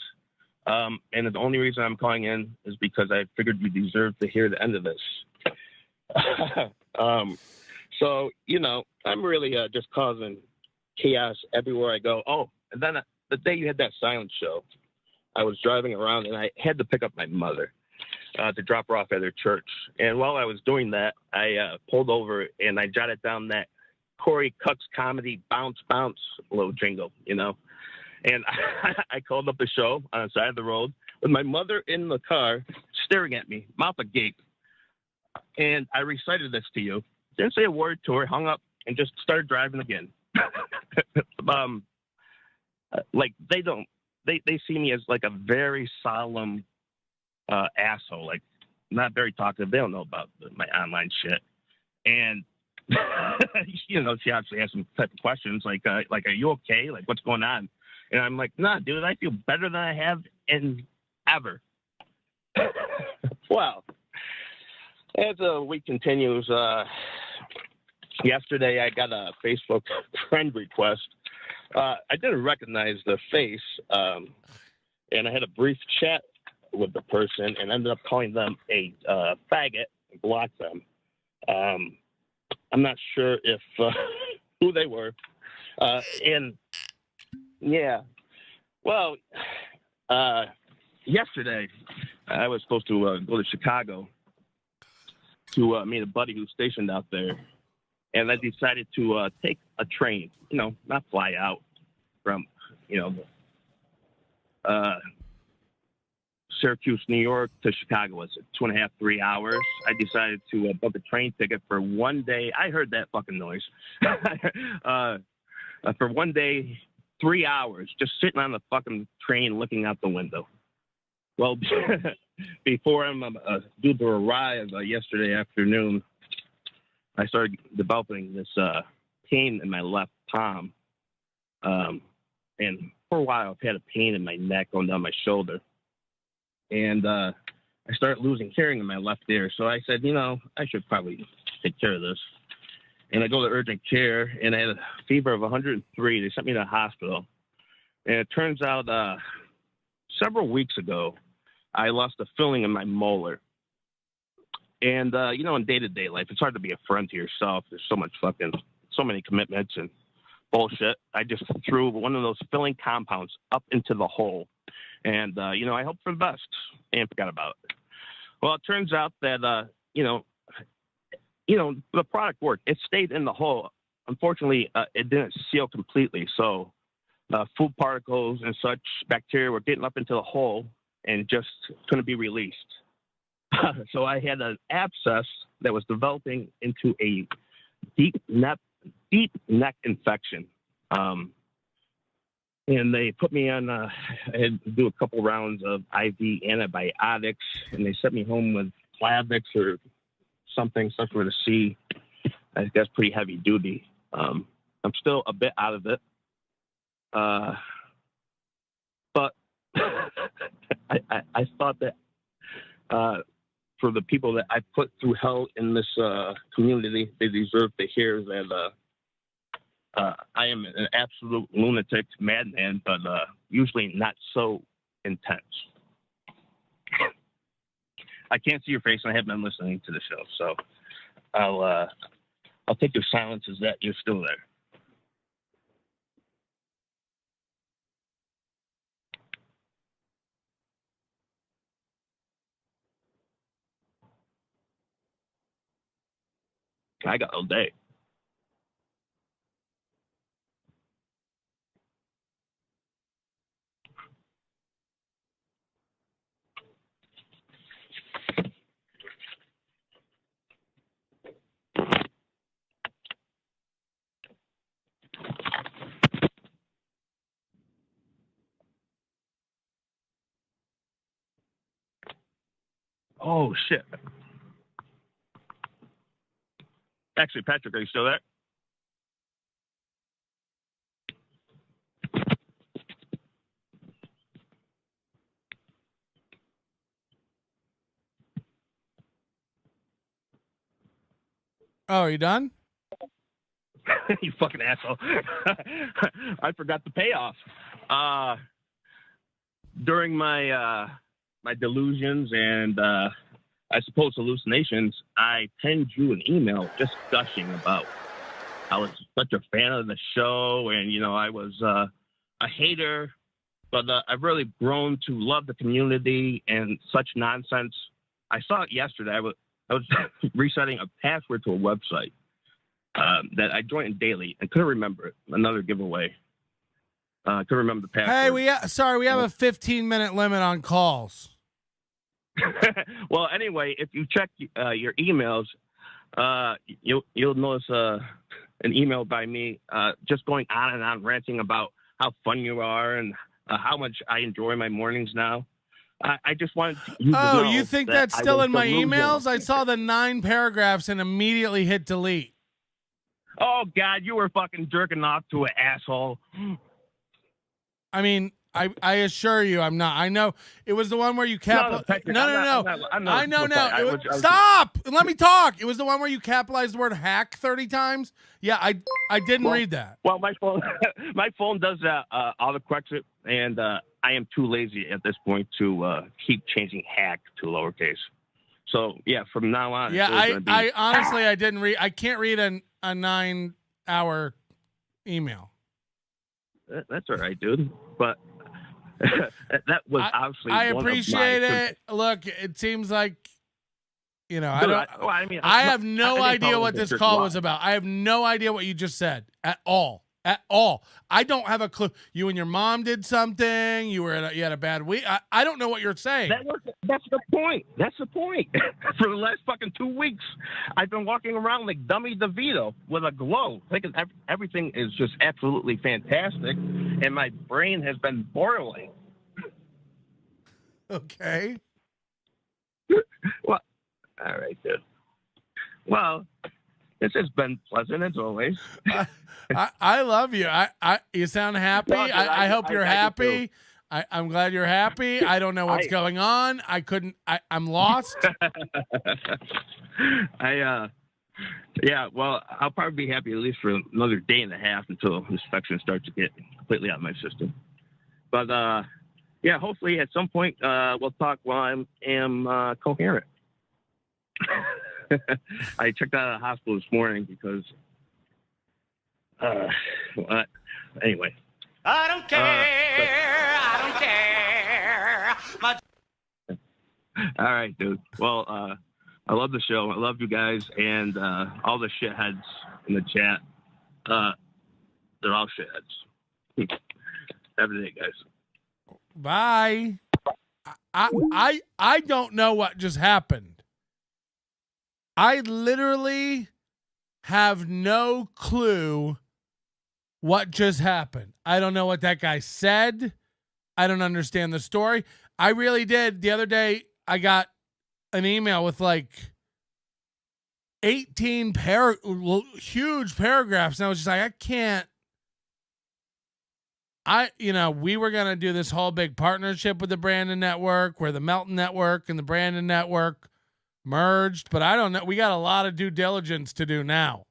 And the only reason I'm calling in is because I figured you deserve to hear the end of this. So, I'm really just causing chaos everywhere I go. Oh, and then the day you had that silent show, I was driving around and I had to pick up my mother to drop her off at her church. And while I was doing that, I pulled over and I jotted down that Corey Cook's comedy bounce little jingle, And I called up the show on the side of the road with my mother in the car staring at me, mouth agape. And I recited this to you. Didn't say a word to her, hung up, and just started driving again. Like they see me as like a very solemn asshole, like not very talkative. They don't know about my online shit. And she obviously has some type of questions like, are you okay? Like, what's going on? And I'm like, nah, dude, I feel better than I have in ever. Well, as the week continues, yesterday I got a Facebook friend request. I didn't recognize the face, and I had a brief chat with the person and ended up calling them a faggot and blocked them. I'm not sure if who they were. And yeah, well, yesterday I was supposed to go to Chicago to meet a buddy who's stationed out there. And I decided to take a train, not fly out from, Syracuse, New York to Chicago was 2.5, 3 hours. I decided to book a train ticket for one day. I heard that fucking noise. For one day, 3 hours, just sitting on the fucking train looking out the window. Well, before I'm due to arrive yesterday afternoon, I started developing this pain in my left palm. And for a while, I've had a pain in my neck going down my shoulder. And I started losing hearing in my left ear. So I said, I should probably take care of this. And I go to urgent care, and I had a fever of 103. They sent me to the hospital. And it turns out several weeks ago, I lost a filling in my molar. And, in day-to-day life, it's hard to be a friend to yourself. There's so many commitments and bullshit. I just threw one of those filling compounds up into the hole. And, I hoped for the best and forgot about it. Well, it turns out that, the product worked. It stayed in the hole. Unfortunately, it didn't seal completely. So food particles and such bacteria were getting up into the hole and just couldn't be released. So I had an abscess that was developing into a deep neck infection. And they put me on, I had to do a couple rounds of IV antibiotics, and they sent me home with Plavix or something, starts with a C. I think that's pretty heavy duty. I'm still a bit out of it. But I thought that for the people that I put through hell in this community, they deserve to hear that I am an absolute lunatic madman, but usually not so intense. I can't see your face, and I haven't been listening to the show, so I'll take your silence as that you're still there. I got all day. Oh, shit. Actually, Patrick, are you still there? Oh, are you done? You fucking asshole. I forgot the payoff. During my my delusions and I suppose hallucinations, I penned you an email just gushing about I was such a fan of the show, and I was a hater, but I've really grown to love the community and such nonsense. I saw it yesterday. I was resetting a password to a website that I joined daily and couldn't remember it. Another giveaway. Couldn't remember the password. Hey, we have a 15-minute limit on calls. Well, anyway, if you check your emails, you'll notice an email by me just going on and on, ranting about how fun you are and how much I enjoy my mornings now. I just wanted you to know. Oh, you think that's still in my emails? I saw the 9 paragraphs and immediately hit delete. Oh, God, you were fucking jerking off to an asshole. I mean, I assure you I'm not. I know it was the one where you capitalized. No. I know now. Stop! Let me talk. It was the one where you capitalized the word hack 30 times. Yeah, I didn't read that. Well, my phone does autocorrect it, and I am too lazy at this point to keep changing hack to lowercase. So, yeah, from now on. Yeah, I honestly, I didn't read. I can't read a 9-hour email. That's all right, dude. But that was obviously. I appreciate it. Look, it seems like, I have no idea what this call was about. I have no idea what you just said at all. at all. I don't have a clue. You and your mom did something. You had a bad week. I don't know what you're saying. That's the point. That's the point. For the last fucking 2 weeks, I've been walking around like dummy Devito with a glow, thinking everything is just absolutely fantastic, and my brain has been boiling. Okay. Well, all right, dude. Well, this has been pleasant as always. I love you. You sound happy. No, dude, I hope you're I happy. I'm glad you're happy. I don't know what's going on. I'm lost. Yeah, well, I'll probably be happy at least for another day and a half until inspection starts to get completely out of my system. But, yeah, hopefully at some point we'll talk while I am coherent. I checked out of the hospital this morning because, anyway. I don't care. I don't care. All right, dude. Well, I love the show. I love you guys and all the shitheads in the chat. They're all shitheads. Have a day, guys. Bye. I don't know what just happened. I literally have no clue what just happened. I don't know what that guy said. I don't understand the story. I really did. The other day, I got an email with like 18 huge paragraphs. And I was just like, I can't. We were going to do this whole big partnership with the Brandon Network where the Melton Network and the Brandon Network merged. But I don't know. We got a lot of due diligence to do now.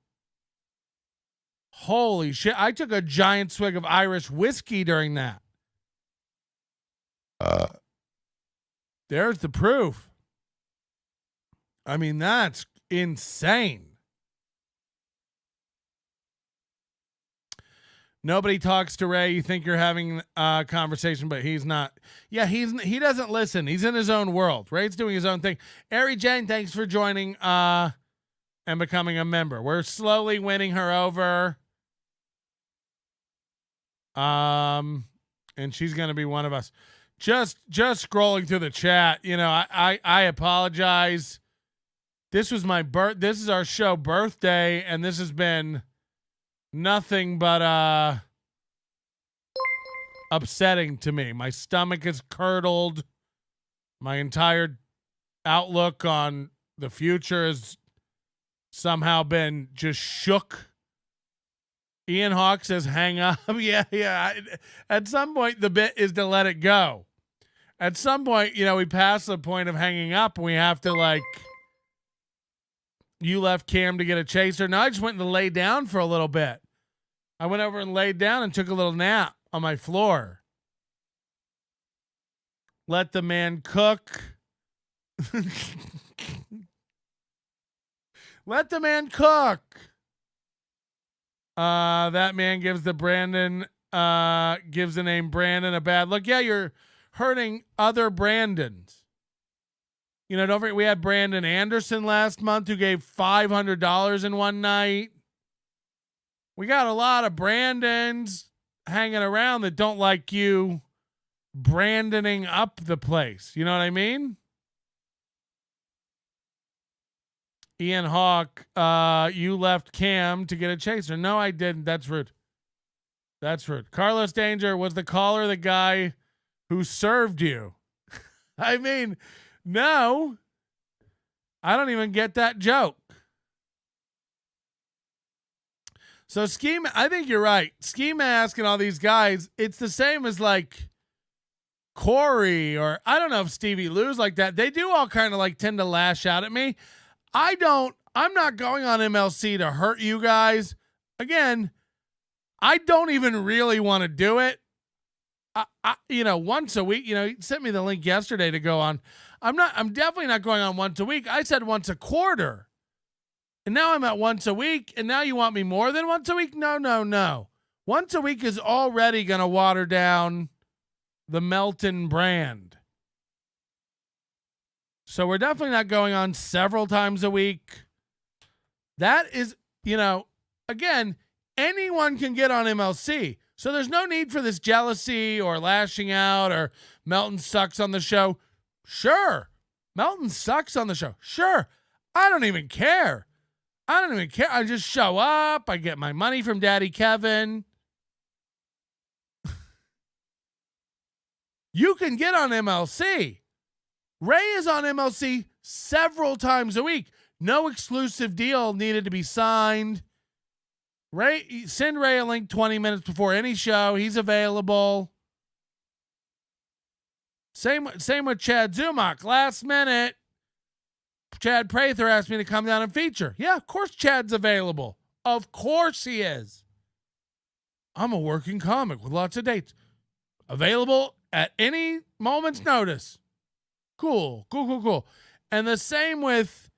Holy shit. I took a giant swig of Irish whiskey during that. There's the proof. I mean, that's insane. Nobody talks to Ray. You think you're having a conversation, but he's not. Yeah, he doesn't listen. He's in his own world. Ray's doing his own thing. Ari Jane, thanks for joining and becoming a member. We're slowly winning her over. And she's gonna be one of us. Just scrolling through the chat, I apologize. This was this is our show birthday, and this has been nothing but upsetting to me. My stomach is curdled. My entire outlook on the future has somehow been just shook. Ian Hawk says, hang up. Yeah. At some point, the bit is to let it go. At some point, we pass the point of hanging up and we have to, you left Cam to get a chaser. No, I just went and lay down for a little bit. I went over and laid down and took a little nap on my floor. Let the man cook. Let the man cook. That man gives the name Brandon a bad look. Yeah, you're hurting other Brandons. Don't forget, we had Brandon Anderson last month who gave $500 in one night. We got a lot of Brandons hanging around that don't like you Brandoning up the place. You know what I mean? Ian Hawk, you left Cam to get a chaser. No, I didn't. That's rude. Carlos Danger, was the caller the guy who served you? I mean, no. I don't even get that joke. So I think you're right. Ski Mask and all these guys, it's the same as Corey, or I don't know if Stevie Lou's like that. They do all kind of tend to lash out at me. I'm not going on MLC to hurt you guys. Again, I don't even really want to do it. Once a week, you sent me the link yesterday to go on. I'm definitely not going on once a week. I said once a quarter. And now I'm at once a week. And now you want me more than once a week? No. Once a week is already going to water down the Melton brand. So we're definitely not going on several times a week. That is, again, anyone can get on MLC. So there's no need for this jealousy or lashing out or Melton sucks on the show. Sure. Melton sucks on the show. Sure. I don't even care. I just show up. I get my money from Daddy Kevin. You can get on MLC. Ray is on MLC several times a week. No exclusive deal needed to be signed. Send Ray a link 20 minutes before any show. He's available. Same with Chad Zumock. Last minute, Chad Prather asked me to come down and feature. Yeah, of course Chad's available. Of course he is. I'm a working comic with lots of dates. Available at any moment's notice. Cool. And the same with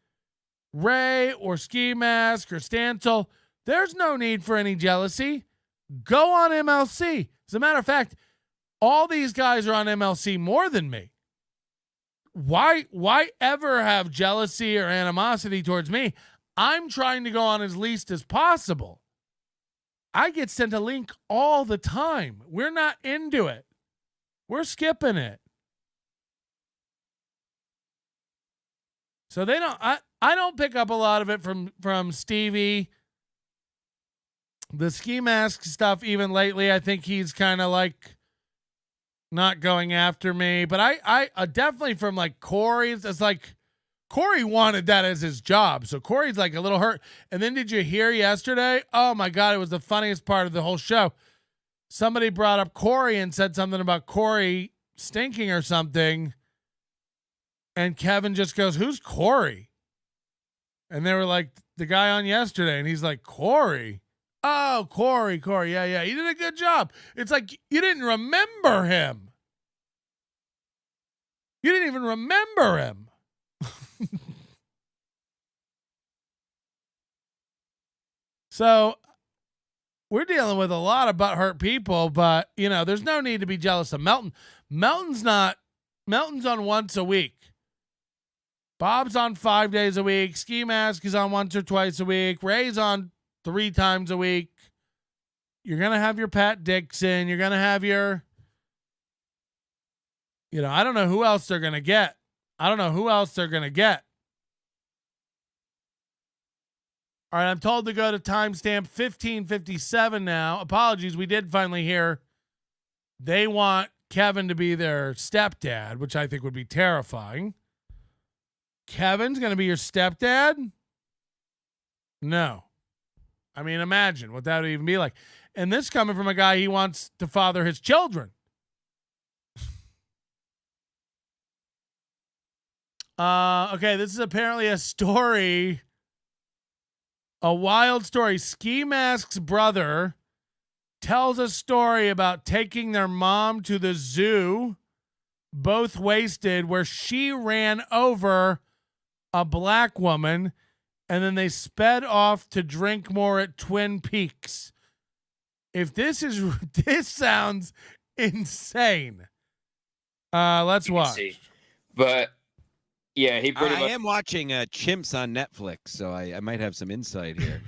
Ray or Ski Mask or Stancil. There's no need for any jealousy. Go on MLC. As a matter of fact, all these guys are on MLC more than me. Why ever have jealousy or animosity towards me? I'm trying to go on as least as possible. I get sent a link all the time. We're not into it. We're skipping it. So they don't. I don't pick up a lot of it from Stevie. The Ski Mask stuff, even lately, I think he's kind of like not going after me. But I definitely from like Corey, it's like Corey wanted that as his job. So Corey's like a little hurt. And then did you hear yesterday? Oh my God, it was the funniest part of the whole show. Somebody brought up Corey and said something about Corey stinking or something. And Kevin just goes, "Who's Corey?" And they were like, "The guy on yesterday." And he's like, "Corey? Oh, Corey. Yeah. He did a good job." It's like, you didn't remember him. You didn't even remember him. So we're dealing with a lot of butthurt people, but there's no need to be jealous of Melton. Melton's on once a week. Bob's on 5 days a week. Ski Mask is on once or twice a week. Ray's on 3 times a week. You're going to have your Pat Dixon. You're going to have your, I don't know who else they're going to get. All right, I'm told to go to timestamp 1557 now. Apologies, we did finally hear they want Kevin to be their stepdad, which I think would be terrifying. Kevin's going to be your stepdad? No. I mean, imagine what that would even be like. And this coming from a guy he wants to father his children. Okay, this is apparently a story, a wild story. Ski Mask's brother tells a story about taking their mom to the zoo, both wasted, where she ran over a black woman, and then they sped off to drink more at Twin Peaks. This sounds insane. Let's watch. But yeah, he pretty much. I am watching Chimps on Netflix, so I might have some insight here.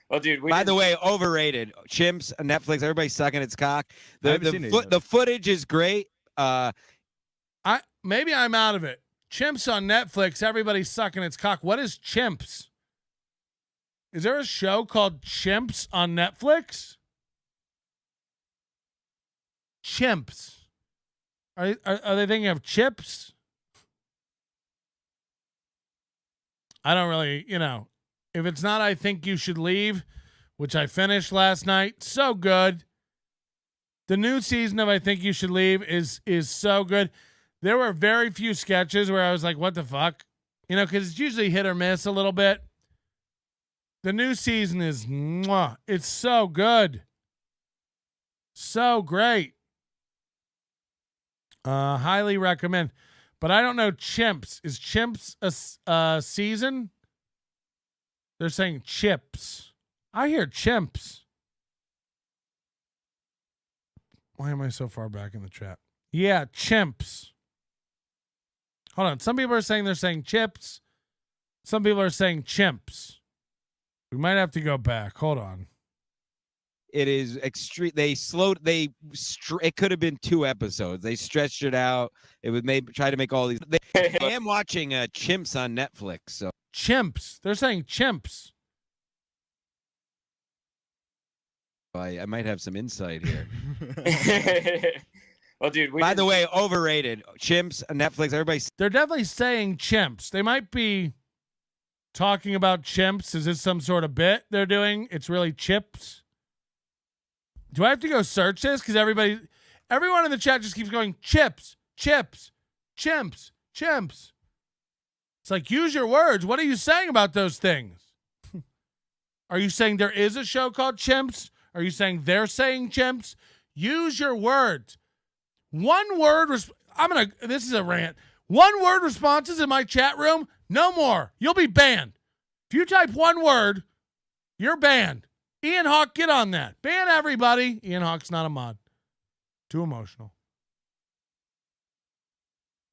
Well, dude. By the way, overrated. Chimps on Netflix. Everybody's sucking its cock. The footage is great. Maybe I'm out of it. Chimps on Netflix. Everybody's sucking its cock. What is Chimps? Is there a show called Chimps on Netflix? Chimps. Are they thinking of chips? I don't really, if it's not I Think You Should Leave, which I finished last night, so good. The new season of I Think You Should Leave is so good. There were very few sketches where I was like, what the fuck? Because it's usually hit or miss a little bit. The new season is, it's so good. So great. Highly recommend. But I don't know Chimps. Is Chimps a season? They're saying Chips. I hear Chimps. Why am I so far back in the chat? Yeah, Chimps. Hold on. Some people are saying they're saying Chips. Some people are saying Chimps. We might have to go back. Hold on. It is extreme. It could have been 2 episodes. They stretched it out. It was try to make all these. I am watching Chimps on Netflix. So Chimps. They're saying chimps. I might have some insight here. Well, dude. By the way, overrated. Chimps on Netflix. They're definitely saying chimps. They might be talking about chimps. Is this some sort of bit they're doing? It's really chips. Do I have to go search this? Because everyone in the chat just keeps going, chips, chimps. It's like, use your words. What are you saying about those things? Are you saying there is a show called Chimps? Are you saying they're saying chimps? Use your words. One word. This is a rant. One word responses in my chat room. No more. You'll be banned. If you type one word, you're banned. Ian Hawk, get on that. Ban everybody. Ian Hawk's not a mod. Too emotional.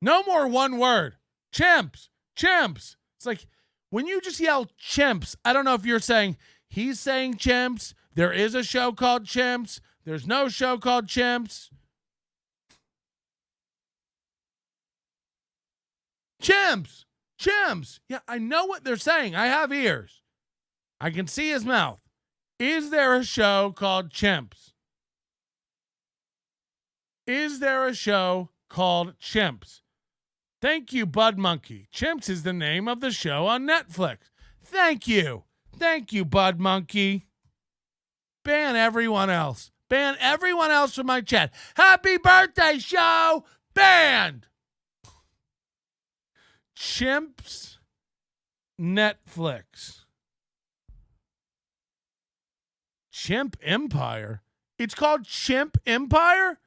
No more one word. Chimps. It's like when you just yell chimps, I don't know if you're saying he's saying chimps. There is a show called Chimps. There's no show called Chimps. Chimps. Yeah, I know what they're saying. I have ears. I can see his mouth. Is there a show called Chimps? Is there a show called Chimps? Thank you, Bud Monkey. Chimps is the name of the show on Netflix. Thank you, Bud Monkey. Ban everyone else. Ban everyone else from my chat. Happy birthday, show. Banned. Chimps Netflix. Chimp Empire? It's called Chimp Empire?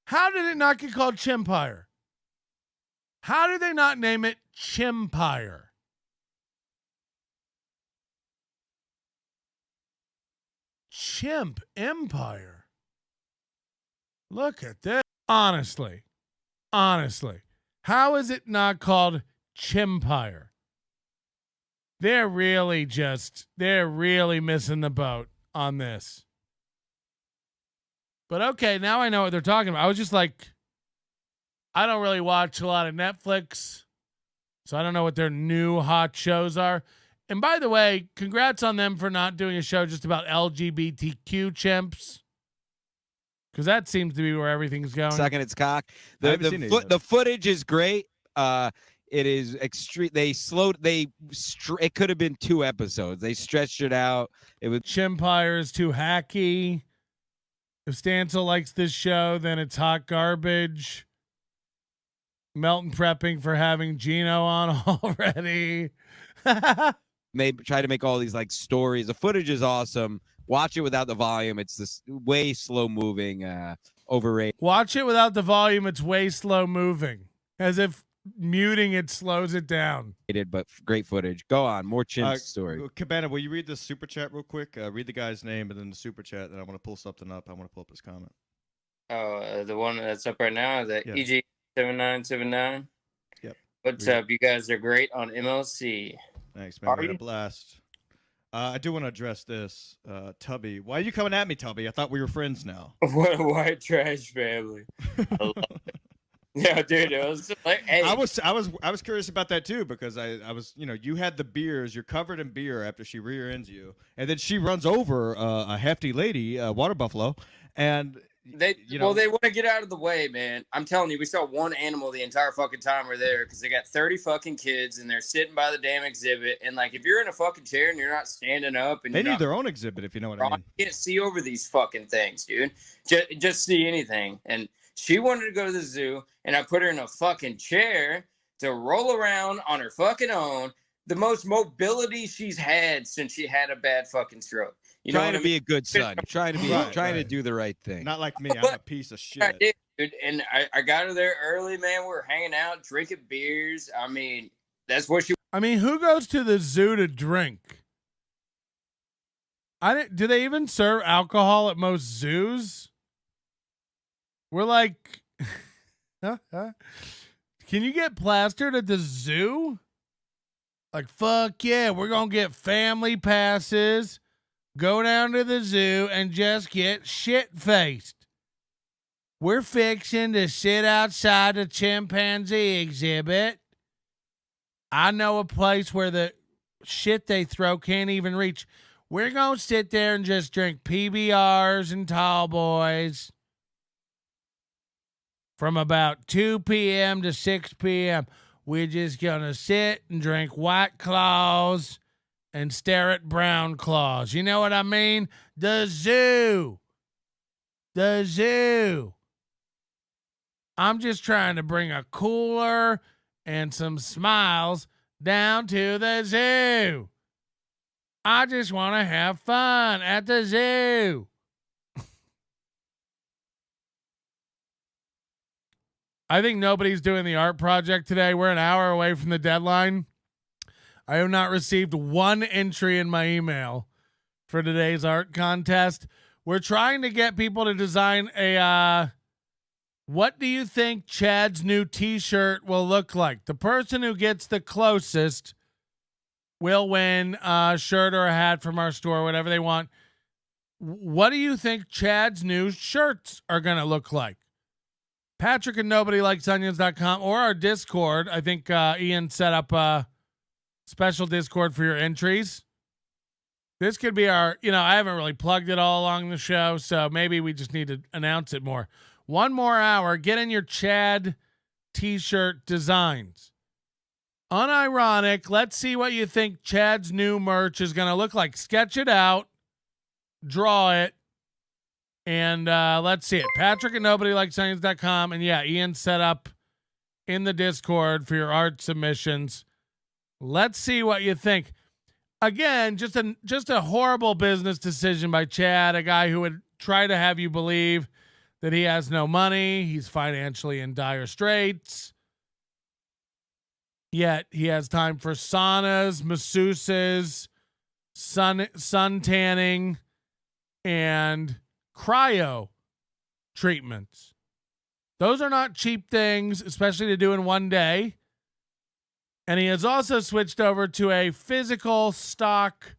How did it not get called Chimpire? How did they not name it Chimpire? Chimp Empire. Look at this. Honestly, how is it not called Chimpire? They're really missing the boat on this. But okay, now I know what they're talking about. I was just like, I don't really watch a lot of Netflix, so I don't know what their new hot shows are. And by the way, congrats on them for not doing a show just about LGBTQ chimps, because that seems to be where everything's going. Sucking its cock. The footage is great. It is extreme. It could have been 2 episodes. They stretched it out. It was Chimpire is too hacky. If Stancil likes this show, then it's hot garbage. Melton prepping for having Gino on already. Try to make all these like stories. The footage is awesome. Watch it without the volume. It's this way slow moving, overrated. Watch it without the volume. It's way slow moving. As if muting it slows it down. But great footage. Go on. More Chimp story. Cabana, will you read the super chat real quick? Read the guy's name and then the super chat. Then I want to pull something up. I want to pull up his comment. Oh, the one that's up right now, the EG7979. Yep. What's up? You guys are great on MLC. Thanks, man. We're a blast. I do want to address this. Tubby. Why are you coming at me, Tubby? I thought we were friends now. What a white trash family. I love it. Yeah, dude, it was like, hey. I was curious about that too, because I was, you had the beers, you're covered in beer after she rear ends you, and then she runs over a hefty lady, water buffalo, and they want to get out of the way, man. I'm telling you, we saw one animal the entire fucking time we're there because they got 30 fucking kids and they're sitting by the damn exhibit, and like if you're in a fucking chair and you're not standing up, and they need their own exhibit, if you know what I mean. You can't see over these fucking things, dude. Just see anything. And she wanted to go to the zoo, and I put her in a fucking chair to roll around on her fucking own. The most mobility she's had since she had a bad fucking stroke. Trying to be a good son. Trying to do the right thing. Not like me. I'm a piece of shit. I did, dude. And I got her there early, man. We were hanging out, drinking beers. I mean, that's what she. I mean, who goes to the zoo to drink? Do they even serve alcohol at most zoos? We're like, can you get plastered at the zoo? Like, fuck yeah, we're going to get family passes, go down to the zoo, and just get shit-faced. We're fixing to sit outside the chimpanzee exhibit. I know a place where the shit they throw can't even reach. We're going to sit there and just drink PBRs and tall boys from about 2 p.m. to 6 p.m. We're just going to sit and drink White Claws and stare at Brown Claws. You know what I mean? The zoo. The zoo. I'm just trying to bring a cooler and some smiles down to the zoo. I just want to have fun at the zoo. I think nobody's doing the art project today. We're an hour away from the deadline. I have not received one entry in my email for today's art contest. We're trying to get people to design a, what do you think Chad's new t-shirt will look like? The person who gets the closest will win a shirt or a hat from our store, whatever they want. What do you think Chad's new shirts are going to look like? Patrick and NobodyLikesOnions.com or our Discord. I think Ian set up a special Discord for your entries. This could be our, I haven't really plugged it all along the show, so maybe we just need to announce it more. One more hour. Get in your Chad t-shirt designs. Unironic. Let's see what you think Chad's new merch is going to look like. Sketch it out. Draw it. And let's see it. Patrick at NobodyLikesOnions.com. And yeah, Ian set up in the Discord for your art submissions. Let's see what you think. Again, just a horrible business decision by Chad, a guy who would try to have you believe that he has no money. He's financially in dire straits. Yet he has time for saunas, masseuses, sun tanning, and cryo treatments. Those are not cheap things, especially to do in one day. And he has also switched over to a physical stock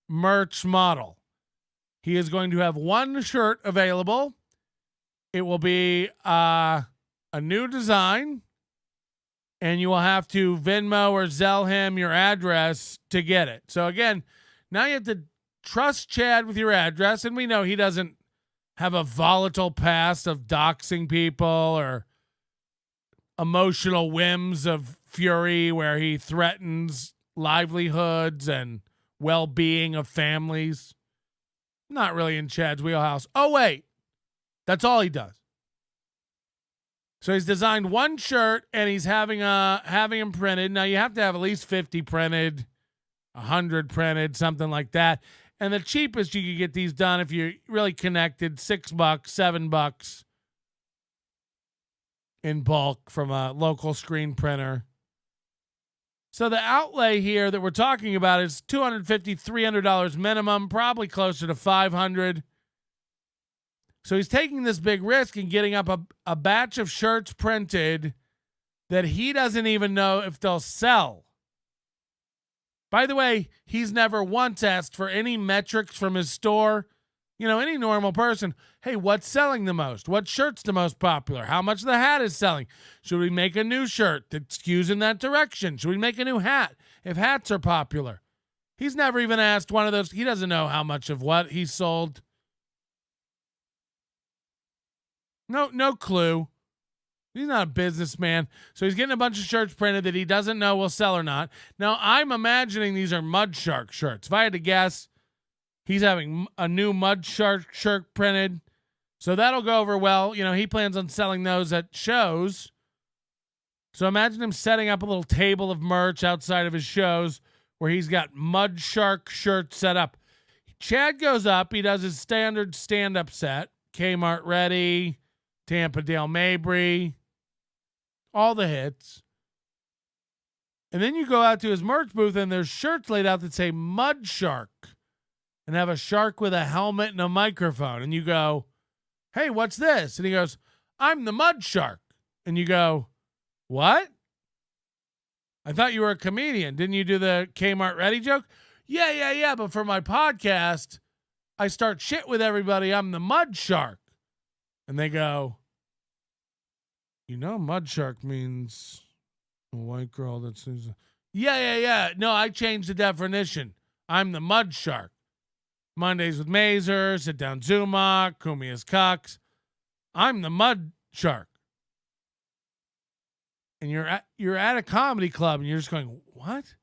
merch model. He is going to have one shirt available. It will be a new design, and you will have to Venmo or Zelle him your address to get it. So again, now you have to trust Chad with your address, and we know he doesn't have a volatile past of doxing people or emotional whims of fury where he threatens livelihoods and well-being of families. Not really in Chad's wheelhouse. Oh, wait. That's all he does. So he's designed one shirt and he's having him printed. Now you have to have at least 50 printed, 100 printed, something like that. And the cheapest you could get these done if you're really connected, $6, $7 in bulk from a local screen printer. So the outlay here that we're talking about is $250, $300 minimum, probably closer to $500. So he's taking this big risk and getting up a batch of shirts printed that he doesn't even know if they'll sell. By the way, he's never once asked for any metrics from his store. Any normal person, hey, what's selling the most? What shirt's the most popular? How much the hat is selling? Should we make a new shirt that skews in that direction? Should we make a new hat if hats are popular? He's never even asked one of those. He doesn't know how much of what he sold. No clue. He's not a businessman. So he's getting a bunch of shirts printed that he doesn't know will sell or not. Now, I'm imagining these are Mud Shark shirts. If I had to guess, he's having a new Mud Shark shirt printed. So that'll go over well. He plans on selling those at shows. So imagine him setting up a little table of merch outside of his shows where he's got Mud Shark shirts set up. Chad goes up. He does his standard stand-up set. Kmart Ready, Tampa Dale Mabry, all the hits. And then you go out to his merch booth and there's shirts laid out that say Mud Shark and have a shark with a helmet and a microphone. And you go, hey, what's this? And he goes, I'm the Mud Shark. And you go, what? I thought you were a comedian. Didn't you do the Kmart Ready joke? Yeah. But for my podcast, I start shit with everybody. I'm the mud shark. And they go, mud shark means a white girl that says, yeah. No, I changed the definition. I'm the mud shark. Mondays with Mazer, sit down Zumock, Kumi as Cox. I'm the mud shark. And you're at a comedy club and you're just going, what?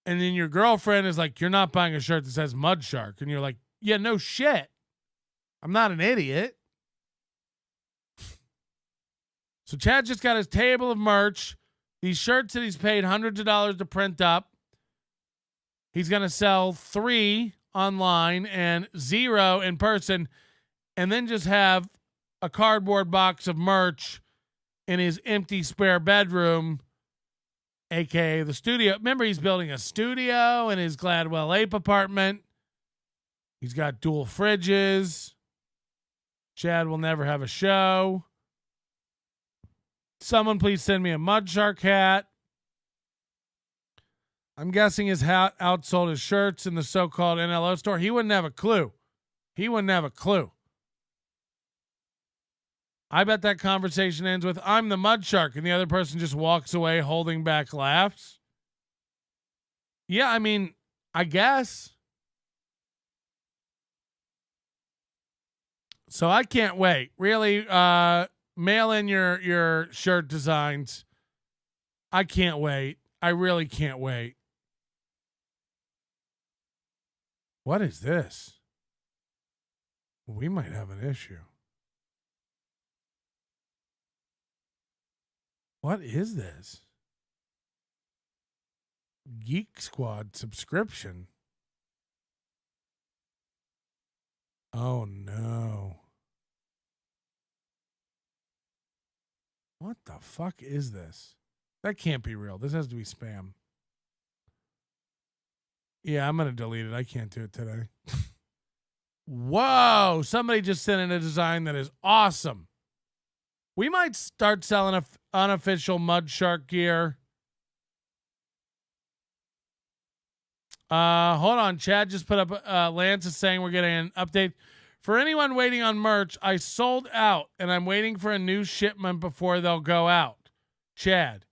And then your girlfriend is like, you're not buying a shirt that says mud shark. And you're like, yeah, no shit. I'm not an idiot. So Chad just got his table of merch. These shirts that he's paid hundreds of dollars to print up. He's going to sell 3 online and 0 in person, and then just have a cardboard box of merch in his empty spare bedroom, aka the studio. Remember, he's building a studio in his Gladwell Ape apartment. He's got dual fridges. Chad will never have a show. Someone please send me a mud shark hat. I'm guessing his hat outsold his shirts in the so-called NLO store. He wouldn't have a clue. I bet that conversation ends with, I'm the mud shark, and the other person just walks away holding back laughs. Yeah, I mean, I guess. So I can't wait. Really, mail in your shirt designs. I can't wait. I really can't wait. What is this? We might have an issue. What is this? Geek Squad subscription. Oh no. What the fuck is this? That can't be real. This has to be spam. Yeah, I'm going to delete it. I can't do it today. Whoa. Somebody just sent in a design that is awesome. We might start selling unofficial mud shark gear. Hold on. Chad just put up, Lance is saying we're getting an update. For anyone waiting on merch, I sold out and I'm waiting for a new shipment before they'll go out. Chad,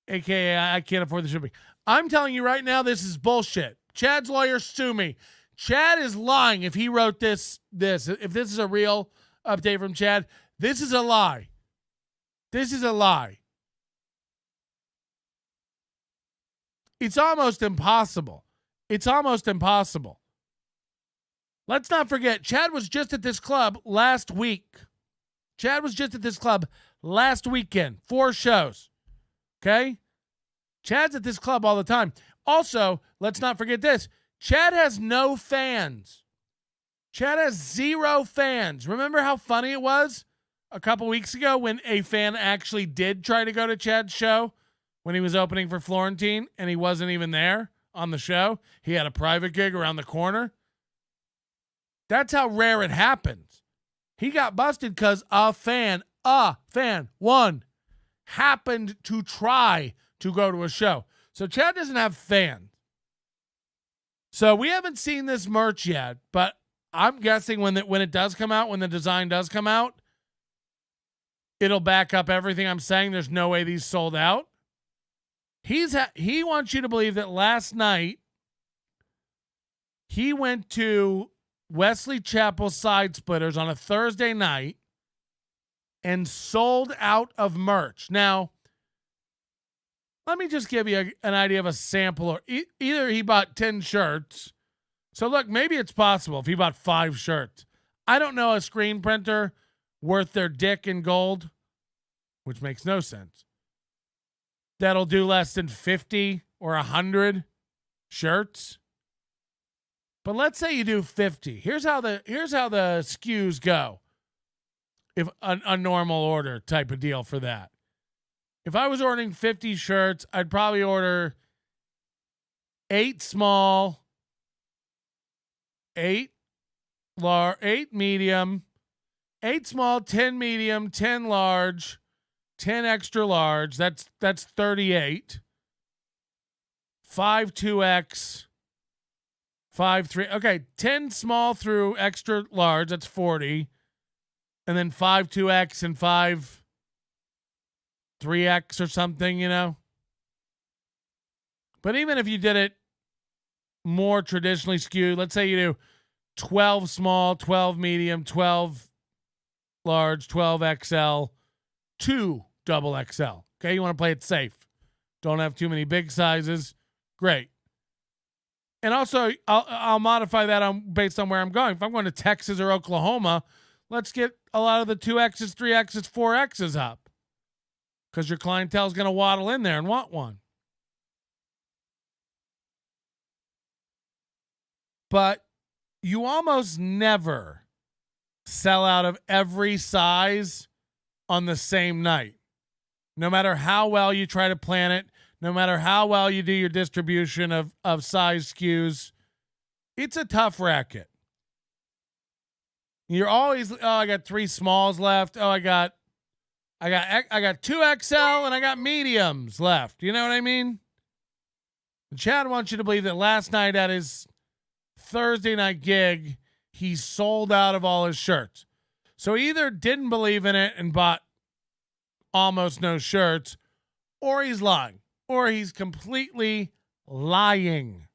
AKA I can't afford the shipping. I'm telling you right now, this is bullshit. Chad's lawyer, sue me. Chad is lying if he wrote this. If this is a real update from Chad, this is a lie. This is a lie. It's almost impossible. It's almost impossible. Let's not forget, Chad was just at this club last week. Chad was just at this club last weekend. 4 shows. Okay? Chad's at this club all the time. Also, let's not forget this. Chad has no fans. Chad has 0 fans. Remember how funny it was a couple weeks ago when a fan actually did try to go to Chad's show when he was opening for Florentine and he wasn't even there on the show? He had a private gig around the corner. That's how rare it happens. He got busted because a fan, one, happened to try to go to a show. So Chad doesn't have fans. So we haven't seen this merch yet, but I'm guessing when it does come out, when the design does come out, it'll back up everything I'm saying. There's no way these sold out. He wants you to believe that last night he went to Wesley Chapel Side Splitters on a Thursday night and sold out of merch. Now, let me just give you an idea of a sample. Or either he bought 10 shirts. So look, maybe it's possible if he bought 5 shirts. I don't know a screen printer worth their dick in gold, which makes no sense, that'll do less than 50 or 100 shirts. But let's say you do 50. Here's how the SKUs go. If a normal order type of deal for that. If I was ordering 50 shirts, I'd probably order 8 small, 8 large, 8 medium, 8 small, 10 medium, 10 large, 10 extra large. That's 38. 5 2X. 5 3. Okay, 10 small through extra large. That's 40. And then 5 2X and 5 3X or something, you know. But even if you did it more traditionally skewed, let's say you do 12 small, 12 medium, 12 large, 12 XL, 2 double XL. Okay, you want to play it safe. Don't have too many big sizes. Great. And also, I'll modify that based on where I'm going. If I'm going to Texas or Oklahoma, let's get a lot of the 2Xs, 3Xs, 4Xs up. Because your clientele is going to waddle in there and want one. But you almost never sell out of every size on the same night. No matter how well you try to plan it, no matter how well you do your distribution of size SKUs, it's a tough racket. You're always, I got 3 smalls left. I got 2 XL and I got mediums left. You know what I mean? And Chad wants you to believe that last night at his Thursday night gig, he sold out of all his shirts. So he either didn't believe in it and bought almost no shirts, or he's lying, or he's completely lying.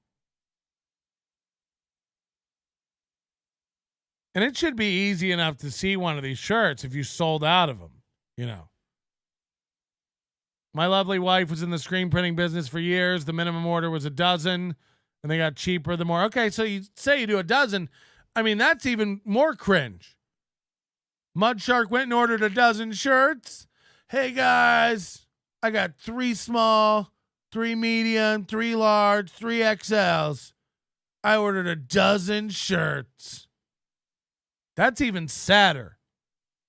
And it should be easy enough to see one of these shirts if you sold out of them, you know. My lovely wife was in the screen printing business for years. The minimum order was 12, and they got cheaper the more. Okay, so you say you do 12. I mean, that's even more cringe. Mud Shark went and ordered 12 shirts. Hey, guys, I got 3 small, 3 medium, 3 large, 3 XLs. I ordered 12 shirts. That's even sadder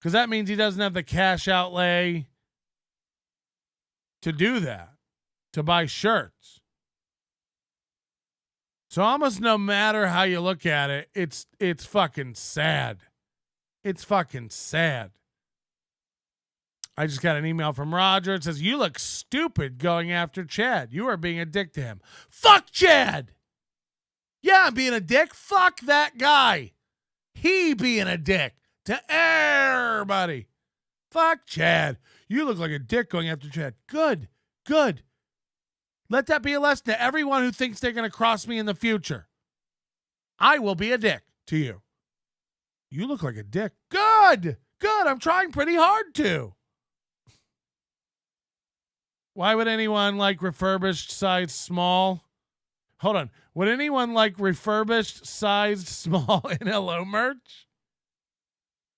because that means he doesn't have the cash outlay to do that, to buy shirts. So almost no matter how you look at it, it's fucking sad. It's fucking sad. I just got an email from Roger. It says, you look stupid going after Chad. You are being a dick to him. Fuck Chad. Yeah, I'm being a dick. Fuck that guy. He being a dick to everybody. Fuck Chad. You look like a dick going after Chad. Good. Good. Let that be a lesson to everyone who thinks they're going to cross me in the future. I will be a dick to you. You look like a dick. Good. Good. I'm trying pretty hard to. Why would anyone like refurbished size small? Hold on. Would anyone like refurbished sized small NLO merch?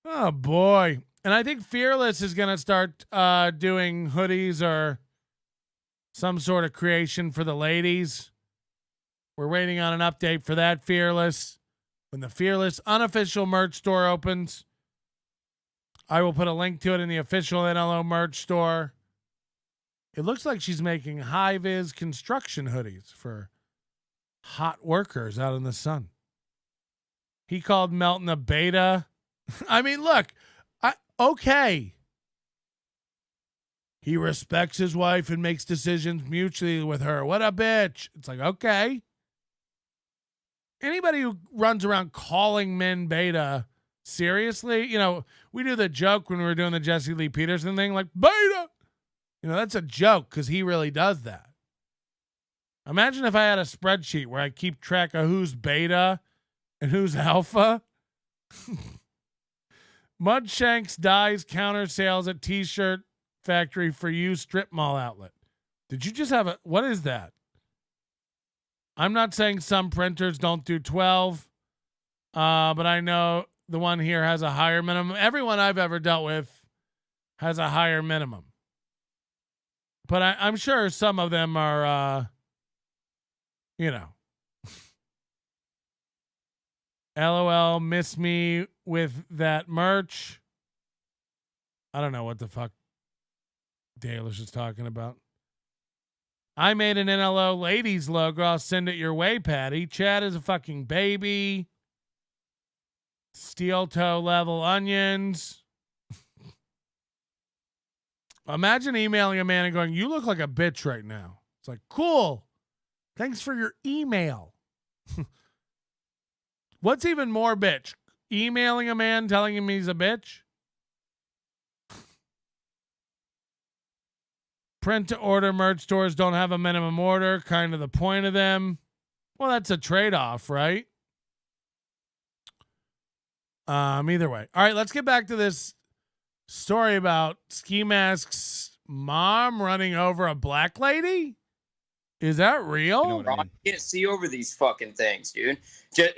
Oh, boy. And I think Fearless is going to start doing hoodies or some sort of creation for the ladies. We're waiting on an update for that, Fearless. When the Fearless unofficial merch store opens, I will put a link to it in the official NLO merch store. It looks like she's making high-vis construction hoodies for hot workers out in the sun. He called Melton a beta. I mean, look, okay. He respects his wife and makes decisions mutually with her. What a bitch. It's like, okay. Anybody who runs around calling men beta, seriously? You know, we do the joke when we were doing the Jesse Lee Peterson thing, like, beta. You know, that's a joke because he really does that. Imagine if I had a spreadsheet where I keep track of who's beta and who's alpha. Mudshanks dyes counter sales at T-shirt factory for you strip mall outlet. Did you just have what is that? I'm not saying some printers don't do 12, but I know the one here has a higher minimum. Everyone I've ever dealt with has a higher minimum. But I'm sure some of them are, you know. LOL, miss me with that merch. I don't know what the fuck Dalish is talking about. I made an NLO ladies logo. I'll send it your way, Patty. Chad is a fucking baby. Steel toe level onions. Imagine emailing a man and going, "You look like a bitch right now." It's like, cool. Thanks for your email. What's even more bitch? Emailing a man telling him he's a bitch? Print to order merch stores don't have a minimum order, kind of the point of them. Well, that's a trade-off, right? Either way. All right, let's get back to this story about Ski Mask's mom running over a black lady. Is that real? I can't see over these fucking things, dude.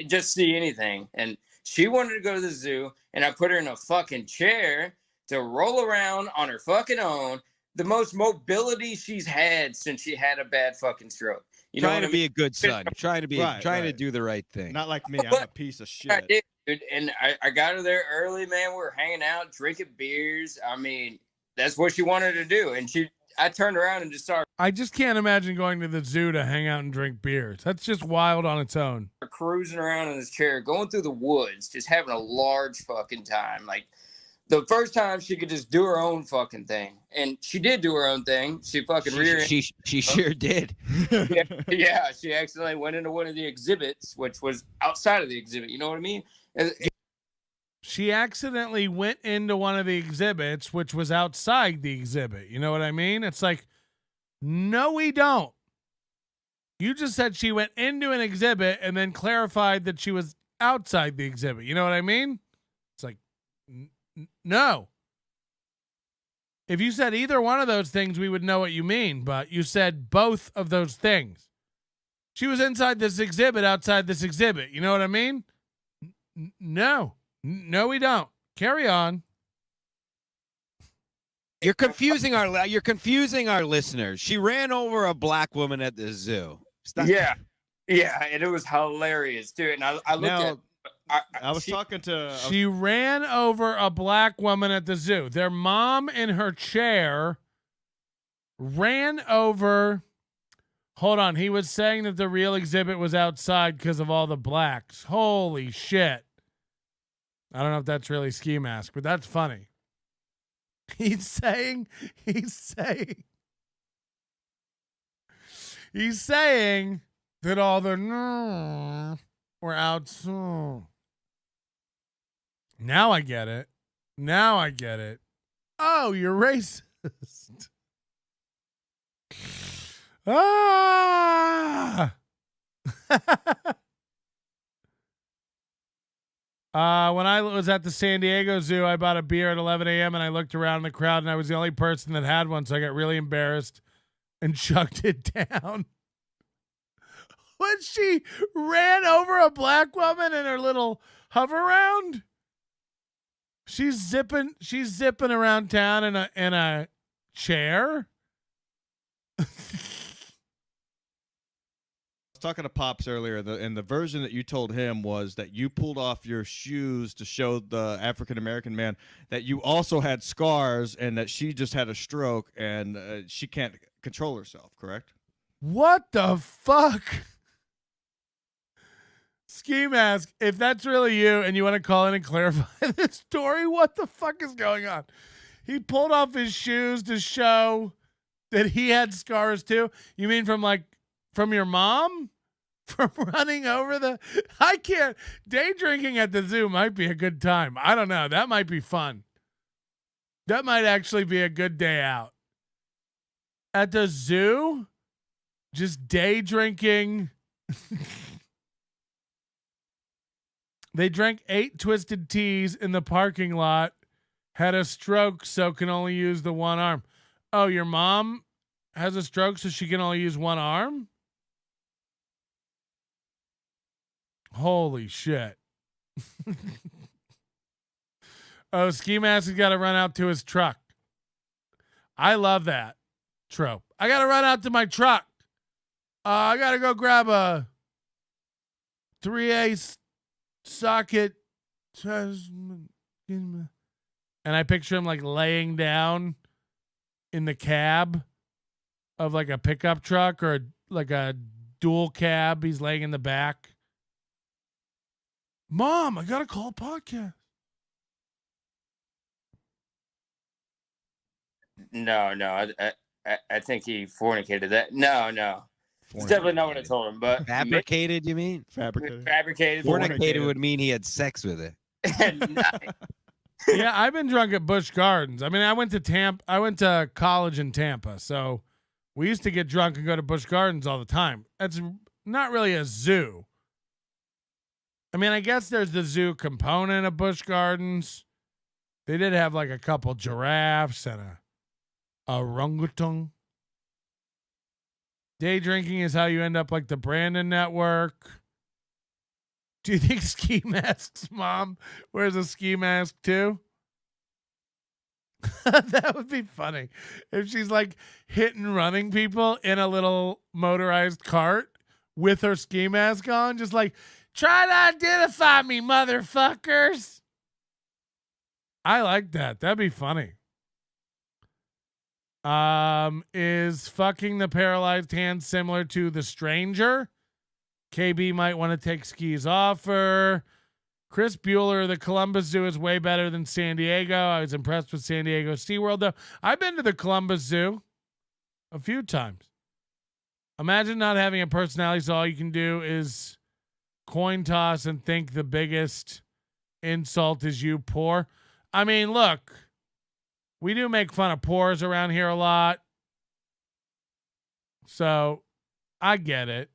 Just see anything. And she wanted to go to the zoo, and I put her in a fucking chair to roll around on her fucking own. The most mobility she's had since she had a bad fucking stroke. You know Trying what to I be mean? a good son. Trying to Right. do the right thing. Not like me. I'm a piece of I shit. did, dude. And I got her there early, man. We were hanging out, drinking beers. I mean, that's what she wanted to do. And I turned around and just started I just can't imagine going to the zoo to hang out and drink beers. That's just wild on its own. cruising around in this chair, going through the woods, just having a large fucking time. Like, the first time she could just do her own fucking thing. And she did do her own thing. She fucking She sure did. yeah, she accidentally went into one of the exhibits, which was outside of the exhibit. You know what I mean? She accidentally went into one of the exhibits, which was outside the exhibit. You know what I mean? It's like, no, we don't. You just said she went into an exhibit and then clarified that she was outside the exhibit. You know what I mean? It's like, no. If you said either one of those things, we would know what you mean, but you said both of those things. She was inside this exhibit, outside this exhibit. You know what I mean? No. No, we don't. Carry on. You're confusing our listeners. She ran over a black woman at the zoo. Stop. Yeah, and it was hilarious, dude. And I looked Now, at. I was talking to. She ran over a black woman at the zoo. Their mom in her chair ran over. Hold on. He was saying that the real exhibit was outside because of all the blacks. Holy shit. I don't know if that's really Ski Mask, but that's funny. He's saying that all the were outside. Now I get it. Oh, you're racist. Ah. When I was at the San Diego Zoo, I bought a beer at 11 a.m. and I looked around in the crowd and I was the only person that had one, so I got really embarrassed and chucked it down. When she ran over a black woman in her little hover round, she's zipping around town in a chair. Talking to Pops earlier, and the version that you told him was that you pulled off your shoes to show the African American man that you also had scars and that she just had a stroke and she can't control herself, correct? What the fuck? Ski Mask, if that's really you and you want to call in and clarify this story, what the fuck is going on? He pulled off his shoes to show that he had scars too? You mean from your mom? From running over I can't. Day drinking at the zoo might be a good time. I don't know. That might be fun. That might actually be a good day out. At the zoo, just day drinking. They drank 8 twisted teas in the parking lot, had a stroke, so can only use the one arm. Oh, your mom has a stroke, so she can only use one arm? Holy shit. Oh, Ski Mask has got to run out to his truck. I love that trope. I got to run out to my truck. I got to go grab a 3A socket. And I picture him like laying down in the cab of like a pickup truck or like a dual cab. He's laying in the back. Mom, I got to call a podcast. No. I think he fornicated that. No. It's definitely not what I told him. But Fabricated, you mean? Fabricated. Fornicated would mean he had sex with it. Yeah, I've been drunk at Busch Gardens. I mean, I went to college in Tampa, so we used to get drunk and go to Busch Gardens all the time. That's not really a zoo. I mean, I guess there's the zoo component of Busch Gardens. They did have like a couple giraffes and a orangutan. Day drinking is how you end up like the Brandon Network. Do you think Ski Mask's mom wears a ski mask too? That would be funny if she's like hitting running people in a little motorized cart with her ski mask on, just like, try to identify me, motherfuckers. I like that. That'd be funny. Is fucking the paralyzed hand similar to The Stranger? KB might want to take skis off her. Chris Bueller, the Columbus Zoo is way better than San Diego. I was impressed with San Diego SeaWorld, though. I've been to the Columbus Zoo a few times. Imagine not having a personality, so all you can do is coin toss and think the biggest insult is you poor. I mean, look, we do make fun of poors around here a lot. So I get it.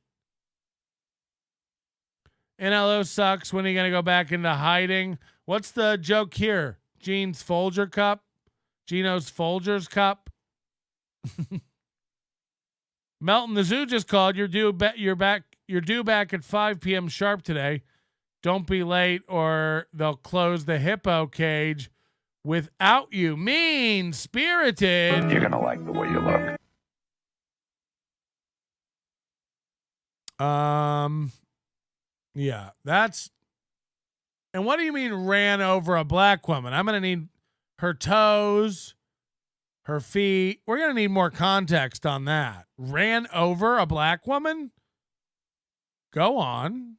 NLO sucks. When are you going to go back into hiding? What's the joke here? Gene's Folger Cup? Gino's Folgers Cup? Melton, the zoo just called. You're due back at 5 p.m. sharp today. Don't be late or they'll close the hippo cage without you. Mean-spirited. You're going to like the way you look. Yeah, that's. And what do you mean ran over a black woman? I'm going to need her toes, her feet. We're going to need more context on that. Ran over a black woman? Go on.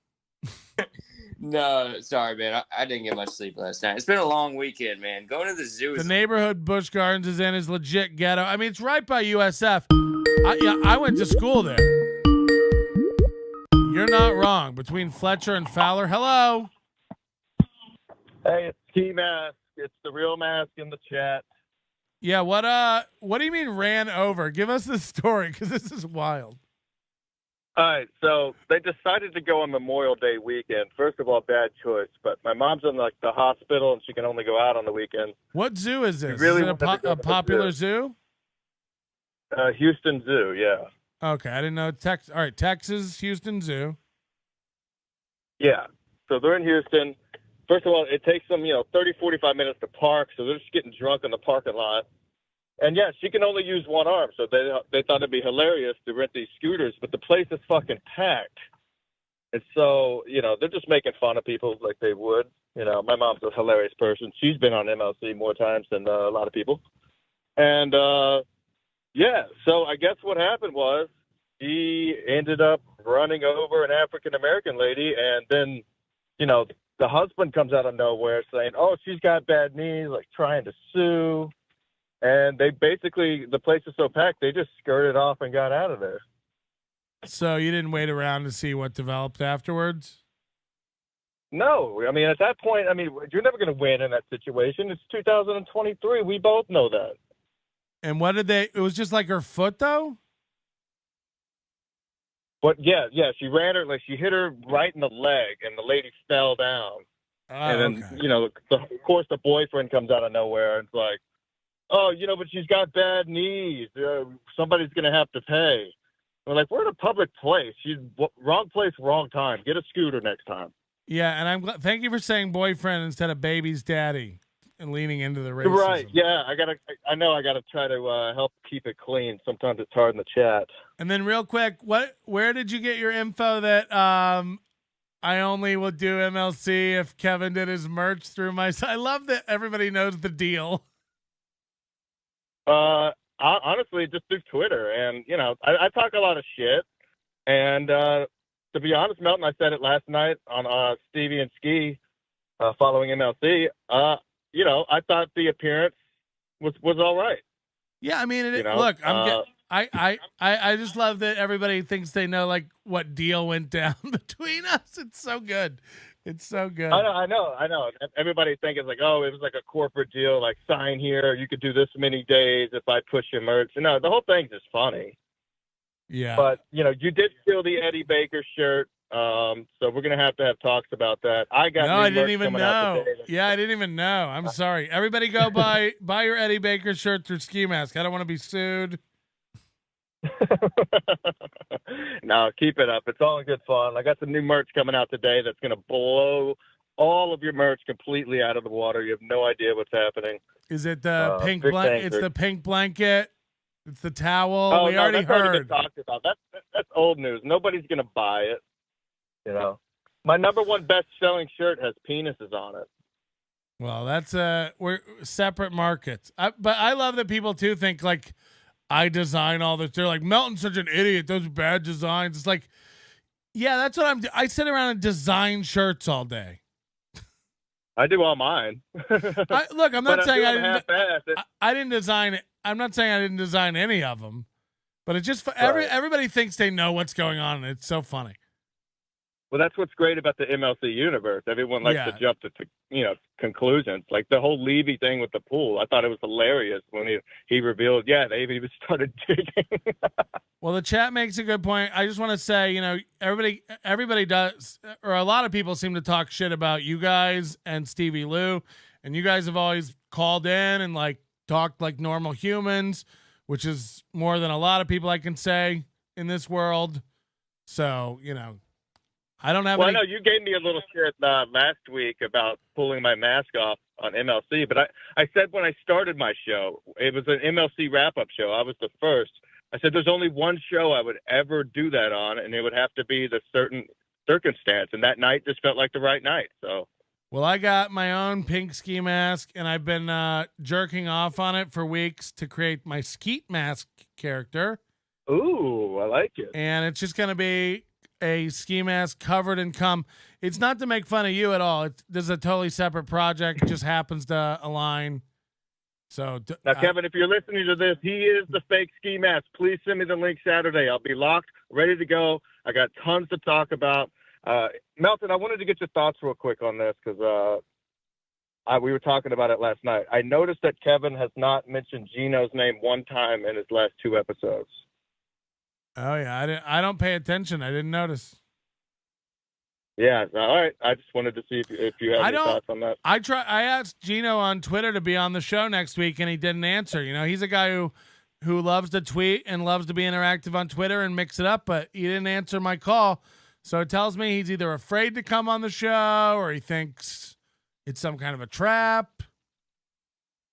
No, sorry, man. I didn't get much sleep last night. It's been a long weekend, man. Going to the zoo is the neighborhood Busch Gardens is in is legit ghetto. I mean, it's right by USF. I went to school there. You're not wrong. Between Fletcher and Fowler. Hello. Hey, it's Ski Mask. It's the real mask in the chat. Yeah, what do you mean ran over? Give us the story, because this is wild. All right, so they decided to go on Memorial Day weekend. First of all, bad choice, but my mom's in like the hospital and she can only go out on the weekend. What zoo is this? Really is it a popular zoo? Houston Zoo, yeah. Okay, I didn't know. All right, Texas, Houston Zoo. Yeah, so they're in Houston. First of all, it takes them, 30, 45 minutes to park, so they're just getting drunk in the parking lot. And, yeah, she can only use one arm, so they thought it'd be hilarious to rent these scooters, but the place is fucking packed. And so, they're just making fun of people like they would. My mom's a hilarious person. She's been on MLC more times than a lot of people. And, yeah, so I guess what happened was he ended up running over an African-American lady, and then, the husband comes out of nowhere saying, oh, she's got bad knees, like trying to sue. And they basically, the place is so packed, they just skirted off and got out of there. So you didn't wait around to see what developed afterwards? No. I mean, at that point, you're never going to win in that situation. It's 2023. We both know that. And what did it was just like her foot, though? But yeah, she ran her, like she hit her right in the leg, and the lady fell down. And then, of course, the boyfriend comes out of nowhere and it's like, oh, but she's got bad knees. Somebody's going to have to pay. We're like, we're in a public place. She's wrong place, wrong time. Get a scooter next time. Yeah, and I'm glad. Thank you for saying boyfriend instead of baby's daddy and leaning into the racism. Right? Yeah, I know I gotta try to help keep it clean. Sometimes it's hard in the chat. And then, real quick, where did you get your info that I only will do MLC if Kevin did his merch through my site? I love that everybody knows the deal. Honestly, just through Twitter, and I talk a lot of shit. And to be honest, Melton, I said it last night on Stevie and Ski following MLC. I thought the appearance was all right. Yeah, I mean, You know, look, I just love that everybody thinks they know like what deal went down between us. It's so good. It's so good. I know. Everybody thinking like, oh, it was like a corporate deal, like sign here, you could do this many days if I push your merch. No, the whole thing's just funny. Yeah. But you know, you did steal the Eddie Baker shirt, so we're gonna have to have talks about that. I got No, new I didn't merch even coming out know. today. Yeah, I didn't even know. I'm sorry. Everybody go buy your Eddie Baker shirt through Ski Mask. I don't want to be sued. No, keep it up. It's all in good fun. I got some new merch coming out today that's gonna blow all of your merch completely out of the water. You have no idea what's happening. Is it the pink big blanket? thanks, It's the Rick. pink blanket. It's the towel. Oh, we no, already that's already heard. been talked about. That's old news. Nobody's gonna buy it. You know, my number one best-selling shirt has penises on it. Well, that's we're separate markets. But I love that people too think like I design all this. They're like, Melton's such an idiot. Those are bad designs. It's like, yeah, that's what I sit around and design shirts all day. I do all mine. Look, I'm not But saying do I them didn't. half-assed. I didn't design it. I'm not saying I didn't design any of them, but it's just everybody thinks they know what's going on, and it's so funny. Well, that's what's great about the MLC universe. Everyone likes to jump to conclusions. Like the whole Levy thing with the pool. I thought it was hilarious when he revealed, they even started digging. Well, the chat makes a good point. I just want to say, everybody does, or a lot of people seem to talk shit about you guys and Stevie Lou, and you guys have always called in and like talked like normal humans, which is more than a lot of people I can say in this world. So, I don't have Well, any. I know you gave me a little shit last week about pulling my mask off on MLC, but I said when I started my show, it was an MLC wrap-up show. I was the first. I said there's only one show I would ever do that on, and it would have to be the certain circumstance, and that night just felt like the right night. So. Well, I got my own pink ski mask, and I've been jerking off on it for weeks to create my skeet mask character. Ooh, I like it. And it's just going to be a ski mask covered in cum. It's not to make fun of you at all. This is a totally separate project. It just happens to align. So now, Kevin, if you're listening to this, he is the fake ski mask. Please send me the link Saturday. I'll be locked, ready to go. I got tons to talk about. Melton, I wanted to get your thoughts real quick on this because we were talking about it last night. I noticed that Kevin has not mentioned Gino's name one time in his last 2 episodes. Oh yeah, I don't pay attention. I didn't notice. Yeah, all right. I just wanted to see if you had any thoughts on that. I asked Gino on Twitter to be on the show next week, and he didn't answer. He's a guy who loves to tweet and loves to be interactive on Twitter and mix it up, but he didn't answer my call. So it tells me he's either afraid to come on the show or he thinks it's some kind of a trap.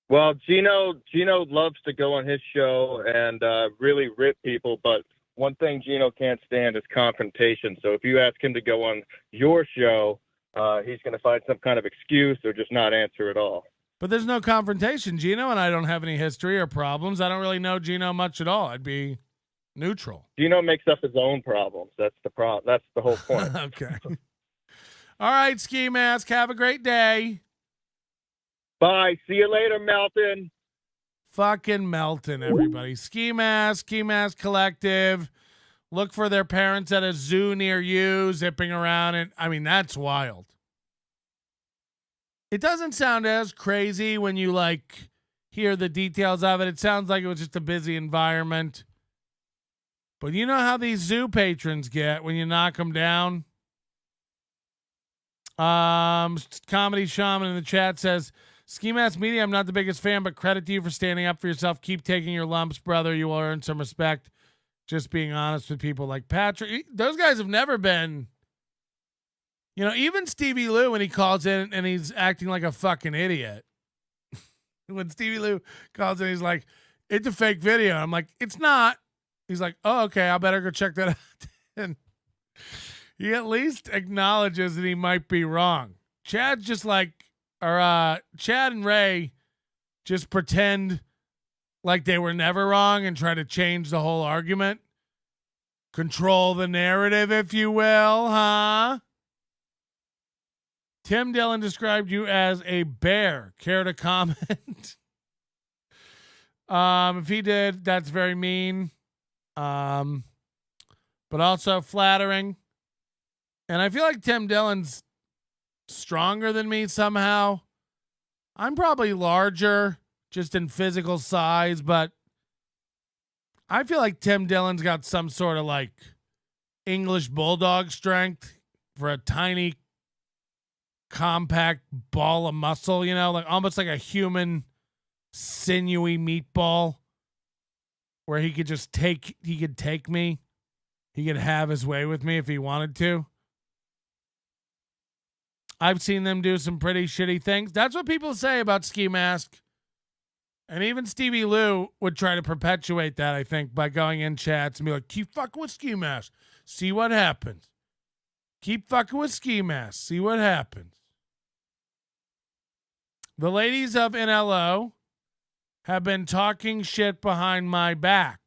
Well, Gino loves to go on his show and really rip people, but one thing Gino can't stand is confrontation. So if you ask him to go on your show, he's going to find some kind of excuse or just not answer at all. But there's no confrontation. Gino and I don't have any history or problems. I don't really know Gino much at all. I'd be neutral. Gino makes up his own problems. That's the problem. That's the whole point. Okay. All right, Ski Mask. Have a great day. Bye. See you later, Melton. Fucking Melton, everybody. Ski Mask Collective. Look for their parents at a zoo near you, zipping around. And I mean, that's wild. It doesn't sound as crazy when you hear the details of it. It sounds like it was just a busy environment. But you know how these zoo patrons get when you knock them down? Comedy Shaman in the chat says, Ski Mask Media, I'm not the biggest fan, but credit to you for standing up for yourself. Keep taking your lumps, brother. You will earn some respect. Just being honest with people like Patrick. Those guys have never been, even Stevie Lou, when he calls in and he's acting like a fucking idiot. When Stevie Lou calls in, he's like, it's a fake video. I'm like, it's not. He's like, oh, okay, I better go check that out. And he at least acknowledges that he might be wrong. Chad and Ray just pretend like they were never wrong and try to change the whole argument. Control the narrative, if you will, huh? Tim Dillon described you as a bear. Care to comment? If he did, that's very mean. But also flattering. And I feel like Tim Dillon's stronger than me somehow. I'm probably larger just in physical size, but I feel like Tim Dillon's got some sort of like English bulldog strength for a tiny, compact ball of muscle, you know, like almost like a human sinewy meatball where he could take me. He could have his way with me if he wanted to. I've seen them do some pretty shitty things. That's what people say about Ski Mask. And even Stevie Lou would try to perpetuate that, I think, by going in chats and be like, keep fucking with Ski Mask. See what happens. Keep fucking with Ski Mask. See what happens. The ladies of NLO have been talking shit behind my back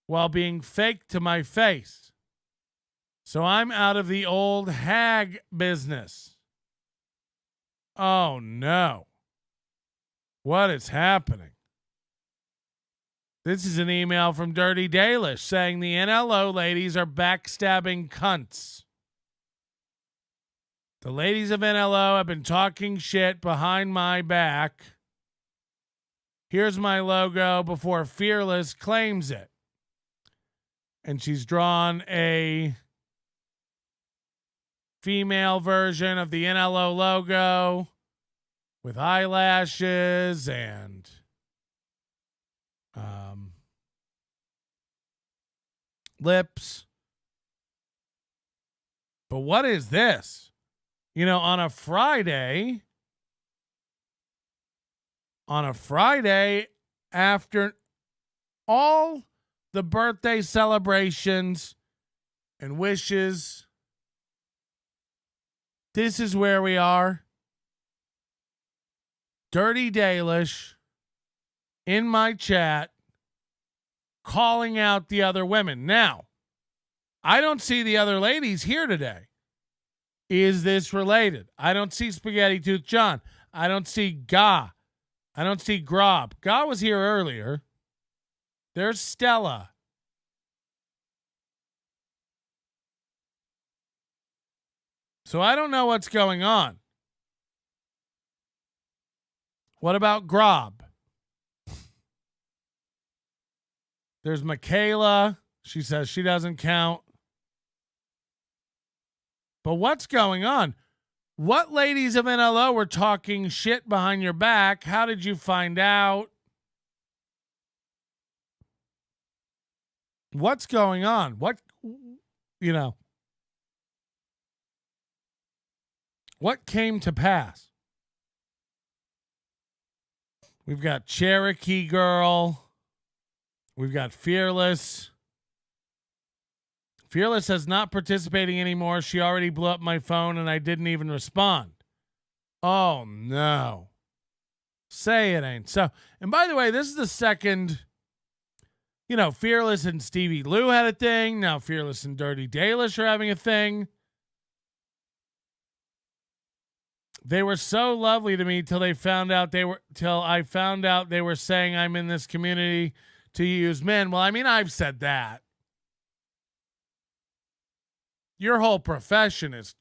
while being fake to my face. So I'm out of the old hag business. Oh no. What is happening? This is an email from Dirty Dalish saying the NLO ladies are backstabbing cunts. The ladies of NLO have been talking shit behind my back. Here's my logo before Fearless claims it. And she's drawn a female version of the NLO logo with eyelashes and lips. But what is this? You know, on a Friday after all the birthday celebrations and wishes, this is where we are. Dirty Dalish in my chat calling out the other women. Now, I don't see the other ladies here today. Is this related? I don't see Spaghetti Tooth John. I don't see Ga. I don't see Grob. Ga was here earlier. There's Stella. So I don't know what's going on. What about Grob? There's Michaela. She says she doesn't count. But what's going on? What ladies of NLO were talking shit behind your back? How did you find out? What's going on? What came to pass? We've got Cherokee Girl. We've got Fearless. Fearless is not participating anymore. She already blew up my phone and I didn't even respond. Oh, no. Say it ain't so. And by the way, this is the second, Fearless and Stevie Lou had a thing. Now Fearless and Dirty Dalish are having a thing. They were so lovely to me till I found out they were saying I'm in this community to use men. Well, I mean, I've said that. Your whole profession is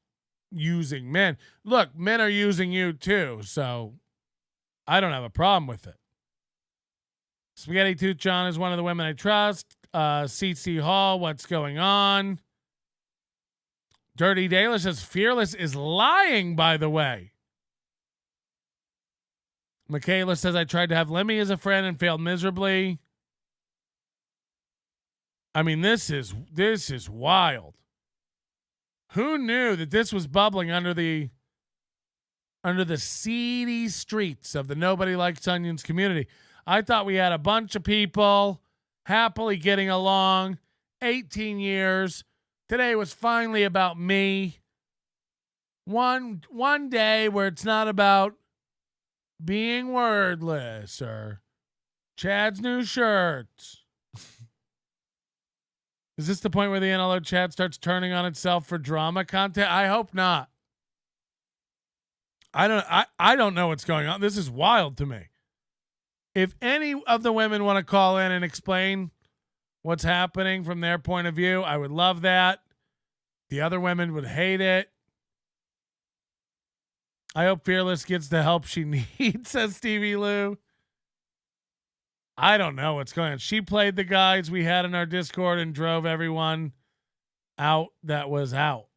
using men. Look, men are using you too, so I don't have a problem with it. Spaghetti Tooth John is one of the women I trust. CC Hall, what's going on? Dirty Dalish says Fearless is lying, by the way. Michaela says I tried to have Lemmy as a friend and failed miserably. I mean, this is wild. Who knew that this was bubbling under the seedy streets of the Nobody Likes Onions community? I thought we had a bunch of people happily getting along, 18 years. Today was finally about me. One day where it's not about being wordless or Chad's new shirts. Is this the point where the NLO chat starts turning on itself for drama content? I hope not. I don't know what's going on. This is wild to me. If any of the women want to call in and explain what's happening from their point of view, I would love that. The other women would hate it. I hope Fearless gets the help she needs, says Stevie Lou. I don't know what's going on. She played the guys we had in our Discord and drove everyone out that was out.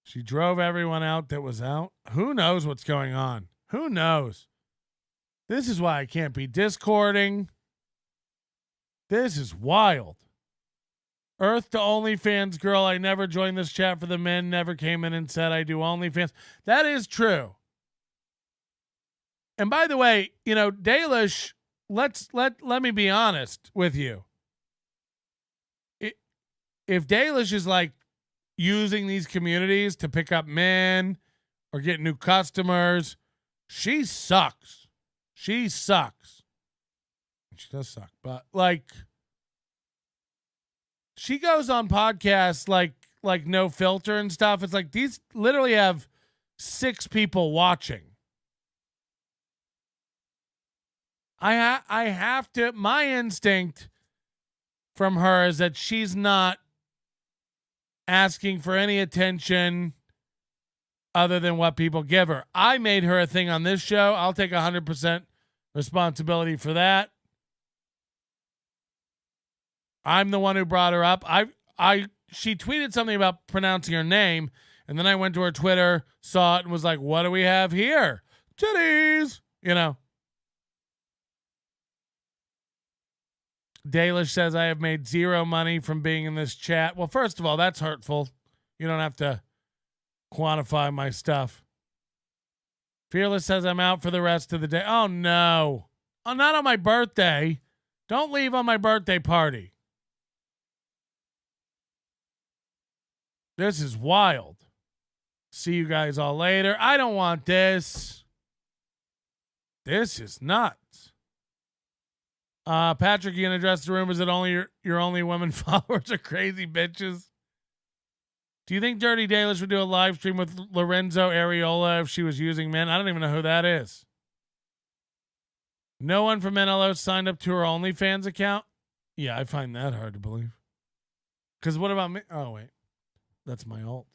She drove everyone out that was out. Who knows what's going on? Who knows? This is why I can't be Discording. This is wild. Earth to OnlyFans girl, I never joined this chat for the men, never came in and said I do OnlyFans. That is true. And by the way, you know, Dalish, let me be honest with you. If Dalish is like using these communities to pick up men or get new customers, she sucks. She sucks. She does suck, but like she goes on podcasts like No Filter and stuff. It's like these literally have 6 people watching. I have to, my instinct from her is that she's not asking for any attention other than what people give her. I made her a thing on this show. I'll take 100% responsibility for that. I'm the one who brought her up. She tweeted something about pronouncing her name, and then I went to her Twitter, saw it, and was like, what do we have here? Titties! You know. Dalish says, I have made 0 money from being in this chat. Well, first of all, that's hurtful. You don't have to quantify my stuff. Fearless says, I'm out for the rest of the day. Oh, no. Oh, not on my birthday. Don't leave on my birthday party. This is wild. See you guys all later. I don't want this. This is nuts. Patrick, you can address the rumors that only your only women followers are crazy bitches. Do you think Dirty Dalish would do a live stream with Lorenzo Areola if she was using men? I don't even know who that is. No one from NLO signed up to her OnlyFans account? Yeah, I find that hard to believe. Because what about me? Oh, wait. That's my alt.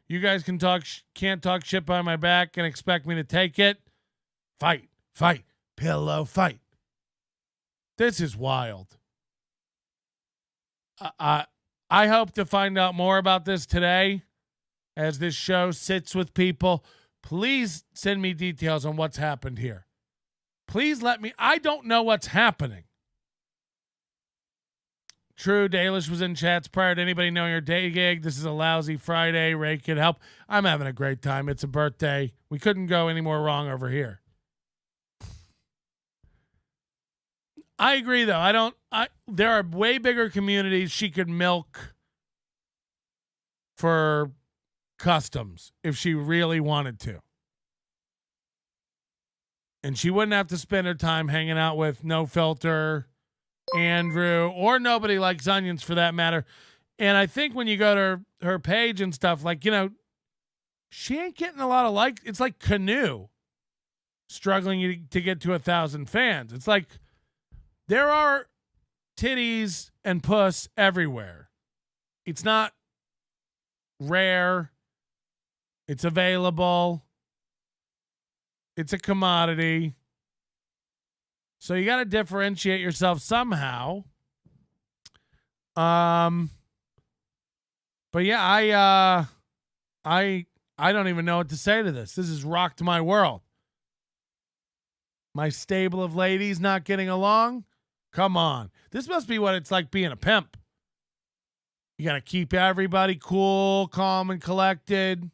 You guys can't talk shit behind my back and expect me to take it. Fight, pillow, fight. This is wild. I hope to find out more about this today as this show sits with people. Please send me details on what's happened here. Please let me. I don't know what's happening. True, Dalish was in chats prior to anybody knowing her day gig. This is a lousy Friday. Ray could help. I'm having a great time. It's a birthday. We couldn't go any more wrong over here. I agree, though. There are way bigger communities she could milk for customs if she really wanted to. And she wouldn't have to spend her time hanging out with No Filter, Andrew, or Nobody Likes Onions for that matter. And I think when you go to her page and stuff, like, you know, she ain't getting a lot of likes. It's like Canoe struggling to get to 1,000 fans. It's like there are titties and puss everywhere. It's not rare. It's available. It's a commodity. So you got to differentiate yourself somehow. But yeah, I don't even know what to say to this. This has rocked my world. My stable of ladies not getting along? Come on. This must be what it's like being a pimp. You got to keep everybody cool, calm, and collected.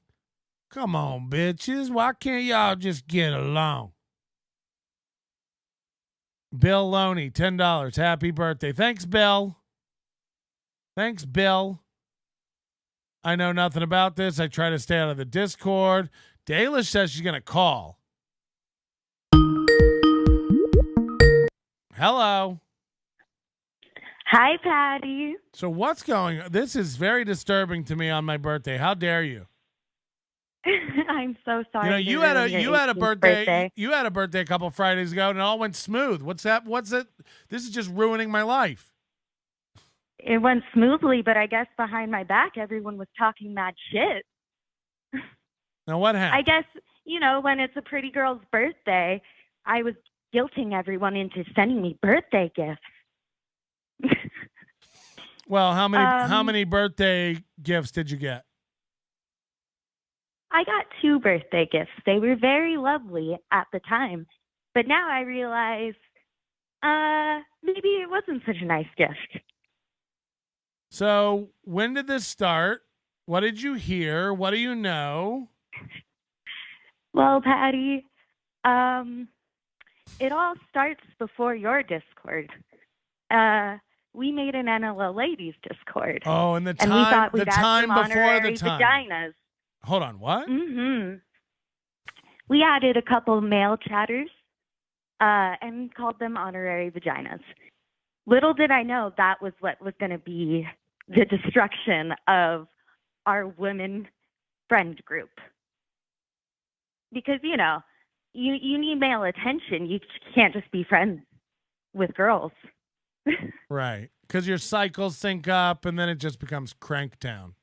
Come on, bitches. Why can't y'all just get along? Bill Loney, $10. Happy birthday. Thanks, Bill. Thanks, Bill. I know nothing about this. I try to stay out of the Discord. Dalish says she's going to call. Hello. Hi, Patty. So what's going on? This is very disturbing to me on my birthday. How dare you? I'm so sorry. You know, to you had a ruin your you had a 18th birthday. You had a birthday a couple Fridays ago, and it all went smooth. What's that? What's it? This is just ruining my life. It went smoothly, but I guess behind my back, everyone was talking mad shit. Now what happened? I guess, when it's a pretty girl's birthday, I was guilting everyone into sending me birthday gifts. Well, how many birthday gifts did you get? I got 2 birthday gifts. They were very lovely at the time. But now I realize maybe it wasn't such a nice gift. So when did this start? What did you hear? What do you know? Well, Patty, it all starts before your Discord. We made an NLO ladies Discord. Oh, and we thought we'd add some honorary vaginas. Hold on, what? Mm-hmm. We added a couple male chatters and called them honorary vaginas. Little did I know that was what was going to be the destruction of our women friend group. Because, you need male attention. You can't just be friends with girls. Right. Because your cycles sync up, and then it just becomes Cranktown.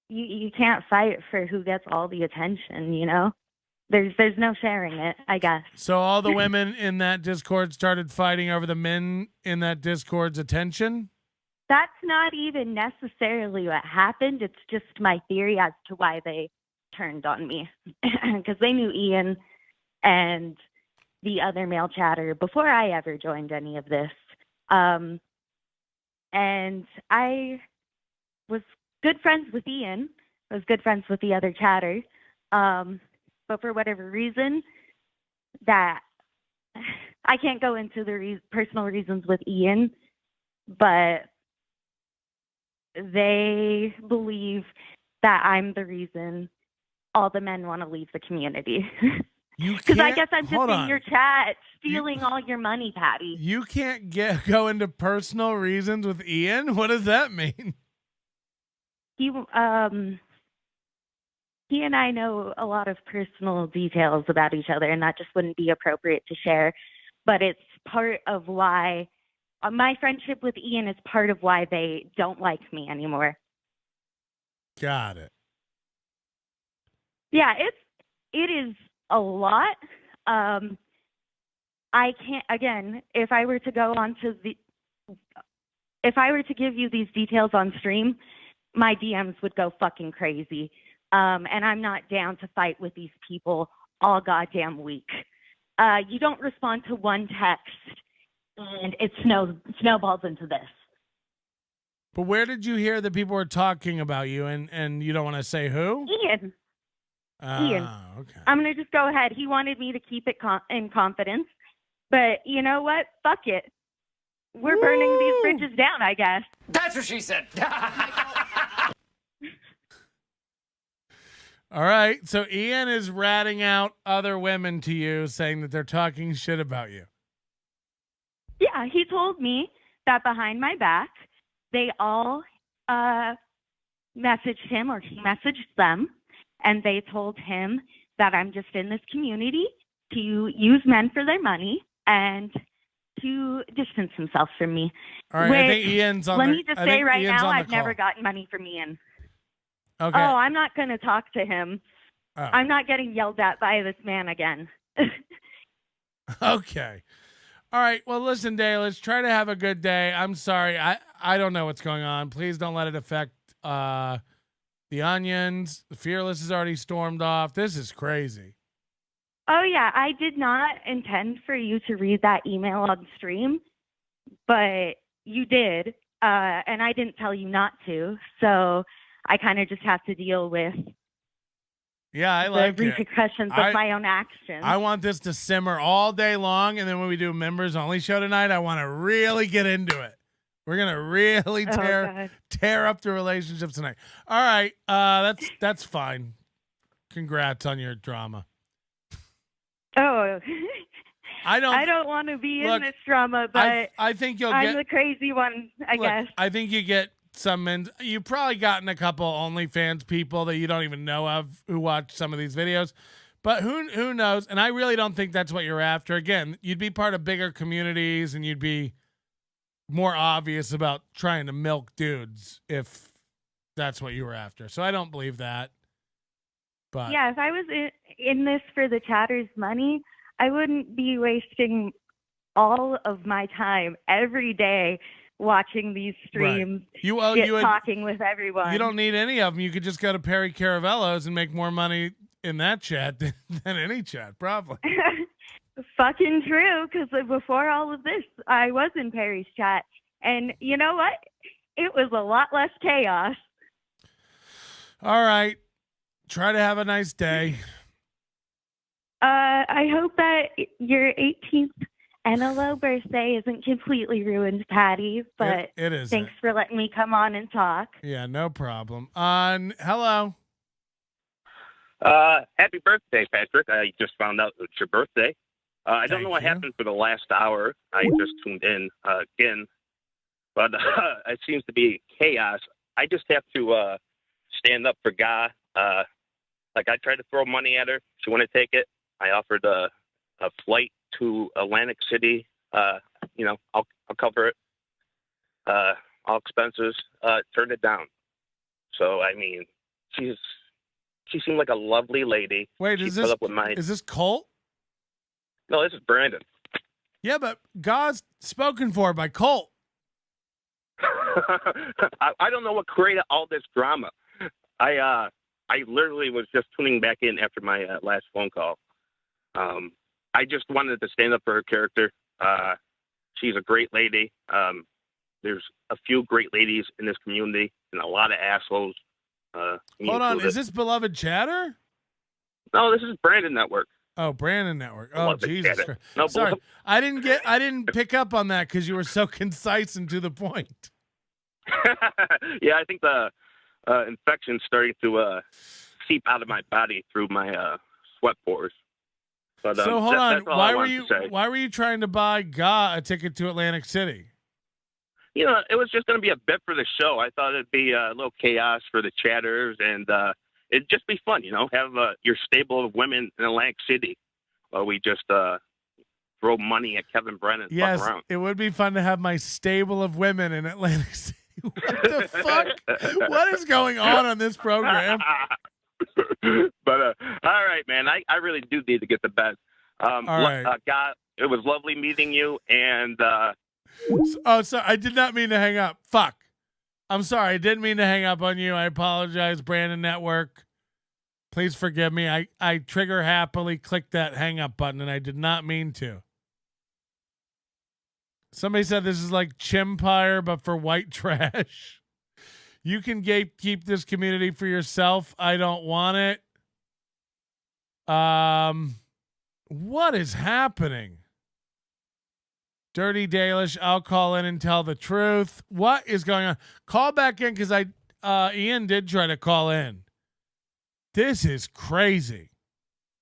You can't fight for who gets all the attention, There's no sharing it, I guess. So all the women in that Discord started fighting over the men in that Discord's attention? That's not even necessarily what happened. It's just my theory as to why they turned on me. Because they knew Ian and the other male chatter before I ever joined any of this. And I was good friends with Ian. I was good friends with the other chatter. But for whatever reason, that I can't go into the personal reasons with Ian, but they believe that I'm the reason all the men want to leave the community. Because I guess I'm just in your chat stealing all your money, Patty. You can't go into personal reasons with Ian? What does that mean? He and I know a lot of personal details about each other, and that just wouldn't be appropriate to share. But it's part of why my friendship with Ian is part of why they don't like me anymore. Got it. Yeah, it is a lot. I can't, again, if I were to give you these details on stream, my DMs would go fucking crazy. And I'm not down to fight with these people all goddamn week. You don't respond to one text, and it snowballs into this. But where did you hear that people were talking about you, and you don't want to say who? Ian. Ian. Okay. I'm going to just go ahead. He wanted me to keep it in confidence. But you know what? Fuck it. We're burning these bridges down, I guess. That's what she said. All right. So Ian is ratting out other women to you, saying that they're talking shit about you. Yeah, he told me that behind my back, they all messaged him, or he messaged them, and they told him that I'm just in this community to use men for their money and to distance himself from me. All right, I think Ian's on Let the, me just I say think right Ian's now, on the I've never call. gotten money from Ian. Okay. Oh, I'm not going to talk to him. Oh. I'm not getting yelled at by this man again. Okay. All right. Well, listen, Day, let's try to have a good day. I'm sorry. I don't know what's going on. Please don't let it affect the onions. The Fearless is already stormed off. This is crazy. Oh, yeah. I did not intend for you to read that email on stream, but you did. And I didn't tell you not to. So I kind of just have to deal with I like the it. repercussions of my own actions. I want this to simmer all day long, and then when we do a members only show tonight, I want to really get into it. We're gonna really tear up the relationships tonight. All right, that's fine. Congrats on your drama. Oh, I don't want to be in this drama, but I think I'm the crazy one, I guess. I think you get some men. You've probably gotten a couple OnlyFans people that you don't even know of who watch some of these videos. But who knows? And I really don't think that's what you're after. Again, you'd be part of bigger communities and you'd be more obvious about trying to milk dudes if that's what you were after. So I don't believe that. But Yeah, if I was in this for the chatter's money, I wouldn't be wasting all of my time every day watching these streams, talking with everyone. You don't need any of them. You could just go to Perry Caravello's and make more money in that chat than any chat, probably. Fucking true, because before all of this, I was in Perry's chat, and you know what? It was a lot less chaos. All right. Try to have a nice day. I hope that your 18th NLO birthday isn't completely ruined, Patty, but it is. Thanks for letting me come on and talk. Yeah, no problem. Hello. Happy birthday, Patrick. I just found out it's your birthday. I don't know what happened for the last hour. I just tuned in again, but it seems to be chaos. I just have to stand up for Ga. Like I tried to throw money at her. She wouldn't take it. I offered a flight to Atlantic City. I'll cover it. All expenses. Turned it down. So I mean, she seemed like a lovely lady. Wait, is this Colt? No, this is Brandon. Yeah, but Ga's spoken for by Colt. I don't know what created all this drama. I literally was just tuning back in after my last phone call. I just wanted to stand up for her character. She's a great lady. There's a few great ladies in this community and a lot of assholes. Hold on, is this Beloved Chatter? No, this is Brandon Network. Oh, Brandon Network. Oh, Jesus Christ. No, sorry. I didn't pick up on that because you were so concise and to the point. Yeah, I think the infection's starting to seep out of my body through my sweat pores. But, so hold on. That's all I wanted to say. Why were you trying to buy Ga a ticket to Atlantic City? You know, it was just going to be a bit for the show. I thought it'd be a little chaos for the chatters, and it'd just be fun, have your stable of women in Atlantic City while we just throw money at Kevin Brennan. Yes, fuck around. It would be fun to have my stable of women in Atlantic City. What the fuck? What is going on this program? But all right, man. I really do need to get to bed. All right. God, it was lovely meeting you, and sorry. I did not mean to hang up. Fuck. I'm sorry. I didn't mean to hang up on you. I apologize, Brandon Network. Please forgive me. I trigger happily clicked that hang up button, and I did not mean to. Somebody said this is like Chimpire, but for white trash. You can keep this community for yourself. I don't want it. What is happening? Dirty Dalish, I'll call in and tell the truth. What is going on? Call back in because Ian did try to call in. This is crazy.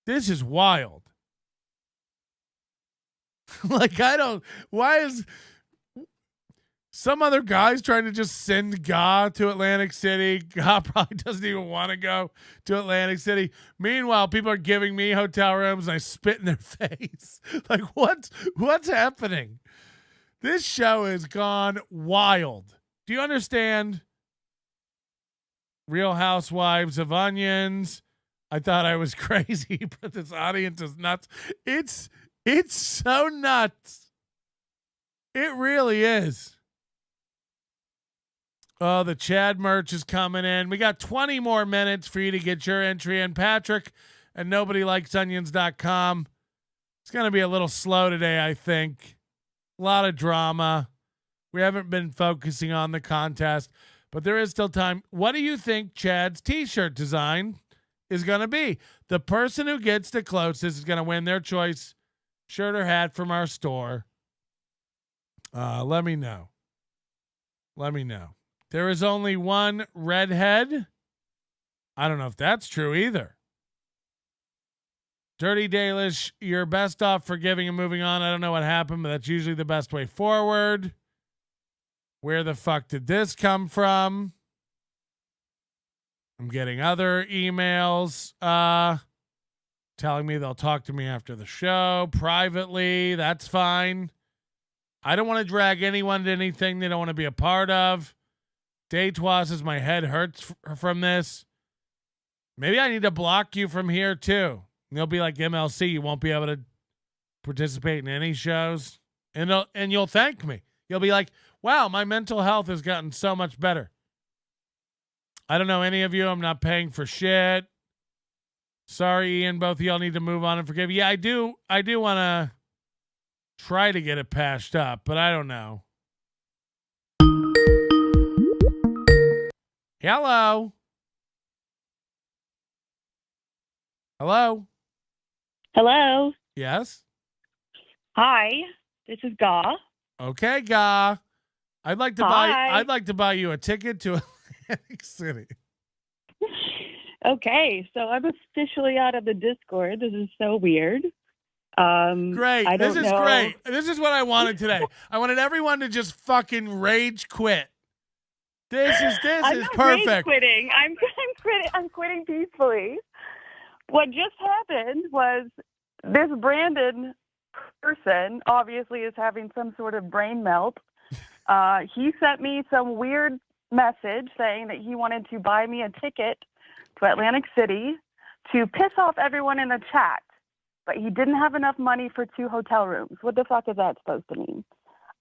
This is wild. Why is some other guys trying to just send Ga to Atlantic City? Ga probably doesn't even want to go to Atlantic City. Meanwhile, people are giving me hotel rooms and I spit in their face. Like, what's happening? This show has gone wild. Do you understand? Real Housewives of Onions. I thought I was crazy, but this audience is nuts. It's so nuts. It really is. Oh, the Chad merch is coming in. We got 20 more minutes for you to get your entry in. Patrick at nobodylikesonions.com. It's going to be a little slow today, I think. A lot of drama. We haven't been focusing on the contest, but there is still time. What do you think Chad's t-shirt design is going to be? The person who gets the closest is going to win their choice shirt or hat from our store. Let me know. There is only one redhead. I don't know if that's true either. Dirty Dalish, you're best off forgiving and moving on. I don't know what happened, but that's usually the best way forward. Where the fuck did this come from? I'm getting other emails telling me they'll talk to me after the show privately. That's fine. I don't want to drag anyone to anything they don't want to be a part of. Day-twa says my head hurts from this. Maybe I need to block you from here too. You'll be like MLC. You won't be able to participate in any shows. And you'll thank me. You'll be like, wow, my mental health has gotten so much better. I don't know any of you. I'm not paying for shit. Sorry, Ian. Both of y'all need to move on and forgive. Yeah, I do want to try to get it patched up, but I don't know. Hello. Hello. Hello. Yes. Hi. This is Ga. Okay, Ga. I'd like to buy you a ticket to Atlantic City. Okay, so I'm officially out of the Discord. This is so weird. Great. I This don't is know. great. This is what I wanted today. I wanted everyone to just fucking rage quit. This is I'm not perfect. rage quitting. I'm quitting peacefully. What just happened was this Brandon person obviously is having some sort of brain melt. He sent me some weird message saying that he wanted to buy me a ticket to Atlantic City to piss off everyone in the chat, but he didn't have enough money for 2 hotel rooms. What the fuck is that supposed to mean?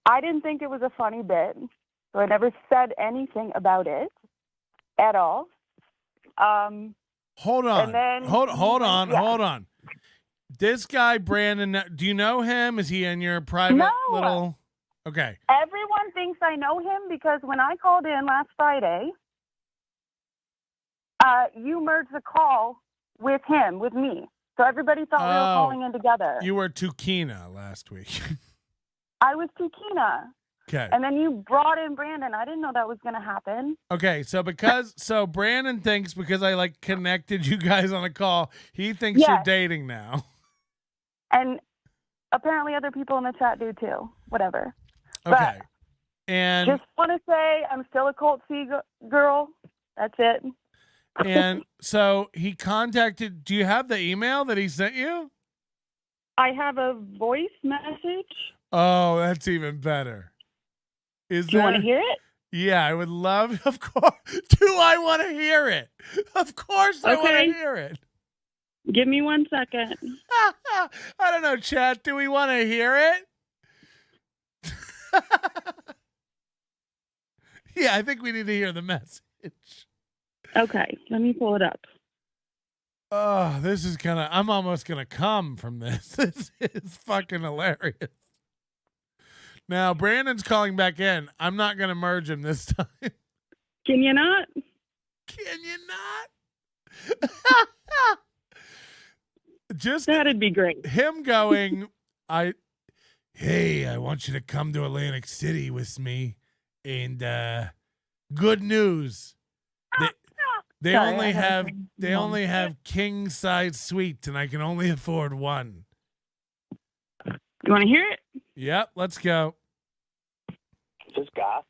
I didn't think it was a funny bit, so I never said anything about it at all. Hold on. And then, hold on. yeah. Hold on. This guy, Brandon, do you know him? Is he in your private No. little... Okay. Everyone thinks I know him because when I called in last Friday, you merged the call with him, with me. So everybody thought we were calling in together. You were Tukina last week. I was Tukina. Okay. And then you brought in Brandon. I didn't know that was going to happen. Okay, so Brandon thinks because I connected you guys on a call, he thinks Yes. you're dating now. And apparently other people in the chat do too. Whatever. Okay. And Just want to say I'm still a Colt C girl. That's it. and so he contacted, do you have the email that he sent you? I have a voice message. Oh, that's even better. Do you want to hear it? Yeah, I would love, of course. Do I want to hear it? Of course I want Okay. to hear it. Give me 1 second. I don't know, chat. Do we want to hear it? Yeah, I think we need to hear the message. Okay, let me pull it up. Oh, this is I'm almost gonna come from this. This is fucking hilarious. Now, Brandon's calling back in. I'm not gonna merge him this time. Can you not? Can you not? Just that'd be great. Him going, hey, I want you to come to Atlantic City with me. And good news. They Sorry, only have king size suites, and I can only afford one. You want to hear it? Yep, let's go. Is this Goth?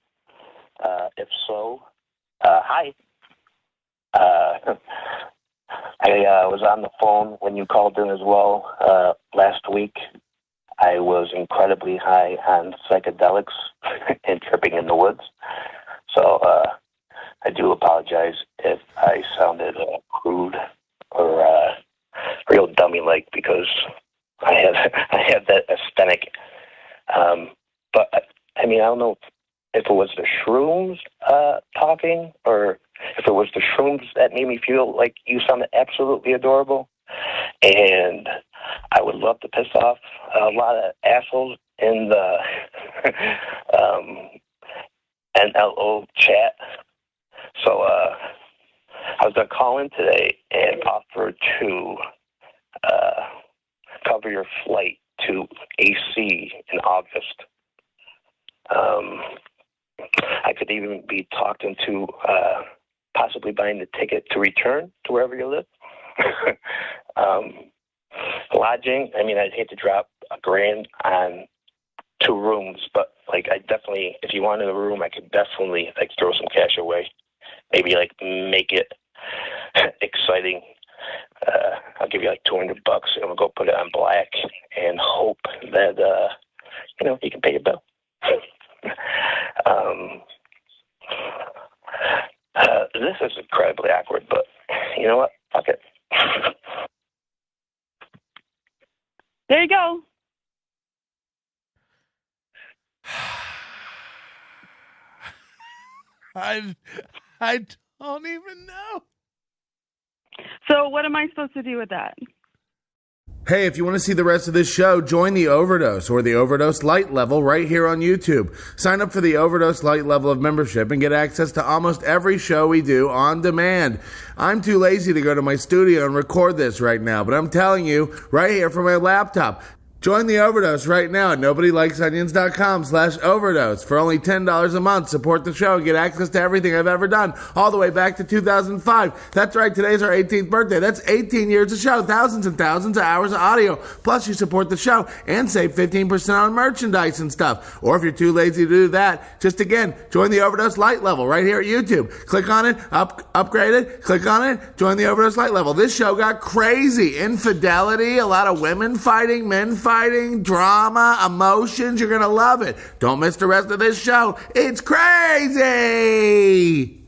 If so, hi. I was on the phone when you called in as well last week. I was incredibly high on psychedelics and tripping in the woods. So I do apologize if I sounded crude or real dummy-like because I have that aesthetic. But I mean, I don't know if it was the shrooms talking or if it was the shrooms that made me feel like you sounded absolutely adorable. And I would love to piss off a lot of assholes in the NLO chat. So I was going to call in today and offer to cover your flight to AC in August. I could even be talked into possibly buying the ticket to return to wherever you live. Lodging, I mean, I'd hate to drop $1,000 on 2 rooms, but Like, I definitely, if you want in the room, I could definitely like throw some cash away. Maybe like make it exciting. I'll give you like $200 and we'll go put it on black and hope that you can pay your bill. This is incredibly awkward, but you know what? Fuck it. There you go. I don't even know. So what am I supposed to do with that? Hey, if you want to see the rest of this show, join the Overdose or the Overdose Light level right here on YouTube. Sign up for the Overdose Light level of membership and get access to almost every show we do on demand. I'm too lazy to go to my studio and record this right now, but I'm telling you, right here from my laptop. Join the Overdose right now at nobodylikesonions.com/overdose. For only $10 a month, support the show and get access to everything I've ever done, all the way back to 2005. That's right, today's our 18th birthday. That's 18 years of show, thousands and thousands of hours of audio. Plus, you support the show and save 15% on merchandise and stuff. Or if you're too lazy to do that, just again, join the Overdose Light level right here at YouTube. Click on it, upgrade it, click on it, join the Overdose Light level. This show got crazy. Infidelity, a lot of women fighting, men fighting, drama, emotions. You're going to love it. Don't miss the rest of this show. It's crazy.